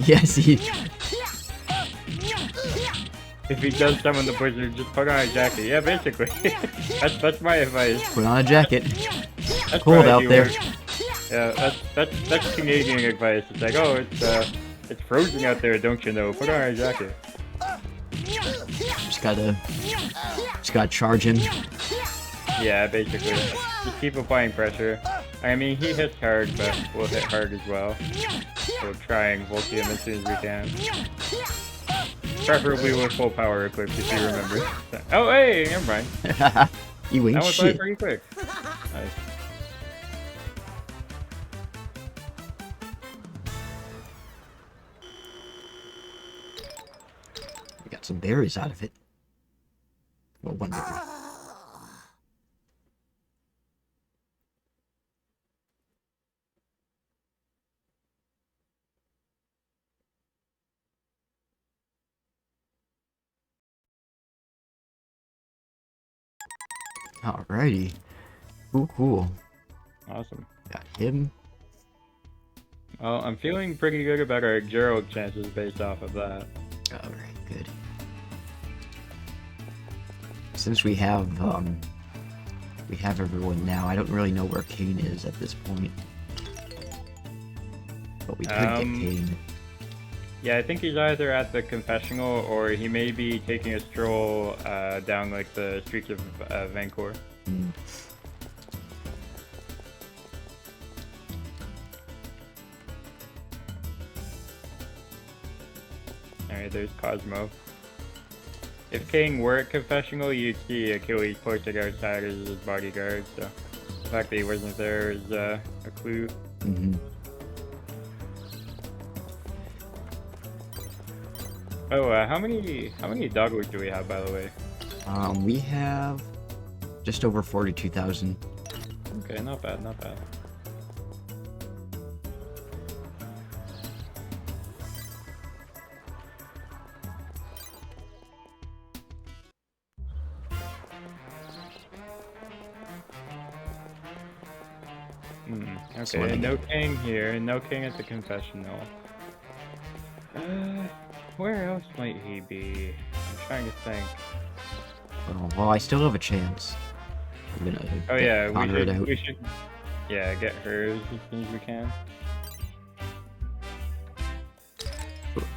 Yes, he... If he does summon the blizzard, just put on a jacket. Yeah, basically. that's my advice. Put on a jacket. That's Cold out probably there. work. Yeah, that's Canadian advice. It's like, oh, it's frozen out there, don't you know? Put on a jacket. Just gotta charge him. Yeah, basically. Just keep applying pressure. I mean, he hits hard, but we'll hit hard as well. We'll try and Volky him as soon as we can. Preferably with full power equipped, if you remember. Oh, hey, never mind. You ain't that went by shit. pretty quick. Nice. We got some berries out of it. Well, one berry. Alrighty. Cool. Awesome. Got him. Well, I'm feeling pretty good about our Gerald chances based off of that. Alright, good. Since we have everyone now, I don't really know where Kane is at this point. But we could get Kane. Yeah, I think he's either at the confessional or he may be taking a stroll down like the streets of Vancouver. Alright, there's Cosmo. If Kane were at confessional, you'd see Achilles posted outside as his bodyguard, so the fact that he wasn't there is a clue. Oh, how many doggos do we have, by the way? We have just over 42,000. Okay, not bad, not bad. Okay, no king here, no king at the confessional. Where else might he be? I'm trying to think. Oh, well, I still have a chance. I'm gonna we should get hers as soon as we can.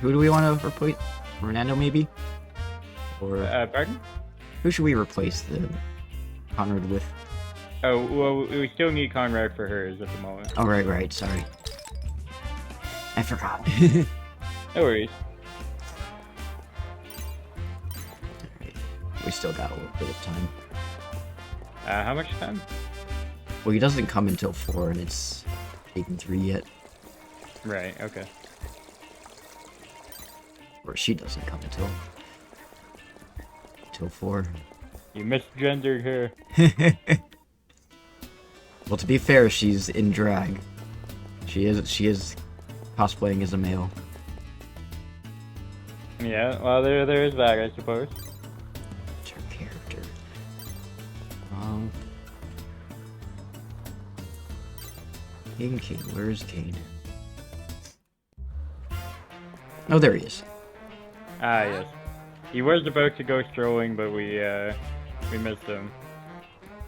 Who do we want to replace? Fernando, maybe? Or pardon? Who should we replace the Conrad with? Oh, well, we still need Conrad for hers at the moment. Oh, right, sorry. I forgot. No worries. Alright, we still got a little bit of time. How much time? Well, he doesn't come until 4, and it's taken 3 yet. Right, okay. Or she doesn't come until 4. You misgendered her. Well, to be fair, she's in drag. She is cosplaying as a male. Yeah, well, there is that, I suppose. What's her character? Kane, where is Kane? Oh, there he is. Ah, yes. He was about to go strolling, but we missed him.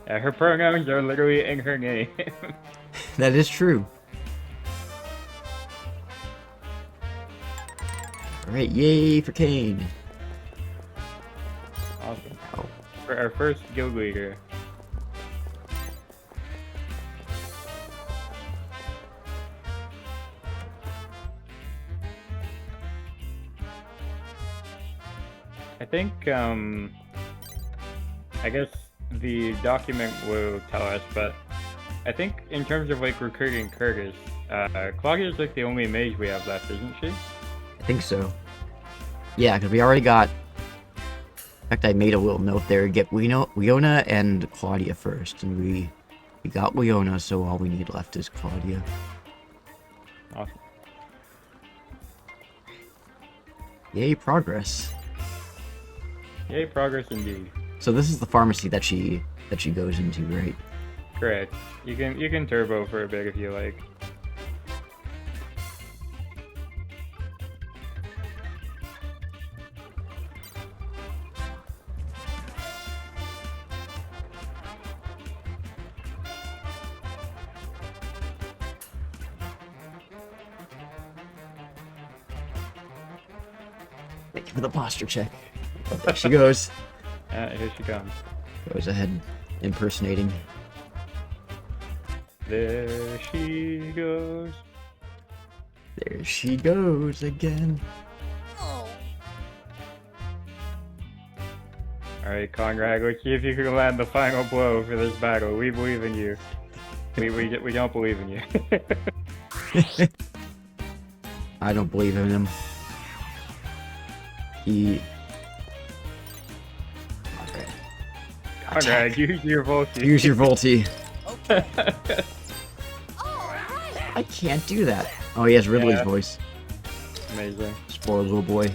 Yeah, her pronouns are literally in her name. That is true. Alright, yay for Kane. Awesome. For our first guild leader. I think, I guess the document will tell us, but I think in terms of like recruiting Curtis, Claudia's like the only mage we have left, isn't she? I think so. Yeah, because we already got... In fact, I made a little note there. Get Leona and Claudia first, and we got Leona, so all we need left is Claudia. Awesome. Yay, progress. Yay, progress indeed. So this is the pharmacy that she goes into, right? Correct. You can turbo for a bit if you like. Thank you for the posture check. There she goes. Here she comes. Goes ahead, impersonating. There she goes. There she goes again. Alright, Conrad, let's see if you can land the final blow for this battle. We believe in you. We don't believe in you. I don't believe in him. He... Conrad, use your Volti. Use your Volti. I can't do that. Oh, he has Ridley's voice. Amazing. Spoiled little boy.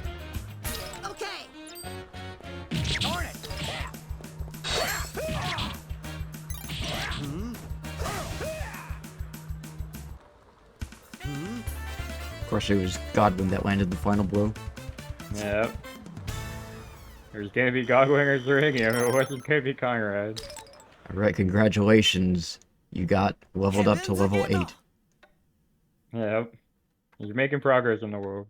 Of course, it was Godwin that landed the final blow. Yep. There's gonna be Godwin or Zerinium, it wasn't gonna be Conrad. Alright, congratulations. You got leveled up to level 8. Yep. He's making progress in the world.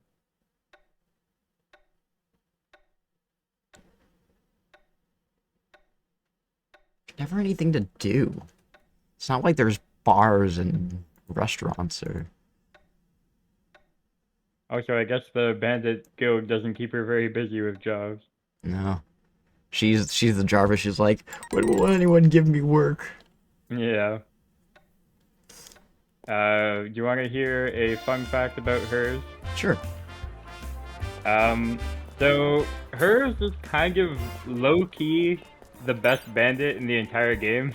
Never anything to do. It's not like there's bars and restaurants or... Also, I guess the bandit guild doesn't keep her very busy with jobs. No. She's the Jarvis. She's like, when will anyone give me work? Yeah. Do you want to hear a fun fact about hers? Sure. So hers is kind of low-key the best bandit in the entire game.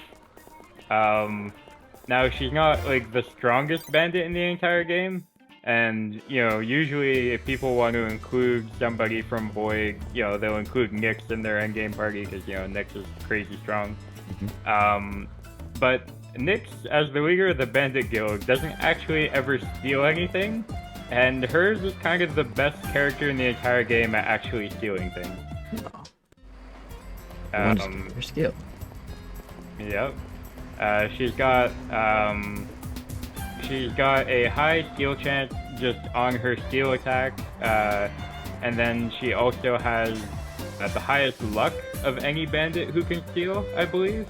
Now she's not like the strongest bandit in the entire game, and you know, usually if people want to include somebody from Void, you know, they'll include Nyx in their endgame party because, you know, Nyx is crazy strong. But Nyx, as the leader of the bandit guild, doesn't actually ever steal anything, and hers is kind of the best character in the entire game at actually stealing things. Her skill. Yep. She's got a high steal chance just on her steal attack, and then she also has the highest luck of any bandit who can steal, I believe.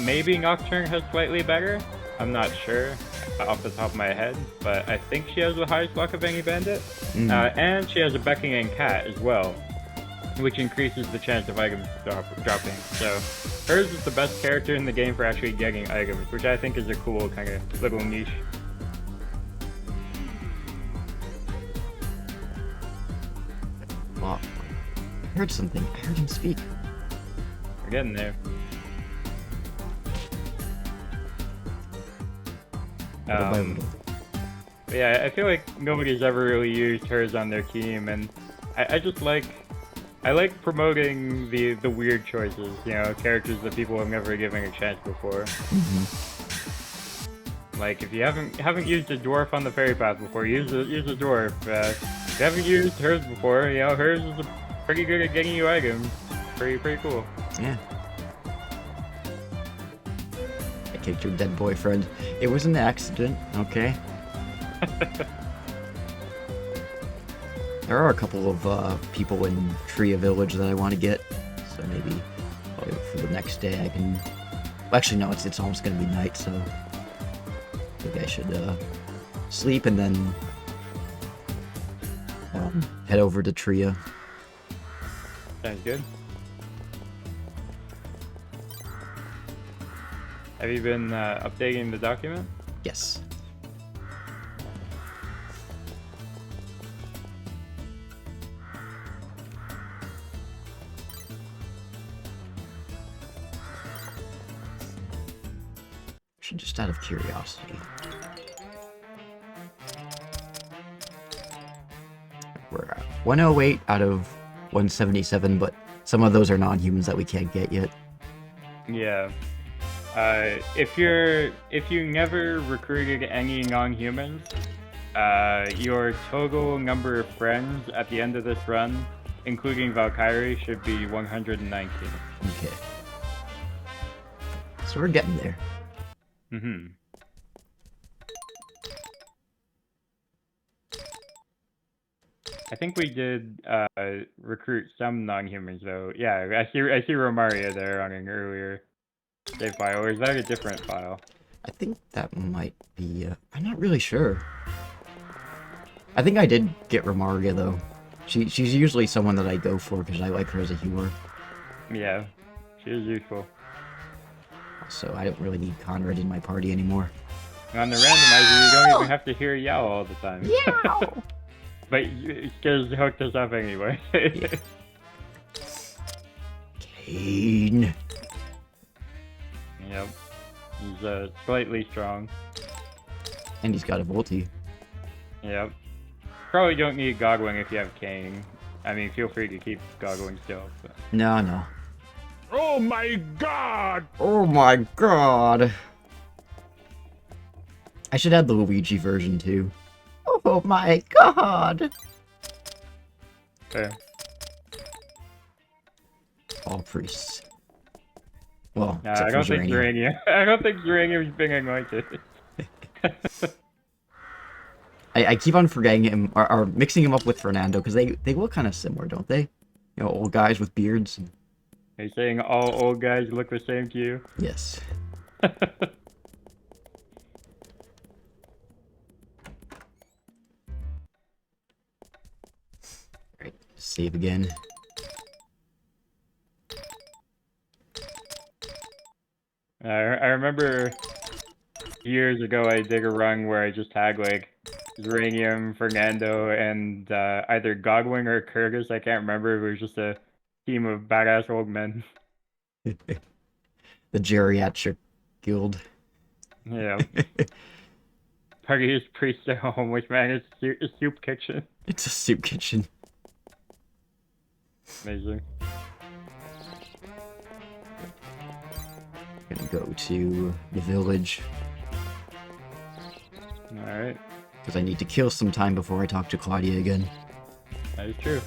Maybe Nocturne has slightly better. I'm not sure off the top of my head, but I think she has the highest luck of any bandit. And she has a beckoning cat as well, which increases the chance of items dropping. So hers is the best character in the game for actually getting items, which I think is a cool kind of little niche. Well, I heard something. I heard him speak. We're getting there. But yeah, I feel like nobody's ever really used hers on their team, and I just like promoting the weird choices, you know, characters that people have never given a chance before. Like if you haven't used a dwarf on the fairy path before, use a dwarf. If you haven't used hers before, you know, hers is pretty good at getting you items. Pretty cool. Yeah. I kicked your dead boyfriend. It was an accident, okay? There are a couple of people in Tria Village that I want to get, so maybe probably for the next day I can... Well, actually, no, it's almost going to be night, so maybe I should sleep and then head over to Tria. Sounds good. Have you been updating the document? Yes. Just out of curiosity. Where 108 out of 177, but some of those are non-humans that we can't get yet. Yeah. If you never recruited any non-humans, your total number of friends at the end of this run, including Valkyrie, should be 119. Okay. So we're getting there. Mm-hmm. I think we did recruit some non-humans though. Yeah, I see Romaria there on an earlier save file. Or is that a different file? I think that might be. I'm not really sure. I think I did get Romaria though. She's usually someone that I go for because I like her as a healer. Yeah, she is useful. So I don't really need Conrad in my party anymore. On the randomizer, you don't even have to hear Yow all the time. Yow! But it's just hooked us up anyway. Kane. Yep. He's slightly strong. And he's got a Volti. Yep. Probably don't need Goggling if you have Kane. I mean, feel free to keep Goggling still. But... No. Oh my god! Oh my god! I should add the Luigi version too. Oh my god! Okay. All priests. Well, I don't think Uranium. I don't think Uranium's being anointed. I keep on forgetting him, or mixing him up with Fernando, because they look kind of similar, don't they? You know, old guys with beards. Are you saying all old guys look the same to you? Yes. Alright, save again. I remember years ago I did a run where I just had like Uranium, Fernando, and either Godwin or Kurgus. I can't remember. It was just a team of badass old men. The geriatric guild. Yeah. Party is priest at home, which man is a soup kitchen. It's a soup kitchen. Amazing. Gonna go to the village. Alright. Because I need to kill some time before I talk to Claudia again. That is true.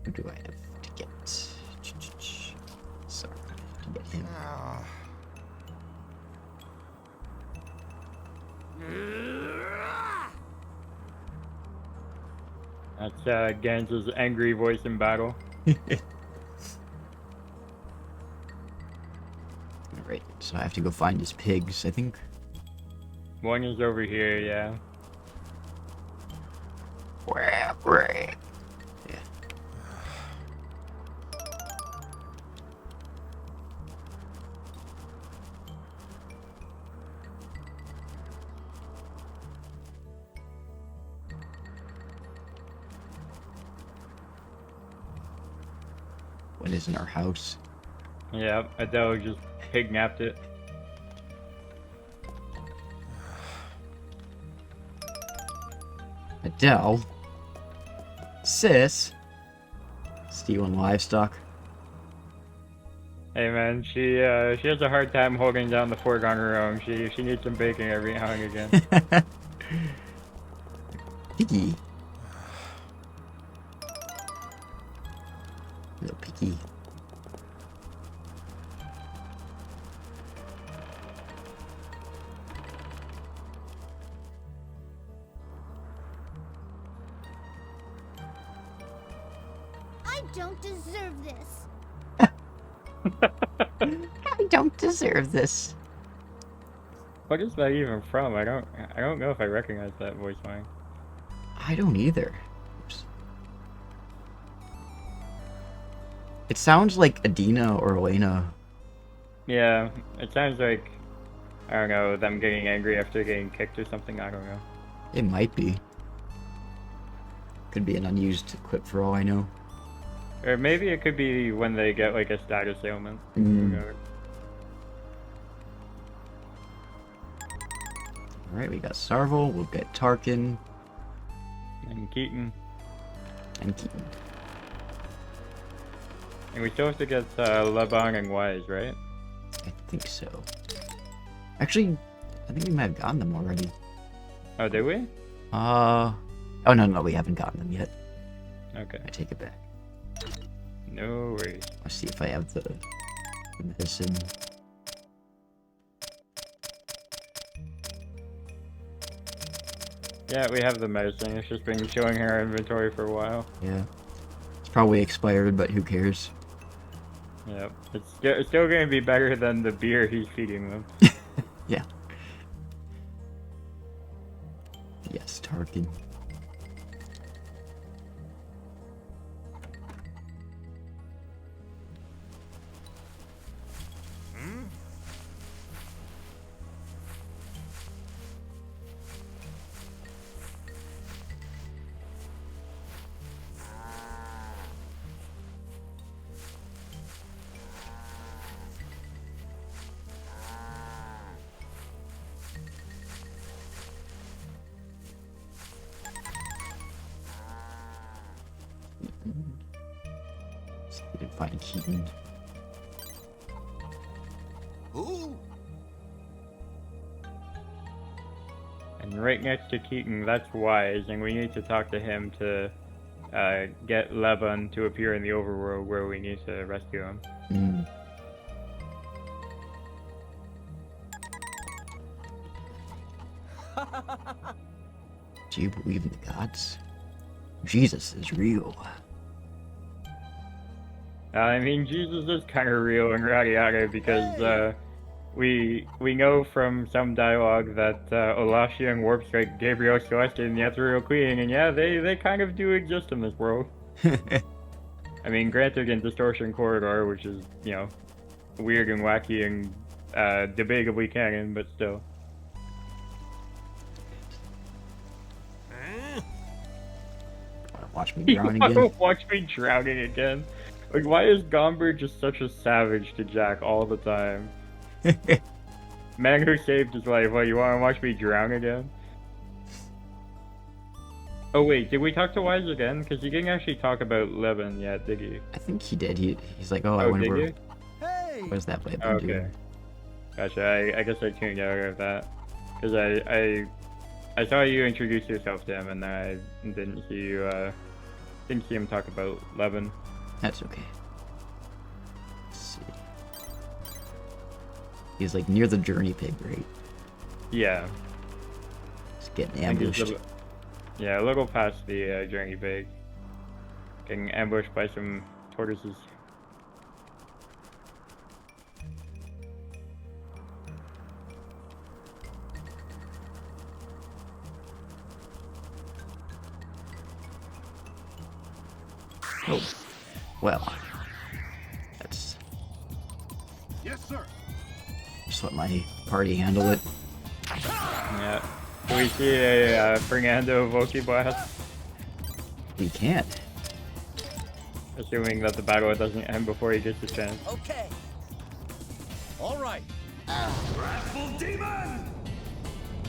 Who do I have to get? Sorry, to get him. That's Gans's angry voice in battle. Alright, so I have to go find his pigs, I think. One is over here, yeah. Yeah. What is in our house? Yeah, Adele just kidnapped it. Adele? Sis? Stealing livestock? Hey man, she has a hard time holding down the fort on her own. She needs some bacon every now and again. Piggy. Little piggy. I don't deserve this. I don't deserve this. What is that even from? I don't know if I recognize that voice line. I don't either. Oops. It sounds like Adina or Elena. Yeah, it sounds like, I don't know, them getting angry after getting kicked or something, I don't know. It might be. Could be an unused equip for all I know. Or maybe it could be when they get like a status ailment. Alright, we got Sarvel, we'll get Tarkin. And Keaton. And Keaton. And we still have to get Lebon and Wise, right? I think so. Actually, I think we might have gotten them already. Oh, did we? Oh no, we haven't gotten them yet. Okay. I take it back. No worries. Let's see if I have the medicine. Yeah, we have the medicine. It's just been showing in our inventory for a while. Yeah. It's probably expired, but who cares? Yep. It's still going to be better than the beer he's feeding them. Yeah. Yes, Tarkin. We didn't find Keaton. Who? And right next to Keaton, that's Wise, and we need to talk to him to get Lebon to appear in the overworld where we need to rescue him. Do you believe in the gods? Jesus is real. I mean, Jesus is kind of real in RADIATA because we know from some dialogue that Olashia and Warpstrike, Gabriel Celeste, and the Ethereal Queen, and yeah, they kind of do exist in this world. I mean, granted in Distortion Corridor, which is, you know, weird and wacky and debatably canon, but still. Watch me drown again. Watch me drowning again. Like, why is Gomber just such a savage to Jack all the time? Man who saved his life. What, you want to watch me drown again? Oh wait, did we talk to Wise again? Because he didn't actually talk about Levin yet, did he? I think he did. He's like, oh, I wonder where. What does that play been doing? Gotcha. I guess I tuned out of that because I saw you introduce yourself to him, and I didn't see you. Didn't see him talk about Levin. That's okay. Let's see. He's like near the journey pig, right? Yeah. He's getting ambushed. Yeah, a little past the journey pig. Getting ambushed by some tortoises. Oh, well, that's... Yes, sir. Just let my party handle it. Yeah. Can we see a Fernando Voki blast? We can't. Assuming that the battle doesn't end before he gets the chance. Okay. All right. Wrathful demon!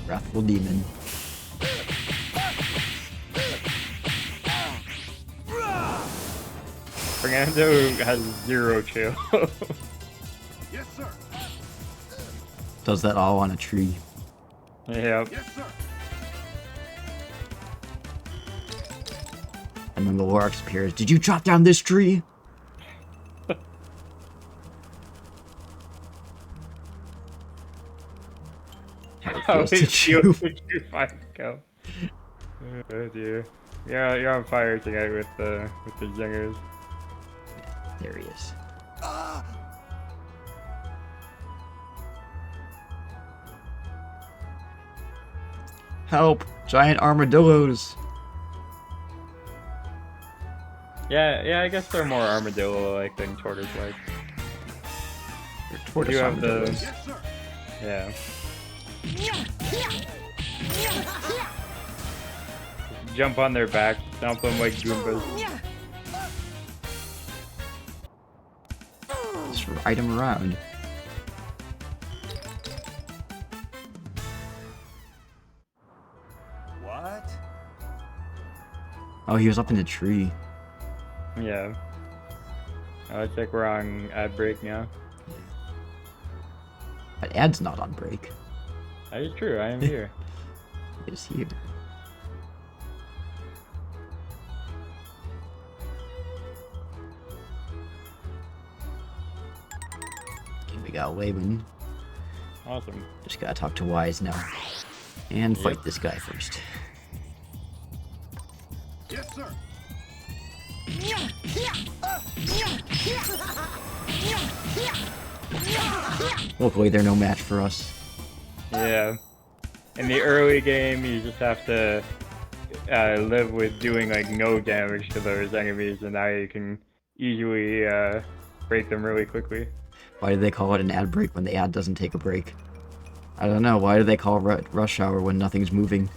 Wrathful demon. Fernando has zero chill. Yes, sir. Does that all on a tree. Yep. Yes, sir. And then the Lorax appears. Did you chop down this tree? How did you find go? Oh dear. Yeah, you're on fire tonight with the zingers. There he is. Help! Giant armadillos! Yeah, I guess they're more armadillo-like than tortoise-like. Tortoise You have armadillos. the... Yeah. Jump on their back, stomp them like Goombas. Just ride him around. What? Oh, he was up in the tree. Yeah. Oh, it's like we're on ad break now. That ad's not on break. That is true, I am here. He is here. Okay, we got Laban. Awesome. Just gotta talk to Wise now. And fight this guy first. Yes, sir. Luckily, they're no match for us. Yeah. In the early game, you just have to live with doing like no damage to those enemies, and now you can easily break them really quickly. Why do they call it an ad break when the ad doesn't take a break? I don't know. Why do they call it rush hour when nothing's moving?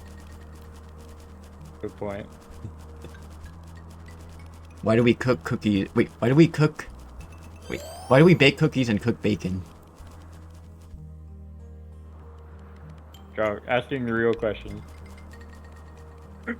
Good point. Why do we cook cookies? Wait, why do we cook? Wait, why do we bake cookies and cook bacon? Asking the real question. Why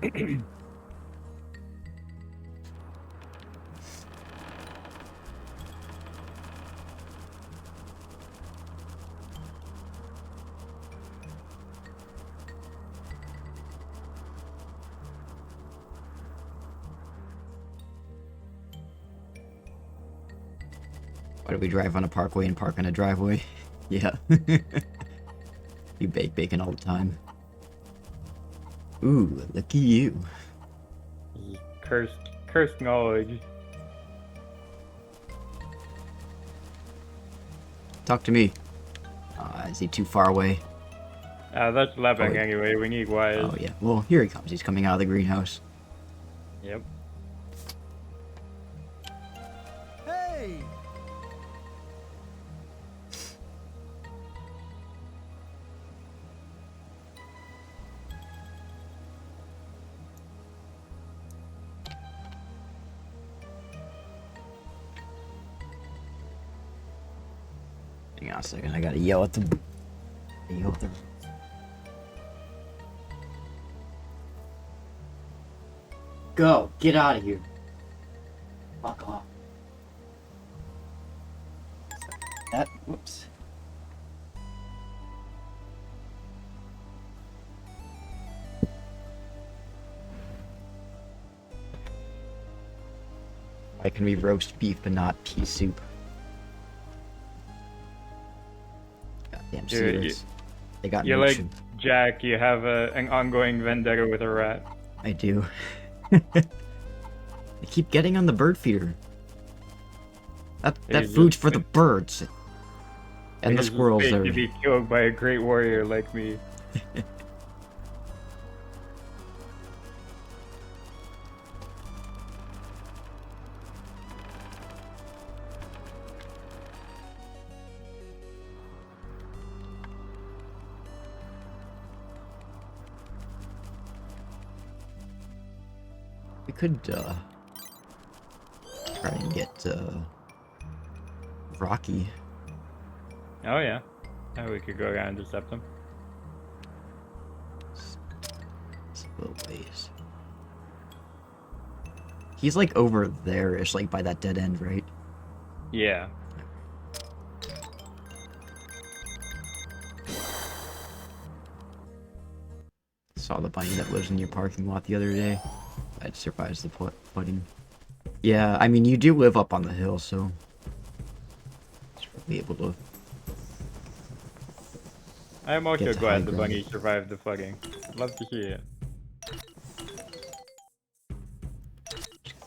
do we drive on a parkway and park on a driveway? Yeah. You bake bacon all the time. Ooh, lucky you. Cursed knowledge. Talk to me. Is he too far away? That's Lebek Oh, yeah. anyway, we need Wise. Oh yeah, well here he comes. He's coming out of the greenhouse. Yep. Hey! Hang on a second, I gotta yell at them. Yell at them. Go! Get out of here! Fuck off. That, whoops. Why can we roast beef but not pea soup? Goddamn Dude, serious. They got You're no like soup. Jack, you have an ongoing vendetta with a rat. I do. They keep getting on the bird feeder. That He's food's just- for the birds. And the He's just squirrels paid are... to be killed by a great warrior like me. We could, try and get, Rocky. Oh yeah. Oh, we could go around and intercept him. It's a little ways. He's like over there-ish, like by that dead end, right? Yeah. Saw the bunny that lives in your parking lot the other day. That survives the flooding. Yeah, I mean, you do live up on the hill, so... Should be able to... I am also Get to high glad the ground. bunny survived the flooding. Love to see it.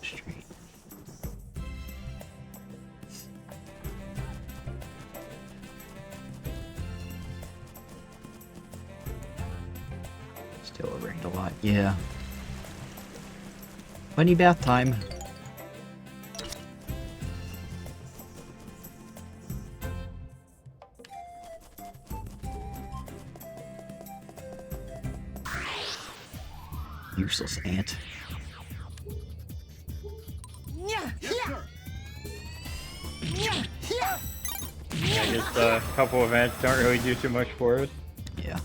Straight. Still it rained a lot, yeah. Bunny bath time. Useless ant. I guess a couple of ants don't really do too much for us. Yeah.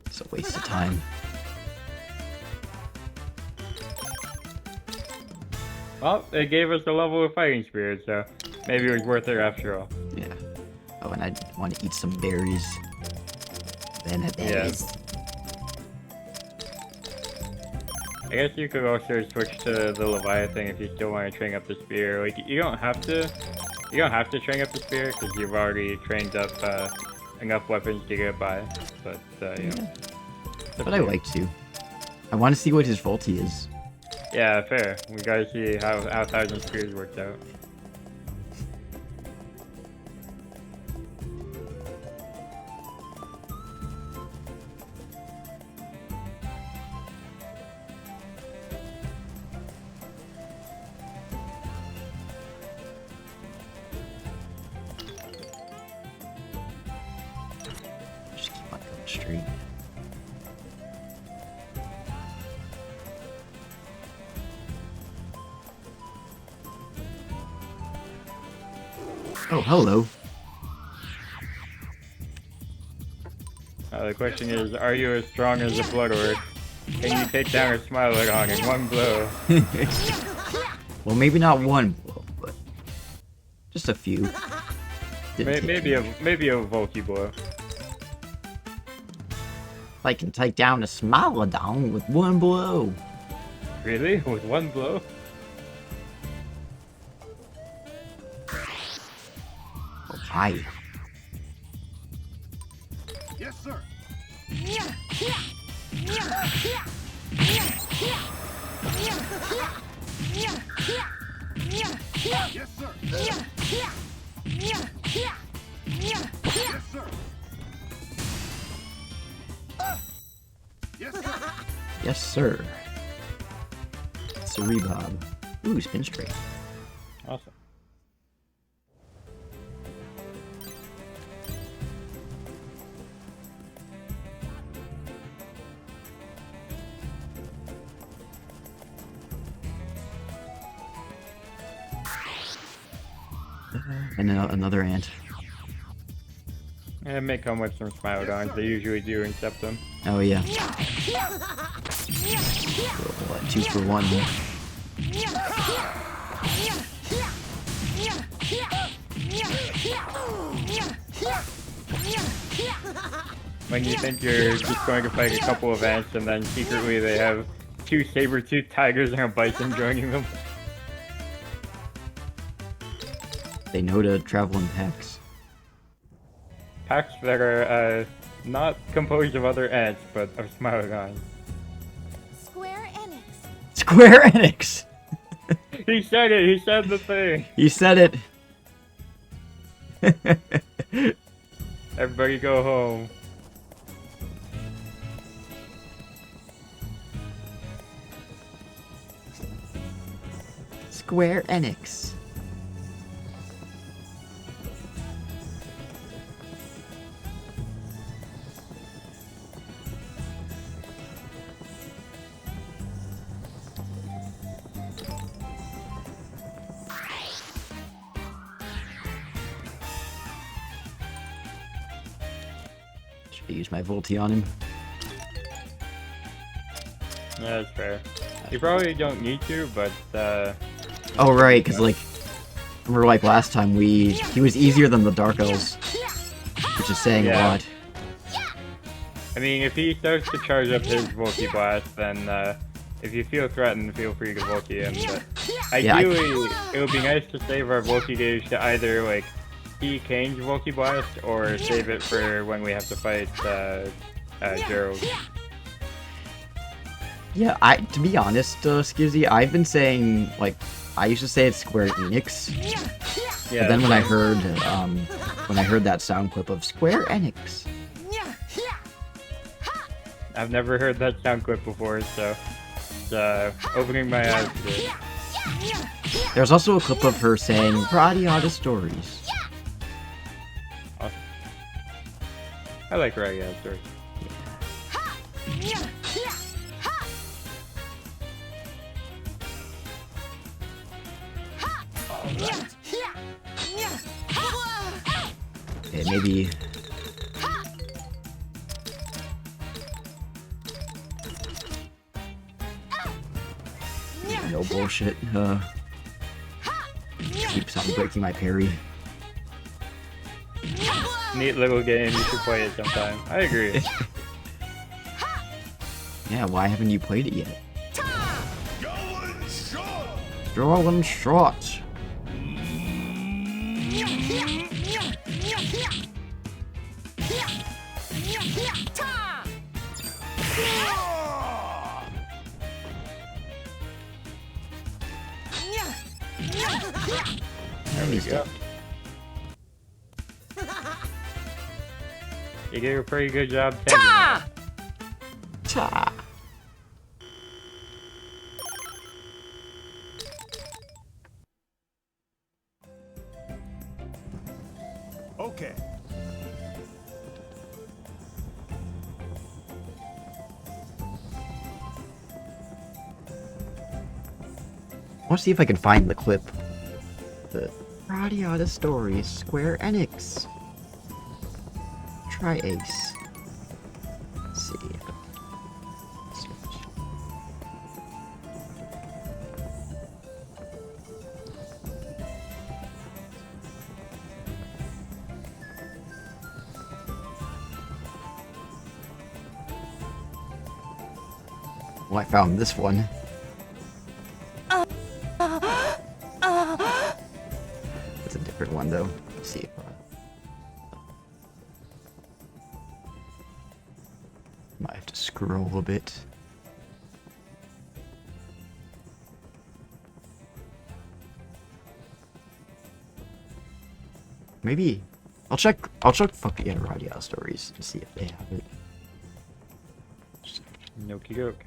It's a waste of time. Well, it gave us a level of fighting spirit, so maybe it was worth it after all. Yeah. Oh, and I want to eat some berries. Berries. I guess you could also switch to the Leviathan if you still want to train up the spear. Like, you don't have to train up the spear because you've already trained up enough weapons to get by. But yeah. But I like to. I want to see what his ulti is. Yeah, fair. We gotta see how Thousand Spears worked out. Just keep on going straight. Oh, hello. The question is, are you as strong as a Blood Orc? Can you take down a Smilodon in one blow? Well, maybe not one blow, but just a few. Maybe a Volky blow. I can take down a Smilodon with one blow. Really? With one blow? Oh, hi. Yes, sir. Yes, sir. Yes, sir. Yes, sir. Yes, sir. Cerebub. Ooh, spin straight. Awesome. And another ant. And it may come with some Smilodons. They usually do in Septum. Oh, yeah. What, 2 for 1 there. When you think you're just going to fight a couple of ants and then secretly they have 2 saber-toothed tigers and a bison joining them. They know to travel in packs. Packs that are not composed of other ants, but of Smilodons. Square Enix. Square Enix! He said it! He said the thing! He said it! Everybody go home. Square Enix. Should I use my Volti on him? Yeah, that's fair. You probably don't need to, but Oh right, because like, remember like last time he was easier than the Dark Elves, which is saying a lot. I mean, if he starts to charge up his Volky Blast, then if you feel threatened, feel free to Volky him. But ideally, it would be nice to save our Volky gauge to either like Kane's Volky Blast or save it for when we have to fight Gerald. Yeah, to be honest, Skizzy, I've been saying, like, I used to say it's Square Enix. Yeah, but then when I heard that sound clip of Square Enix. I've never heard that sound clip before, so it's opening my eyes to it. There's also a clip of her saying RADIATA stories. Awesome. I like RADIATA stories. Okay, maybe... No bullshit. Keeps on breaking my parry. Neat little game, you should play it sometime. I agree. Yeah, why haven't you played it yet? Drawing shot! There we go. You did a pretty good job. Ta! Okay. I want to see if I can find the clip. The RADIATA stories, Square Enix. Try Ace. Let's see. Well, I found this one. It's a different one, though. Let's see if might have to scroll a bit. Maybe I'll check fuck yeah, RADIATA stories to see if they have it. Noki doke.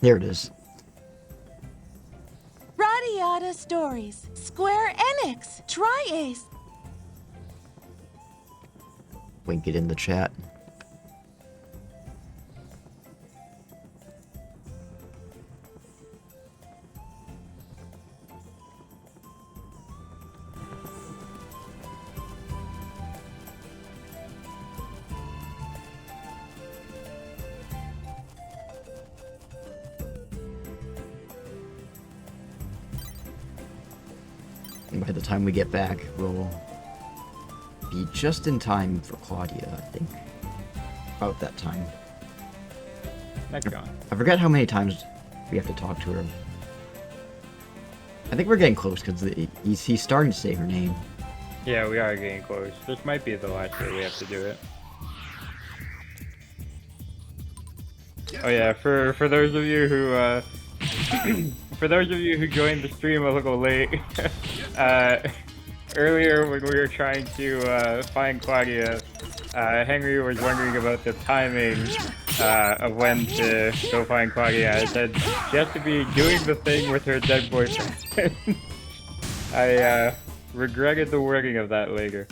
There it is. RADIATA stories, Square Enix, try Ace. Link it in the chat. And by the time we get back, we'll be just in time for Claudia, I think. About that time. Next on. I forget how many times we have to talk to her. I think we're getting close because he's starting to say her name. Yeah, we are getting close. This might be the last day we have to do it. Oh yeah, for those of you who for those of you who joined the stream a little late, earlier when we were trying to find Claudia, Henry was wondering about the timing of when to go find Claudia. I said she has to be doing the thing with her dead boyfriend. I regretted the wording of that later.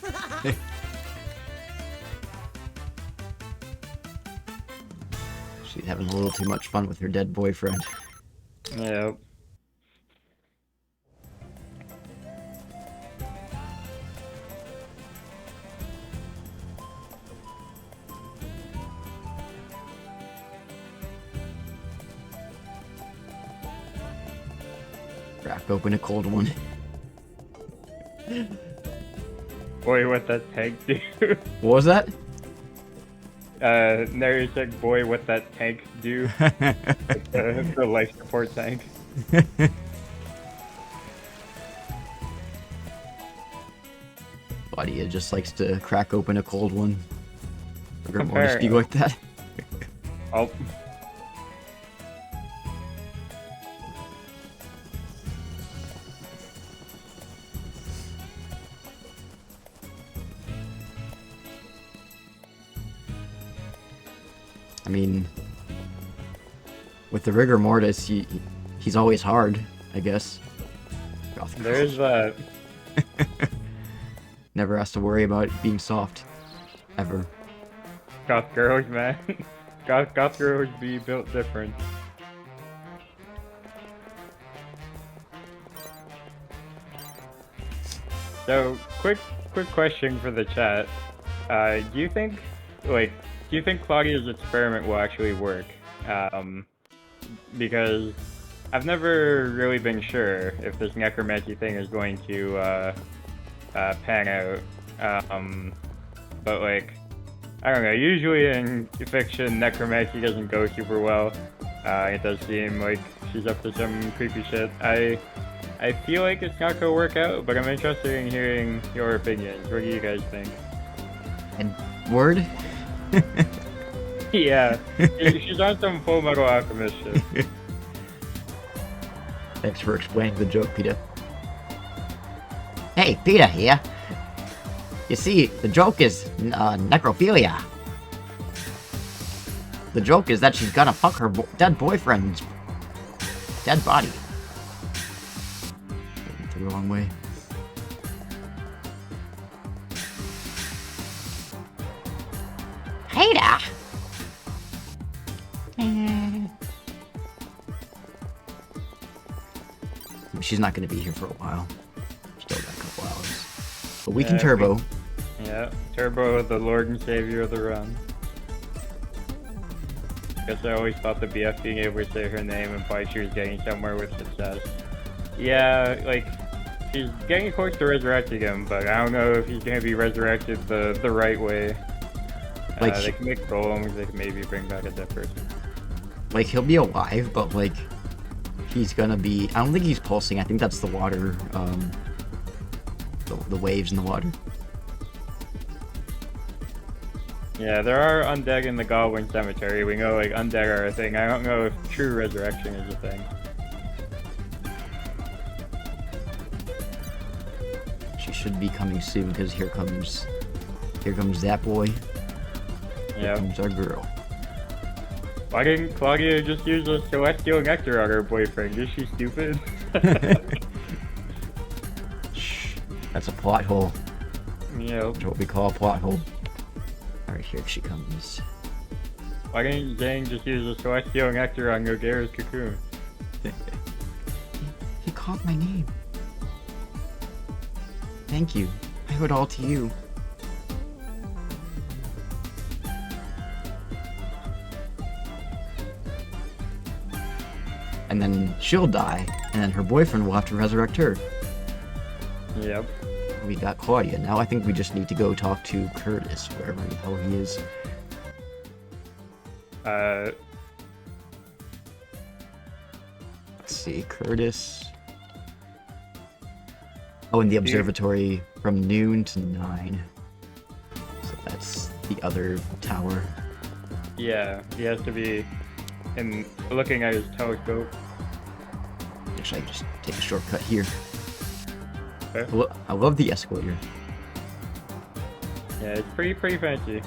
She's having a little too much fun with her dead boyfriend. Yep. Crack open a cold one. Boy, what that tank do? What was that? Nary said, boy, what that tank do? The life support tank. Claudia just likes to crack open a cold one. Rigor mortis be like that. Oh. I mean, with the rigor mortis, he's always hard, I guess. There's that. Never has to worry about it being soft. Ever. Goth girls, man. Goth girls be built different. So, quick question for the chat. Do you think Claudia's experiment will actually work? Because I've never really been sure if this necromancy thing is going to pan out. But like, I don't know. Usually in fiction, necromancy doesn't go super well. It does seem like she's up to some creepy shit. I feel like it's not gonna work out, but I'm interested in hearing your opinions. What do you guys think? And word? Yeah, she's on some Full Metal Alchemist shit. Thanks for explaining the joke, Peter. Hey, Peter here. You see, the joke is necrophilia. The joke is that she's gonna fuck her dead boyfriend's dead body. The wrong way. Peter! She's not going to be here for a while. Still got a couple hours. But we can turbo. Yeah, turbo, the Lord and Savior of the run. Guess I always thought the BF being able to say her name implied she was getting somewhere with success. Yeah, like, she's getting close to resurrecting him, but I don't know if he's going to be resurrected the right way. Like, they can make golems, they can maybe bring back a dead person. Like, he'll be alive, but, like, he's gonna be... I don't think he's pulsing. I think that's the water, the waves in the water. Yeah, there are undead in the Goblin Cemetery. We know, like, undead are a thing. I don't know if true resurrection is a thing. She should be coming soon, because here comes that boy. Here comes our girl. Why didn't Claudia just use a celestial nectar on her boyfriend? Is she stupid? Shh. That's a plot hole. Yeah. That's what we call a plot hole. Alright, here she comes. Why didn't Zhang just use a celestial nectar on Nogara's cocoon? He called my name. Thank you. I owe it all to you. And then she'll die, and then her boyfriend will have to resurrect her. Yep. We got Claudia. Now I think we just need to go talk to Curtis, wherever the hell he is. Let's see, Curtis. Oh, in the observatory from noon to 9. So that's the other tower. Yeah, he has to be looking at his telescope. Actually, I just take a shortcut here. Okay. I love the escalator. Yeah, it's pretty fancy.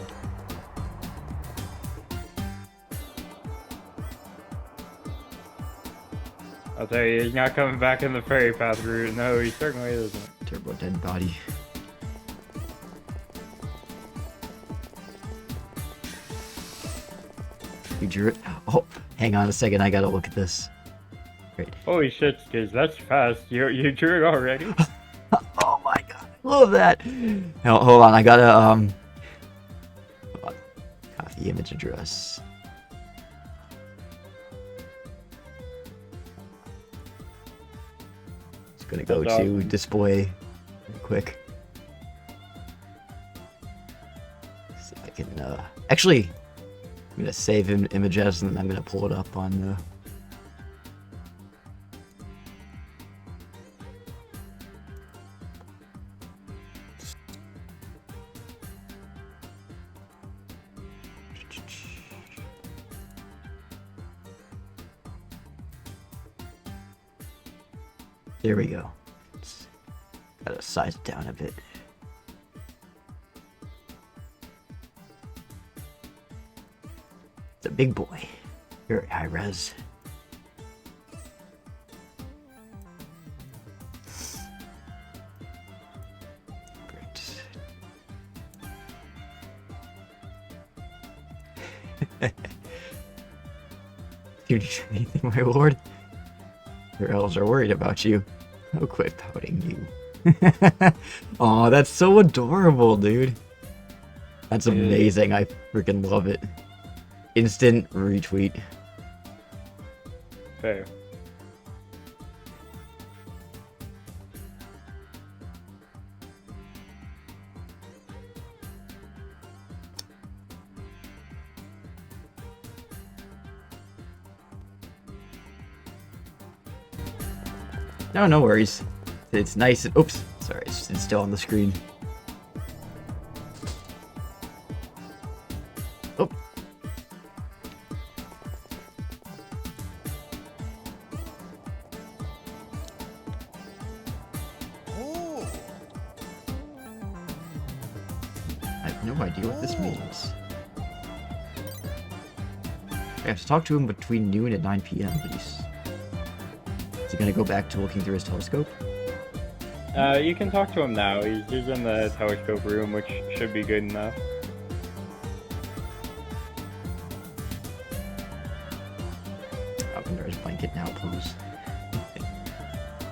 I'll tell you, he's not coming back in the ferry path route. No, he certainly isn't. Turbo dead body. You drew it? Oh, hang on a second. I gotta look at this. Great. Holy shit, Skiz, that's fast. You drew it already? Oh my god, I love that. Hold on, I gotta hold on. Copy image address. Just gonna go to display real quick. See if I can actually I'm gonna save images and then I'm gonna pull it up on the There we go. Gotta size it down a bit. It's a big boy. Very high res. Great. Do you need anything, my lord? Your elves are worried about you. Oh, quit pouting, you Oh, that's so adorable, dude. That's amazing. I freaking love it. Instant retweet. Fair. No, no worries. It's nice and... Oops. Sorry, it's still on the screen. Oh. I have no idea what this means. I have to talk to him between noon and 9 p.m. Is he gonna go back to looking through his telescope? You can talk to him now. He's in the telescope room, which should be good enough. Up under his blanket now, please.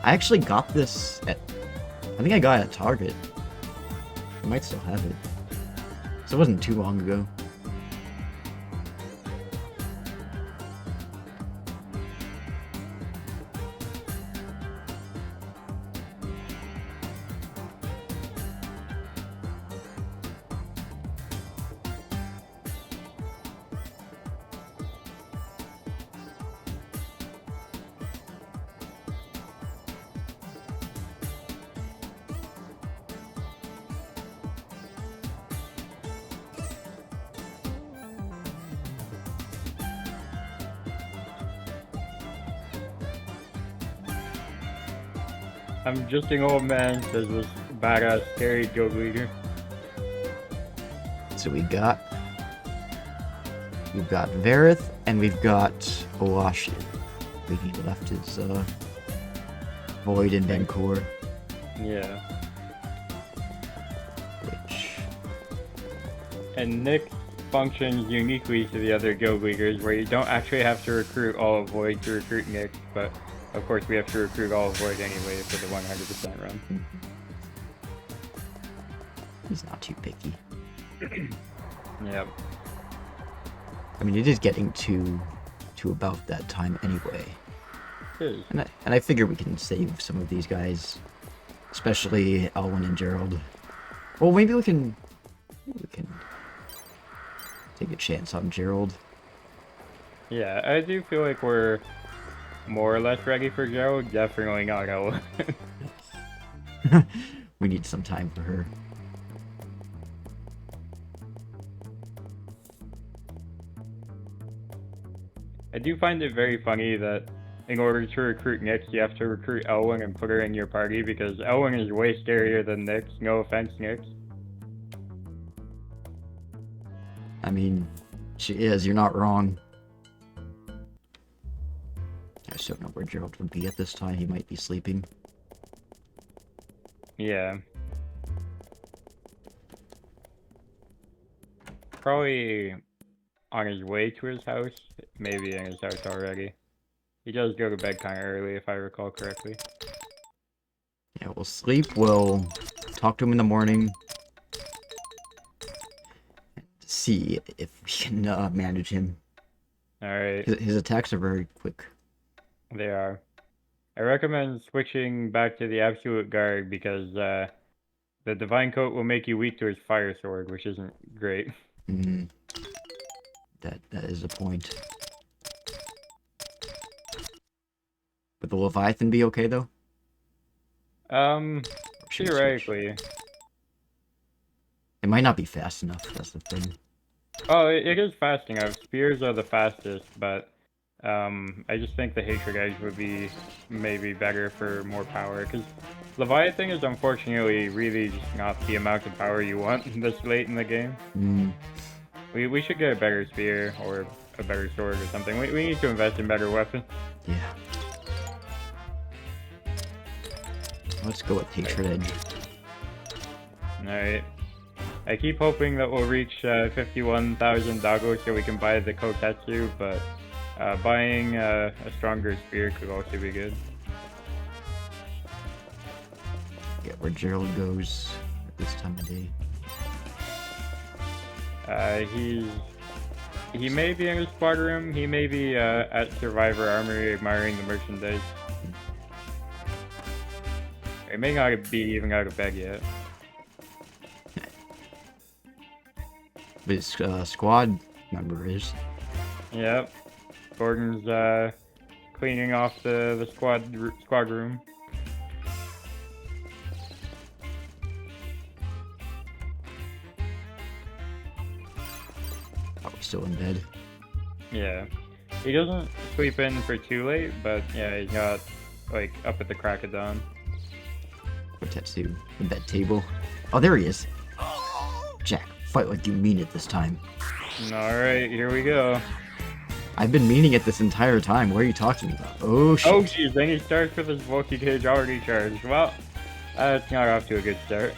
I actually got this at... I think I got it at Target. I might still have it. So it wasn't too long ago. I'm just an old man, says this badass scary guild leader. So we've got Verith and we've got Owashi. He left his Void in Vancouver. Yeah. Which... And Nick functions uniquely to the other guild leaders, where you don't actually have to recruit all of Void to recruit Nick, but of course we have to recruit all of Void anyway for the 100% run. He's not too picky. Yep. I mean, it is getting to about that time anyway. It is. And I figure we can save some of these guys, especially Elwyn and Gerald. Well, maybe we can take a chance on Gerald. Yeah, I do feel like we're more or less ready for Gerald. Definitely not Elwyn. We need some time for her. I do find it very funny that in order to recruit Nyx, you have to recruit Elwyn and put her in your party, because Elwyn is way scarier than Nyx. No offense, Nyx. I mean, she is, you're not wrong. I just don't know where Gerald would be at this time. He might be sleeping. Yeah. Probably on his way to his house. Maybe in his house already. He does go to bed kind of early, if I recall correctly. Yeah, we'll sleep. We'll talk to him in the morning. See if we can manage him. Alright. His attacks are very quick. They are. I recommend switching back to the Absolute Guard, because the Divine Coat will make you weak to his Fire Sword, which isn't great. Mm. That is a point. Would the Leviathan be okay, though? Theoretically. It might not be fast enough, that's the thing. Oh, it is fast enough. Spears are the fastest, but I just think the Hatred Edge would be maybe better for more power, because Leviathan is unfortunately really just not the amount of power you want this late in the game. Mm. We should get a better spear, or a better sword or something. We need to invest in better weapons. Yeah. Let's go with Hatred Edge. Alright. I keep hoping that we'll reach 51,000 Dago so we can buy the Kotetsu, but buying a stronger spear could also be good. Get where Gerald goes at this time of day. He may be in his squad room. He may be at Survivor Armory admiring the merchandise. He may not be even out of bed yet. But his squad member is. Yep. Gordon's cleaning off the squad room. Probably still in bed. Yeah. He doesn't sleep in for too late, but yeah, he's not like up at the crack of dawn. Tetsu, the bed table. Oh, there he is. Jack, fight like you mean it this time. Alright, here we go. I've been meaning it this entire time. What are you talking about? Oh, shit. Oh, geez, then he starts with his bulky cage already charged. Well, that's not off to a good start.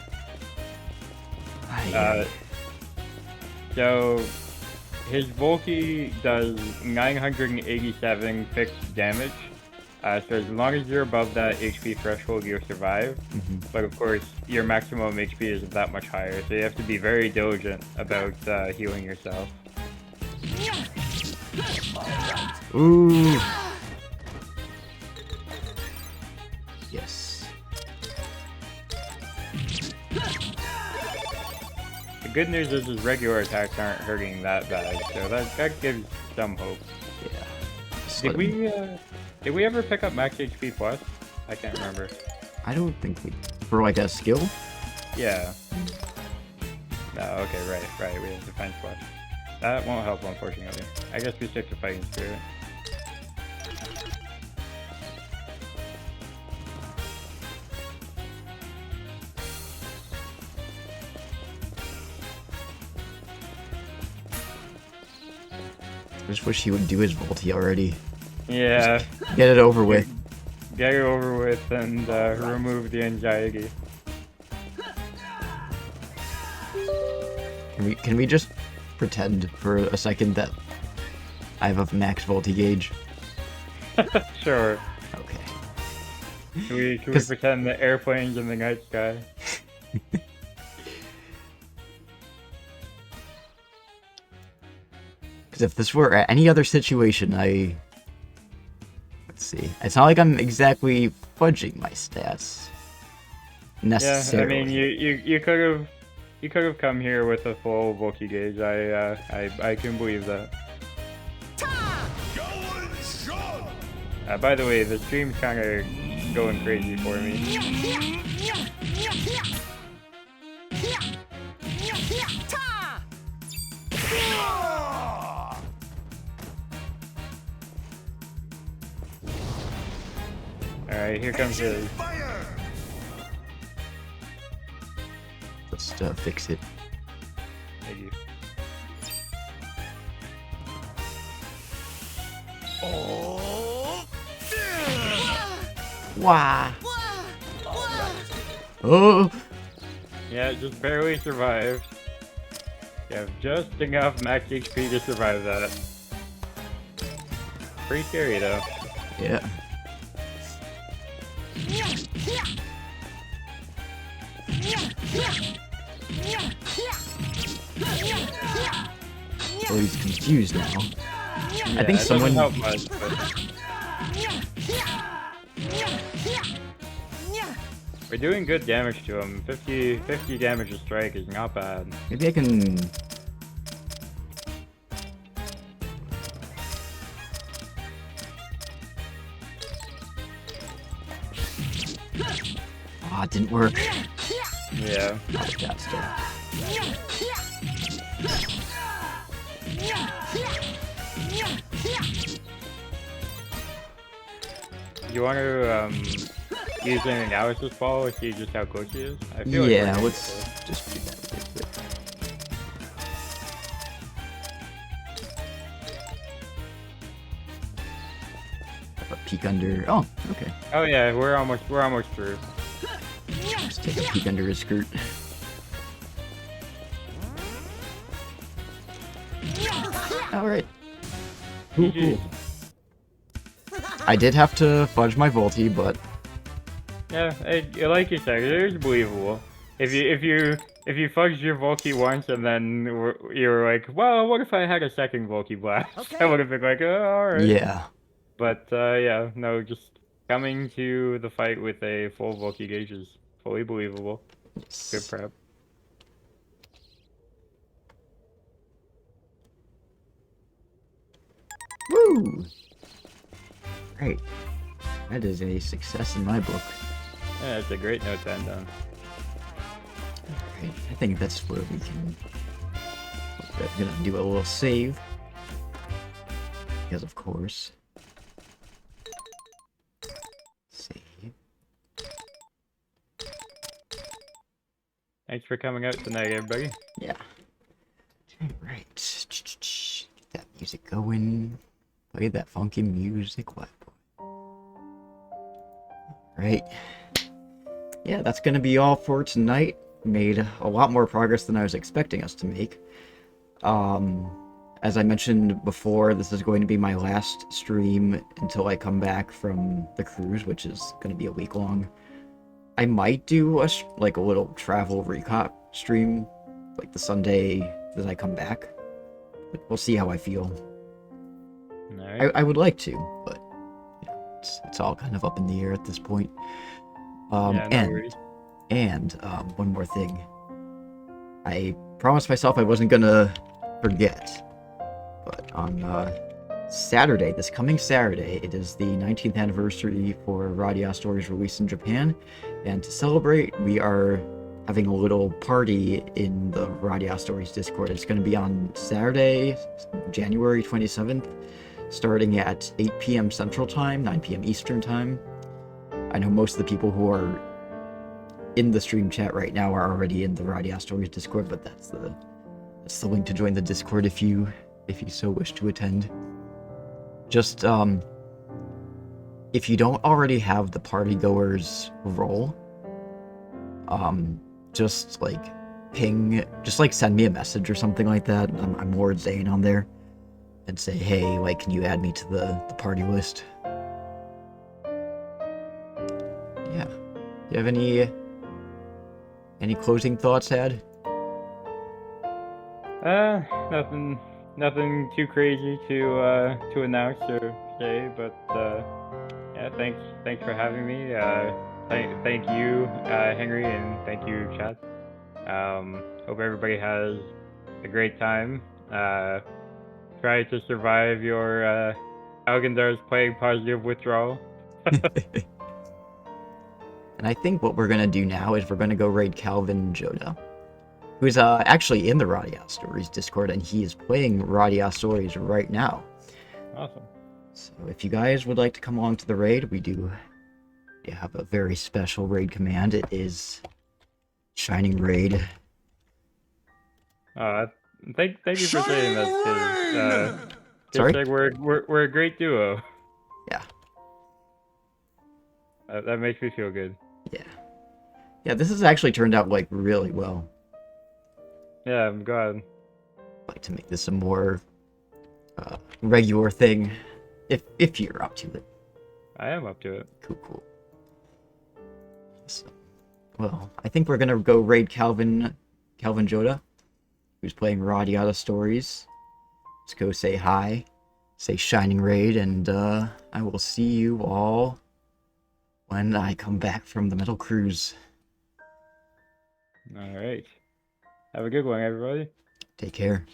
So, his bulky does 987 fixed damage. So as long as you're above that HP threshold, you'll survive. But of course, your maximum HP is that much higher, so you have to be very diligent about healing yourself. Ooh. Yes. The good news is his regular attacks aren't hurting that bad, so that gives some hope. Yeah. Did we ever pick up max HP plus? I can't remember. I don't think we... For like a skill? Yeah. No, okay, right. We have defense plus. That won't help, unfortunately. I guess we stick to fighting spirit. I just wish he would do his Volty already. Yeah. Just get it over with. Get it over with and remove the anxiety. Can we just pretend for a second that I have a max Volty gauge? Sure. Okay. Can we pretend that airplanes in the night sky? Because if this were any other situation, let's see. It's not like I'm exactly fudging my stats. Necessarily. Yeah, I mean, you could have come here with a full bulky gauge. I can believe that. By the way, the stream's kind of going crazy for me. Alright, here comes his. Let's fix it. Thank you. Wow. Oh. Yeah, just barely survived. You have just enough max HP to survive that. Pretty scary though. Yeah. Oh, he's confused now. Yeah, I think someone. Help much, but... We're doing good damage to him. 50 damage a strike is not bad. Maybe I can. Ah, it didn't work. Yeah. Oh, God, still. You want to use an analysis ball to see just how close he is? I feel Yeah, like let's just do that real quick. Have a peek under. Oh, okay. Oh yeah, we're almost through. Just take a peek under his skirt. All right. Cool. I did have to fudge my Volty, but Yeah, like you said, it is believable. If you fudged your Volky once and then you're like, well, what if I had a second Volky blast? Okay. I would have been like, oh, all right. Yeah. But yeah, no, just coming to the fight with a full Volky gauge is fully believable. Good prep. Woo! Great. That is a success in my book. Yeah, it's a great note to end on. Alright, I think that's where we can... We're gonna do a little save. Because of course... Save. Thanks for coming out tonight, everybody. Yeah. Alright. Get that music going. Play that funky music, what? Right. Yeah, that's gonna be all for tonight. Made a lot more progress than I was expecting us to make. As I mentioned before, this is going to be my last stream until I come back from the cruise, which is going to be a week long. I might do a little travel recap stream, like the Sunday that I come back. But we'll see how I feel. Right. I would like to, but you know, it's all kind of up in the air at this point. Yeah, no worries. And one more thing. I promised myself I wasn't gonna forget, but on Saturday, this coming Saturday, it is the 19th anniversary for RADIATA Stories released in Japan, and to celebrate, we are having a little party in the RADIATA Stories Discord. It's going to be on Saturday, January 27th, starting at 8 p.m. Central Time, 9 p.m. Eastern Time. I know most of the people who are in the stream chat right now are already in the RADIATA Stories Discord, but that's the link to join the Discord if you so wish to attend. Just if you don't already have the partygoers role, just send me a message or something like that. I'm Lord Zane on there, and say, hey, like, can you add me to the party list? Yeah. Do you have any closing thoughts, Ad? Nothing too crazy to announce or say, but yeah, thanks for having me. Thank you, Henry, and thank you, Chad. Hope everybody has a great time. Try to survive your Algendar's playing positive withdrawal. And I think what we're gonna do now is we're gonna go raid Calvin Joda, who's actually in the RADIATA Stories Discord, and he is playing RADIATA Stories right now. Awesome. So if you guys would like to come along to the raid, we do have a very special raid command. It is Shining Raid. Thank you for saying that. Sorry? Like we're a great duo. Yeah. That makes me feel good. Yeah, this has actually turned out like really well. Yeah, I'm glad. I'd like to make this a more regular thing, if you're up to it. I am up to it. Cool. So, well, I think we're gonna go raid Calvin Joda, who's playing RADIATA Stories. Let's go say hi, say Shining Raid, and I will see you all when I come back from the Metal Cruise. All right. Have a good one, everybody. Take care.